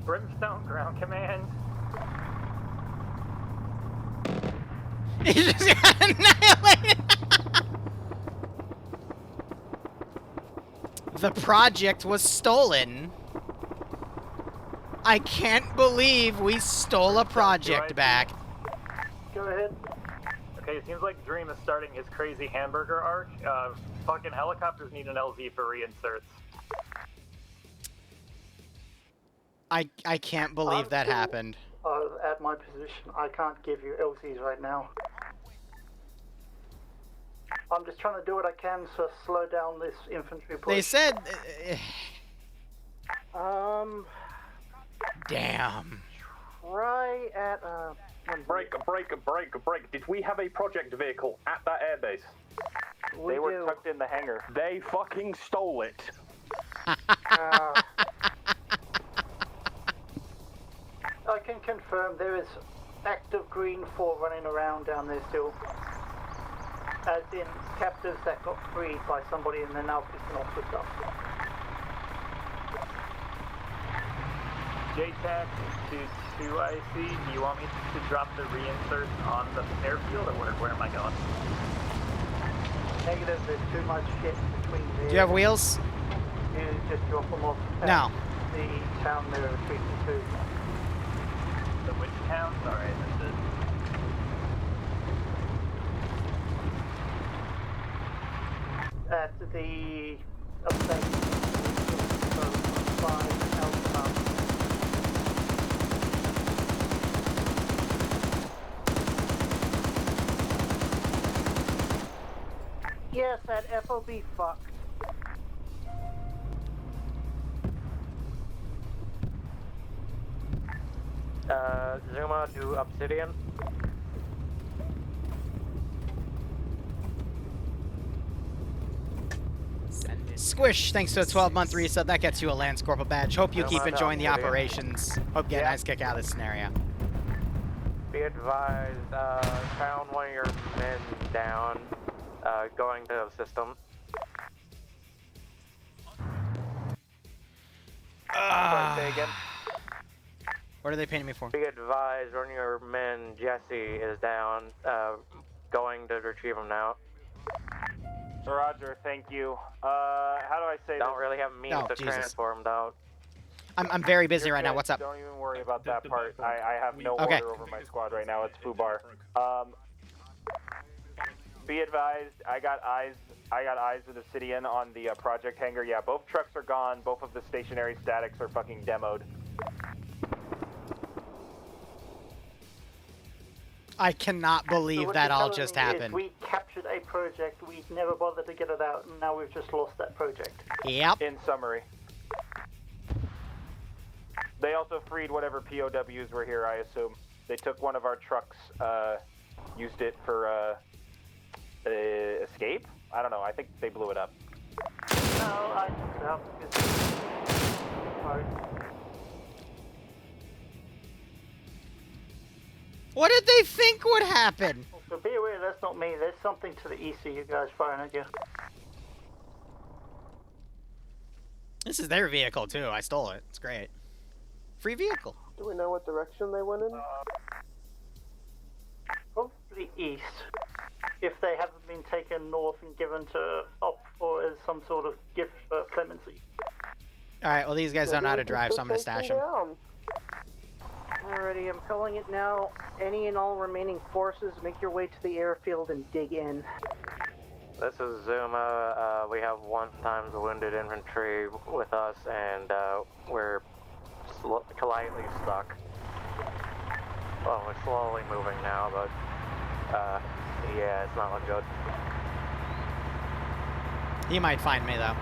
B: Brimstone ground command.
A: He just got annihilated. The project was stolen. I can't believe we stole a project back.
B: Go ahead. Okay, it seems like Dream is starting his crazy hamburger arc. Fucking helicopters need an LZ for reinserts.
A: I can't believe that happened.
G: At my position, I can't give you LCs right now. I'm just trying to do what I can to slow down this infantry push.
A: They said... Damn.
G: Try at,
K: Break. Did we have a project vehicle at that airbase?
J: They were tucked in the hangar.
K: They fucking stole it.
G: I can confirm there is active GREENFOR running around down there still. As in captives that got freed by somebody and they're now pissing off with stuff.
B: JTAC to 2IC, do you want me to drop the reinserts on the airfield or where am I going?
G: Negative, there's too much shit between there.
A: Do you have wheels?
G: You just drop them off
A: No.
G: The town they're retreating to.
B: The which town? Sorry, I missed it.
G: At the upstate 5 Alpha. Yes, that FOB fucked.
I: Zuma to Obsidian.
A: Squish, thanks to a 12-month resub. That gets you a Lance Corporal badge. Hope you keep enjoying the operations. Hope you get a nice kick out of this scenario.
I: Be advised, found one of your men down, going to the system.
J: Sorry, say again.
A: What are they painting me for?
I: Be advised, one of your men, Jesse, is down. Going to retrieve him now.
J: Roger, thank you. How do I say
I: Don't
J: this?
I: really have means
A: Oh,
I: to
A: Jesus.
I: transform him out.
A: I'm very busy
J: You're
A: right now.
J: good.
A: What's up?
J: Don't even worry about that part. I have no
A: Okay.
J: order over my squad right now. It's Fubar. Be advised, I got eyes of Obsidian on the project hangar. Yeah, both trucks are gone. Both of the stationary statics are fucking demoed.
A: I cannot believe
G: what
A: that
G: you're
A: all
G: telling
A: just
G: me is
A: happened.
G: We captured a project, we never bothered to get it out, and now we've just lost that project.
A: Yep.
J: In summary. They also freed whatever POWs were here, I assume. They took one of our trucks, used it for, escape? I don't know, I think they blew it up.
G: No, I no,
A: What did they think would happen?
G: So be aware, that's not me. There's something to the east of you guys firing at you.
A: This is their vehicle, too. I stole it. It's great. Free vehicle.
D: Do we know what direction they went in?
G: Probably east. If they haven't been taken north and given to Op or as some sort of gift for clemency.
A: Alright, well, these guys don't know how to drive, so I'm gonna stash them.
C: Alrighty, I'm calling it now. Any and all remaining forces, make your way to the airfield and dig in.
I: This is Zuma. We have 1 times wounded infantry with us, and we're politely stuck. Well, we're slowly moving now, but yeah, it's not looking good.
A: He might find me, though.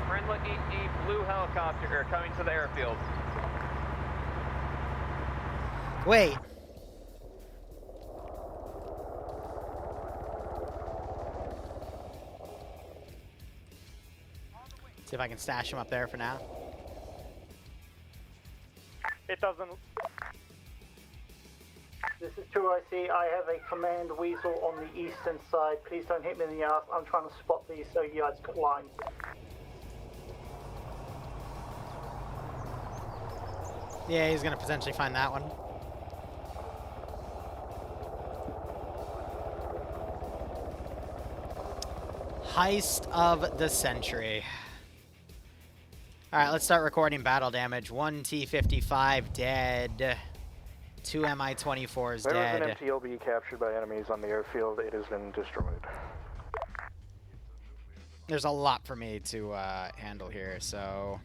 M: Friendly blue helicopter coming to the airfield.
A: Wait. See if I can stash him up there for now.
J: It doesn't...
G: This is 2IC. I have a command weasel on the eastern side. Please don't hit me in the ass. I'm trying to spot these so you guys got lines.
A: Yeah, he's gonna potentially find that one. Heist of the century. Alright, let's start recording battle damage. 1 T-55 dead. 2 Mi-24s dead.
K: There was an MTLB captured by enemies on the airfield. It has been destroyed.
A: There's a lot for me to handle here, so...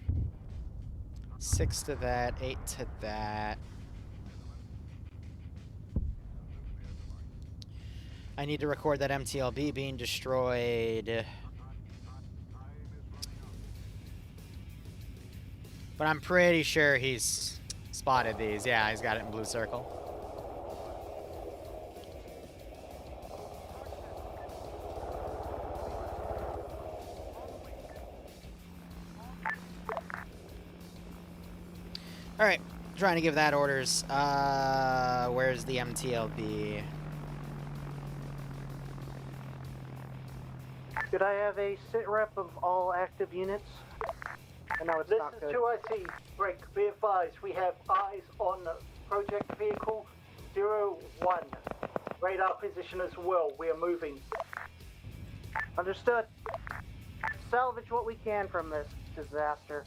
A: 6 to that, 8 to that. I need to record that MTLB being destroyed. But I'm pretty sure he's spotted these. Yeah, he's got it in blue circle. Alright, trying to give that orders. Where's the MTLB?
C: Could I have a sit rep of all active units? I know it's
G: This
C: not
G: is
C: good.
G: 2IC. Break. Be advised. We have eyes on the project vehicle 01. Radar position as well. We are moving.
C: Understood. Salvage what we can from this disaster.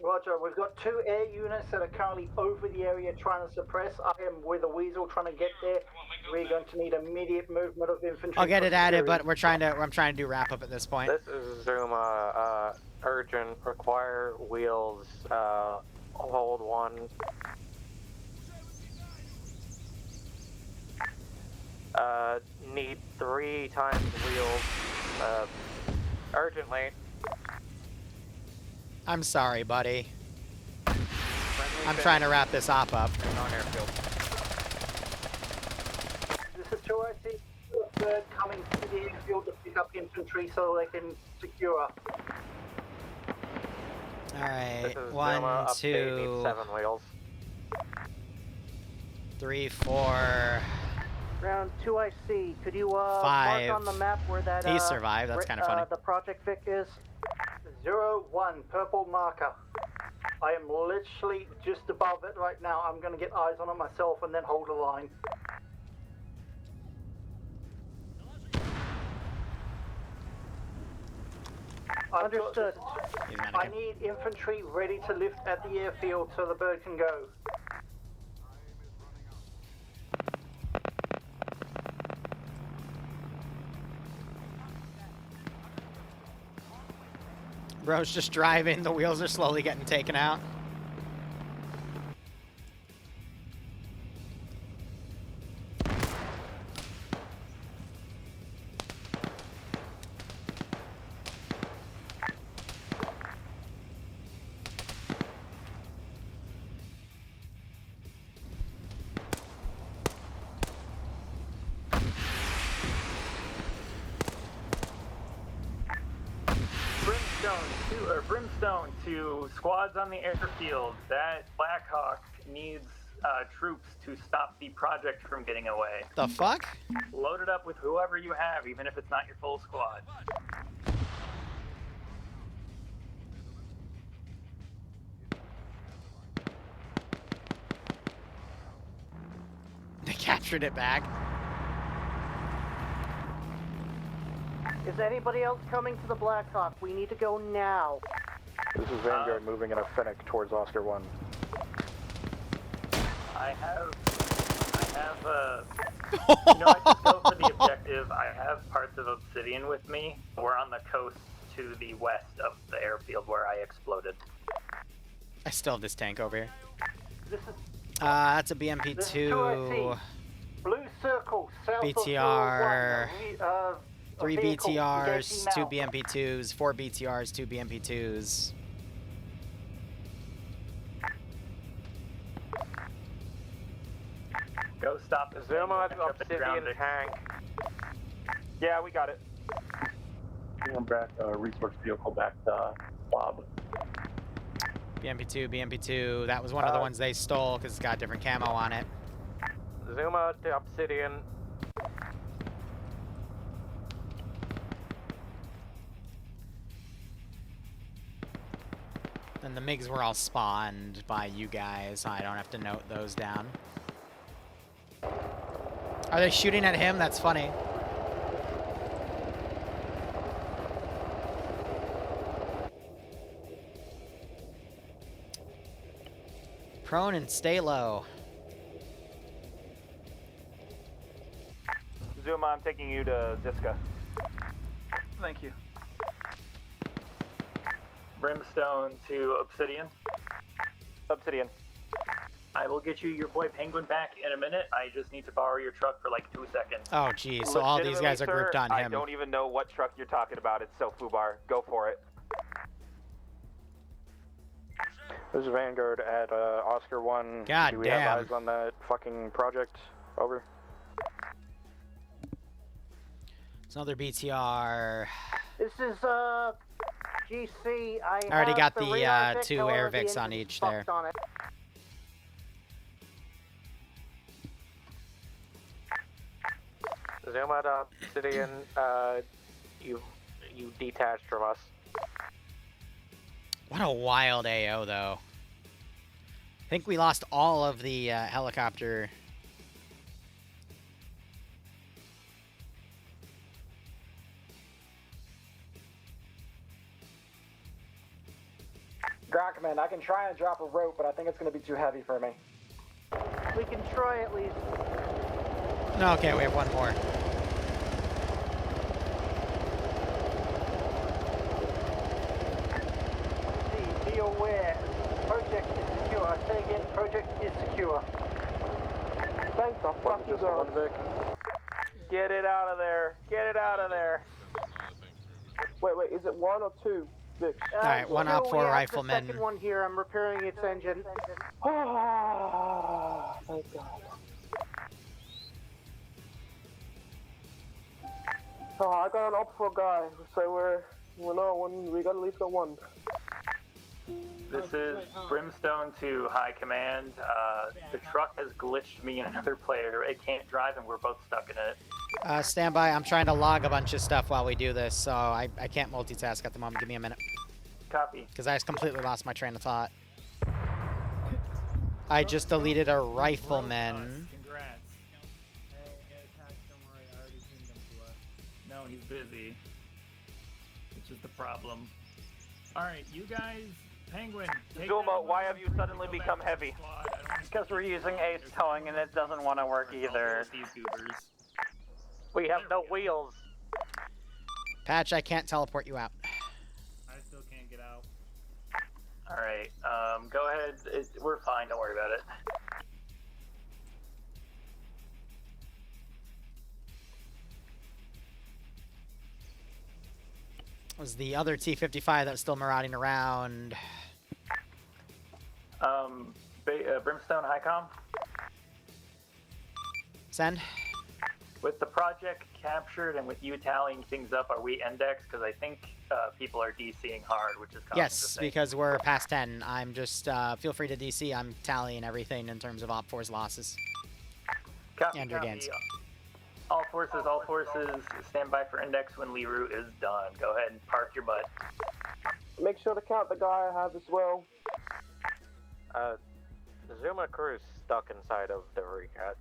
G: Roger, we've got 2 air units that are currently over the area trying to suppress. I am with a weasel trying to get there. We're going to need immediate movement of infantry.
A: I'll get it added, but I'm trying to do wrap up at this point.
I: This is Zuma. Urgent. Require wheels. Hold 1. Need 3 times wheels. Urgently.
A: I'm sorry, buddy. I'm trying to wrap this op up.
J: On airfield.
G: This is 2IC. Third coming to the airfield to pick up infantry so they can secure.
A: Alright,
I: This is
A: 1,
I: Zuma, update
A: 2,
I: needs 7 wheels.
A: 3, 4.
C: Round 2 I see. Could you mark
A: 5.
C: on the map where that
A: He survived, that's kind of funny.
C: the Project Vic is?
G: 01, purple marker. I am literally just above it right now. I'm going to get eyes on it myself and then hold a line.
C: Understood.
G: I need infantry ready to lift at the airfield so the bird can go.
A: Bro's just driving, the wheels are slowly getting taken out.
B: Brimstone to squads on the airfield. That Blackhawk needs troops to stop the project from getting away.
A: The fuck?
B: Load it up with whoever you have, even if it's not your full squad.
A: They captured it back.
C: Is anybody else coming to the Blackhawk? We need to go now.
K: This is Vanguard moving in a Fennec towards Oscar 1.
B: I have you know, I just go for the objective. I have parts of Obsidian with me. We're on the coast to the west of the airfield where I exploded.
A: I still have this tank over here.
G: This is
A: That's a BMP-2.
G: Blue circle, south
A: BTR.
G: of
A: 3
G: vehicle
A: BTRs,
G: engaging
A: 2 BMP-2s, 4 BTRs, 2 BMP-2s.
B: Go stop the
I: Zuma Obsidian tank. Yeah, we got it.
R: Bring back resource vehicle back to Bob.
A: BMP-2, BMP-2. That was one of the ones they stole because it's got different camo on it.
I: Zuma to Obsidian.
A: And the MiGs were all spawned by you guys, so I don't have to note those down. Are they shooting at him? That's funny. Prone and stay low.
J: Zuma, I'm taking you to Ziska.
B: Thank you. Brimstone to Obsidian.
J: Obsidian.
B: I will get you your boy Penguin back in a minute. I just need to borrow your truck for like 2 seconds.
A: Oh, geez. So all these guys are grouped on him.
J: I don't even know what truck you're talking about. It's so foobar. Go for it.
K: This is Vanguard at Oscar 1.
A: God
K: Do we
A: damn.
K: have eyes on that fucking project? Over.
A: It's another BTR.
C: This is GC. I
A: already
C: have
A: got
C: the
A: the
C: radar Vic,
A: 2
C: however,
A: air
C: the
A: Vics on
C: engine's
A: each there.
C: fucked on it.
I: Zuma to Obsidian. You detached from us.
A: What a wild AO, though. I think we lost all of the helicopter.
S: Ground Command, I can try and drop a rope, but I think it's going to be too heavy for me.
C: We can try at least.
A: No, okay, we have one more.
G: Be aware, project is secure. I say again, project is secure.
D: Thank the fucking God.
J: Get it out of there. Get it out of there.
D: Wait, is it 1 or 2? Vic?
A: Alright, one up for riflemen.
C: The second one here. I'm repairing its engine.
D: Ah, thank God. Oh, I got an op for a guy, so we got at least got one.
B: This is Brimstone to High Command. The truck has glitched me and another player. It can't drive and we're both stuck in it.
A: Stand by. I'm trying to log a bunch of stuff while we do this, so I can't multitask at the moment. Give me a minute.
B: Copy.
A: Because I just completely lost my train of thought. I just deleted a rifleman.
B: Congrats. No, he's busy. Which is the problem. Alright, you guys, Penguin.
J: Zuma, why have you suddenly become heavy?
G: Because we're using ace towing and it doesn't want to work either.
B: These goobers.
I: We have no wheels.
A: Patch, I can't teleport you out.
B: I still can't get out. Alright, go ahead. We're fine, don't worry about it.
A: Was the other T-55 that was still marauding around?
B: Brimstone Highcom?
A: Send.
B: With the project captured and with you tallying things up, are we indexed? Because I think people are DCing hard, which is causing
A: Yes, because we're past 10. I'm just, feel free to DC. I'm tallying everything in terms of Op4's losses.
B: Copy,
A: and your gains.
B: All forces, stand by for index when Liru is done. Go ahead and park your butt.
D: Make sure to count the guy I have as well.
I: The Zuma crew is stuck inside of the recat.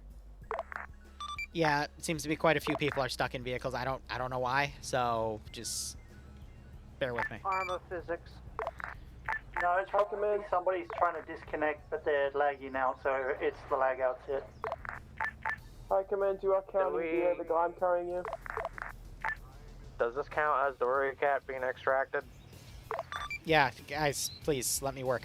A: Yeah, it seems to be quite a few people are stuck in vehicles. I don't know why, so just bear with me.
C: Arma physics.
G: No, it's probably somebody's trying to disconnect, but they're lagging out, so it's the lag out hit.
D: High Command, you are counting the guy I'm carrying you.
I: Does this count as the recat being extracted?
A: Yeah, guys, please, let me work.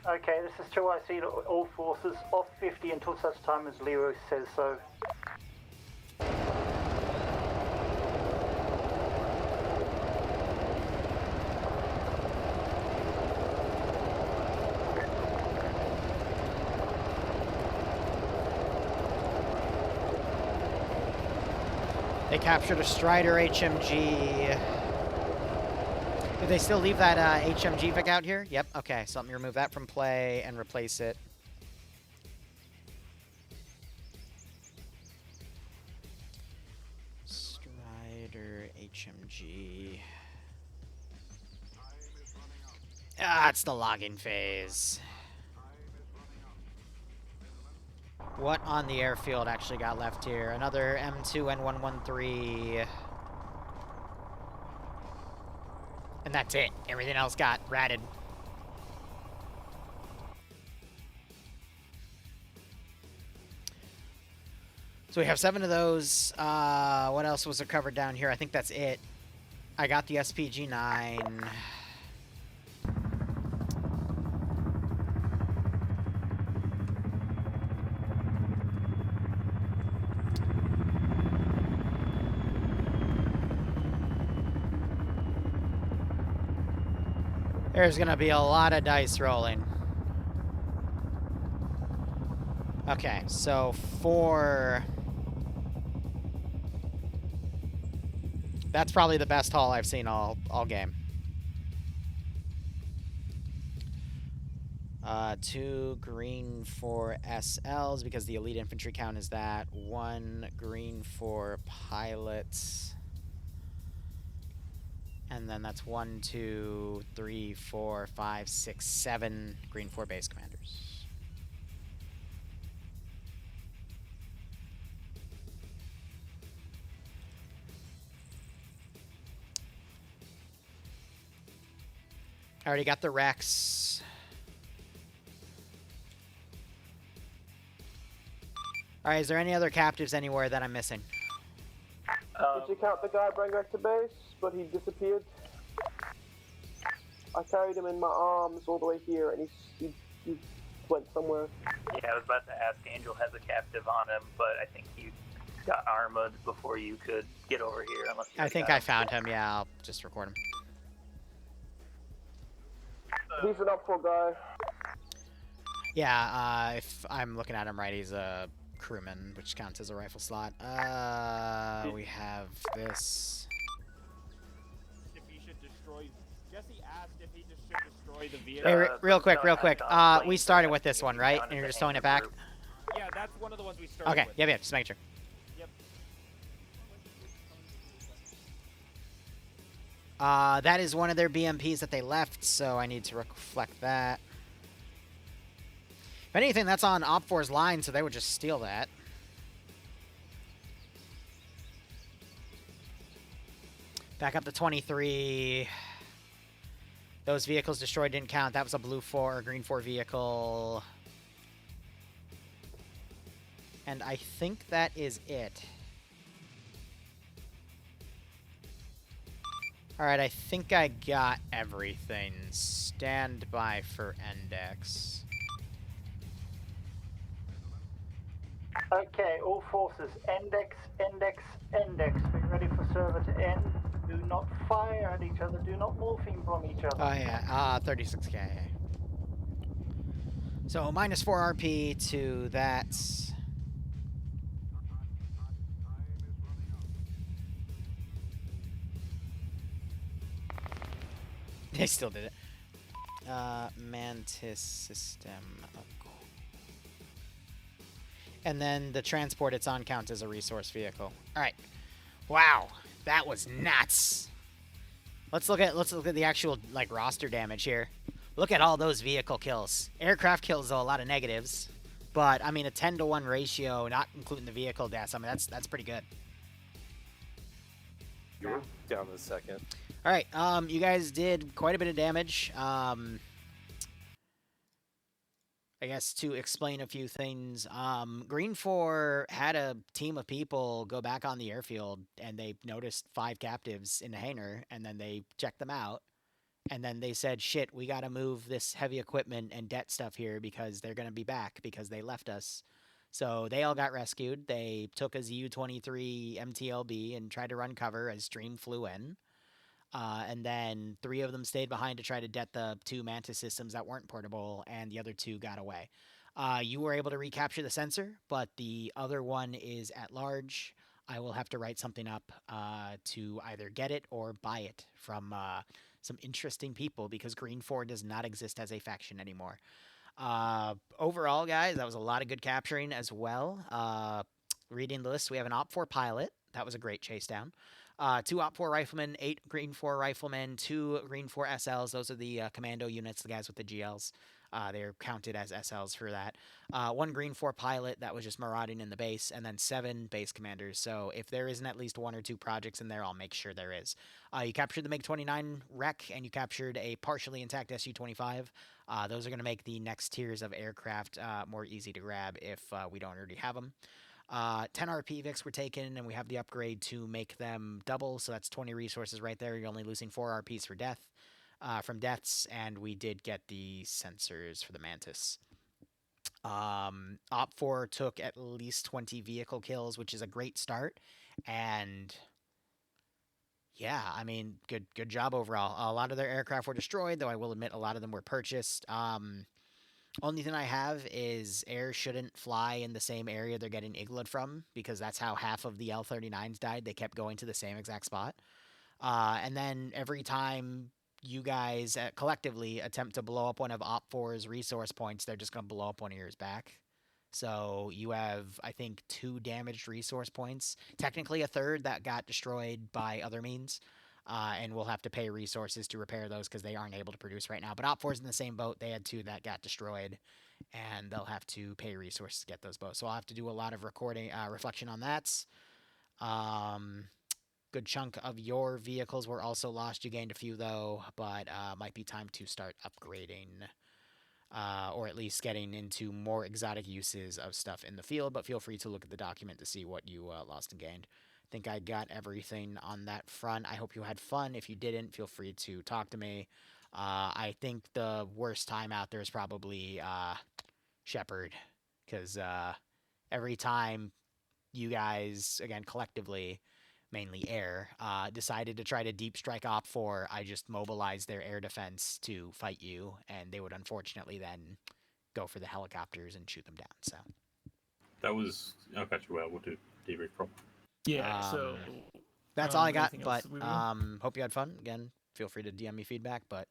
G: Okay, this is 2IC to all forces, off 50 until such time as Liru says so.
A: They captured a Strider HMG. Did they still leave that HMG Vic out here? Yep, okay, so let me remove that from play and replace it. Strider HMG. Ah, it's the logging phase. What on the airfield actually got left here? Another M2 N113. And that's it. Everything else got ratted. So we have 7 of those. What else was recovered down here? I think that's it. I got the SPG-9. There's gonna be a lot of dice rolling. Okay, so for... That's probably the best haul I've seen all game. 2 GREENFOR SLs, because the elite infantry count is that. 1 GREENFOR pilots. And then that's 1, 2, 3, 4, 5, 6, 7 GREENFOR base commanders. I already got the Rex. Alright, is there any other captives anywhere that I'm missing?
D: Did you count the guy I bring back to base, but he disappeared? I carried him in my arms all the way here, and he went somewhere.
B: Yeah, I was about to ask. Angel has a captive on him, but I think he got armored before you could get over here. Unless you
A: I think I found him. Yeah, I'll just record him.
D: He's an up for guy.
A: Yeah, if I'm looking at him right, he's a crewman, which counts as a rifle slot. We have this.
T: If he should destroy. Jesse asked if he just should destroy the vehicle.
A: Hey, real quick. We started with this one, right? And you're just throwing it back?
T: Yeah, that's one of the ones we started
A: Okay,
T: with.
A: yeah, just making sure.
T: Yep.
A: That is one of their BMPs that they left, so I need to reflect that. If anything, that's on Op4's line, so they would just steal that. Back up to 23. Those vehicles destroyed didn't count. That was a BLUFOR or GREENFOR vehicle. And I think that is it. Alright, I think I got everything. Stand by for index.
G: Okay, all forces, index, index, index. Be ready for server to end. Do not fire at each other. Do not morphine bomb each other.
A: Oh yeah, 36k. So minus 4 RP to that. They still did it. Mantis system. And then the transport it's on counts as a resource vehicle. Alright. Wow. That was nuts. Let's look at the actual like roster damage here. Look at all those vehicle kills. Aircraft kills though, a lot of negatives. But I mean a 10-to-1 ratio, not including the vehicle deaths. I mean that's pretty good.
U: You're down in a second.
A: Alright, you guys did quite a bit of damage. I guess to explain a few things, GREENFOR had a team of people go back on the airfield, and they noticed 5 captives in the hangar, and then they checked them out, and then they said, shit, we gotta move this heavy equipment and det stuff here because they're gonna be back because they left us. So they all got rescued. They took a ZU-23 MTLB and tried to run cover as Stream flew in. And then 3 of them stayed behind to try to det the 2 Mantis systems that weren't portable, and the other 2 got away. You were able to recapture the sensor, but the other one is at large. I will have to write something up to either get it or buy it from some interesting people, because GREENFOR does not exist as a faction anymore. Overall, guys, that was a lot of good capturing as well. Reading the list, we have an Op4 pilot. That was a great chase down. 2 Op4 riflemen, 8 GREENFOR riflemen, 2 GREENFOR SLs. Those are the commando units, the guys with the GLs. They're counted as SLs for that. 1 GREENFOR pilot that was just marauding in the base, and then 7 base commanders. So if there isn't at least 1 or 2 projects in there, I'll make sure there is. You captured the MiG-29 wreck, and you captured a partially intact Su-25. Those are going to make the next tiers of aircraft more easy to grab if we don't already have them. 10 RP Vics were taken, and we have the upgrade to make them double, so that's 20 resources right there. You're only losing 4 RPs for death, from deaths, and we did get the sensors for the Mantis. Op4 took at least 20 vehicle kills, which is a great start, and yeah, I mean, good job overall. A lot of their aircraft were destroyed, though I will admit a lot of them were purchased. Only thing I have is air shouldn't fly in the same area they're getting igloed from, because that's how half of the L-39s died. They kept going to the same exact spot. And then every time you guys collectively attempt to blow up one of Op4's resource points, they're just going to blow up one of yours back. So you have, I think, 2 damaged resource points. Technically a 3rd that got destroyed by other means. And we'll have to pay resources to repair those because they aren't able to produce right now. But Op4's in the same boat. They had 2 that got destroyed, and they'll have to pay resources to get those boats. So I'll have to do a lot of reflection on that. Good chunk of your vehicles were also lost. You gained a few, though, but might be time to start upgrading, or at least getting into more exotic uses of stuff in the field. But feel free to look at the document to see what you lost and gained. I think I got everything on that front. I hope you had fun. If you didn't, feel free to talk to me. I think the worst time out there is probably Shepard, because every time you guys, again, collectively, mainly air, decided to try to deep strike Op4, I just mobilized their air defense to fight you, and they would unfortunately then go for the helicopters and shoot them down. So
Q: That was... Okay, well, we'll do debrief proper.
E: Yeah, so...
A: That's all I got,
E: anything
A: but
E: else,
A: hope you had fun. Again, feel free to DM me feedback, but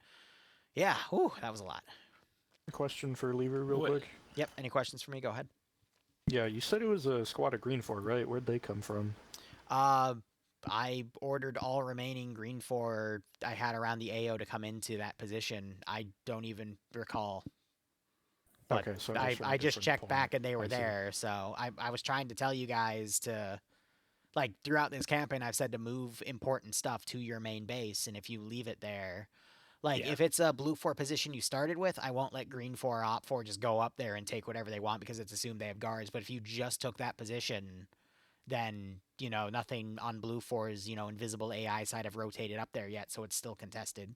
A: yeah, whew, that was a lot.
K: Question for Liru real quick.
A: Yep, any questions for me? Go ahead.
K: Yeah, you said it was a squad of GREENFOR, right? Where'd they come from?
A: I ordered all remaining GREENFOR I had around the AO to come into that position. I don't even recall. But
K: okay, so
A: I just checked back and they were there, so I was trying to tell you guys to, like, throughout this campaign, I've said to move important stuff to your main base, and if you leave it there, like, if it's a BLUFOR position you started with, I won't let GREENFOR or OPFOR just go up there and take whatever they want because it's assumed they have guards, but if you just took that position, then, you know, nothing on BLUFOR's, you know, invisible AI side have rotated up there yet, so it's still contested.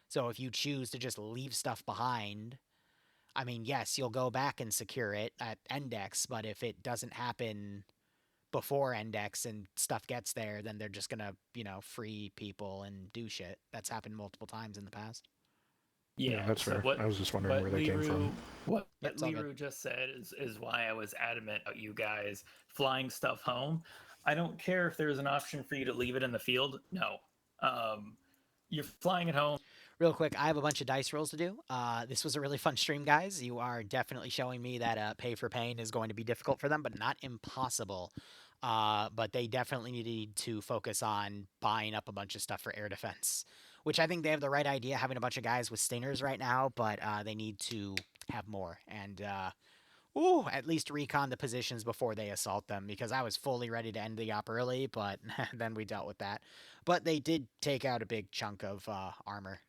A: So if you choose to just leave stuff behind, I mean, yes, you'll go back and secure it at Index, but if it doesn't happen before Index and stuff gets there, then they're just gonna, you know, free people and do shit. That's happened multiple times in the past.
K: Yeah, that's fair. I was just wondering where they came from.
E: What Liru just said is why I was adamant about you guys flying stuff home. I don't care if there's an option for you to leave it in the field. No. You're flying it home.
A: Real quick, I have a bunch of dice rolls to do. This was a really fun stream, guys. You are definitely showing me that pay for pain is going to be difficult for them, but not impossible. But they definitely need to focus on buying up a bunch of stuff for air defense, which I think they have the right idea, having a bunch of guys with stingers right now, but they need to have more. And at least recon the positions before they assault them, because I was fully ready to end the op early, but then we dealt with that. But they did take out a big chunk of armor.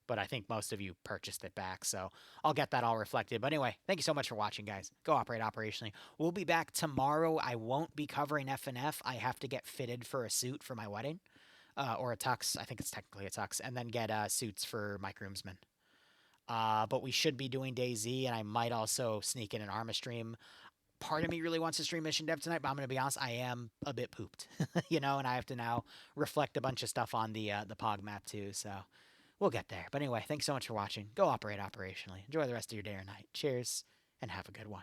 A: But I think most of you purchased it back, so I'll get that all reflected. But anyway, thank you so much for watching, guys. Go operate operationally. We'll be back tomorrow. I won't be covering FNF. I have to get fitted for a suit for my wedding, or a tux. I think it's technically a tux, and then get suits for my groomsmen. But we should be doing DayZ, and I might also sneak in an Arma stream. Part of me really wants to stream Mission Dev tonight, but I'm going to be honest, I am a bit pooped, you know, and I have to now reflect a bunch of stuff on the POG map too, so... We'll get there. But anyway, thanks so much for watching. Go operate operationally. Enjoy the rest of your day or night. Cheers, and have a good one.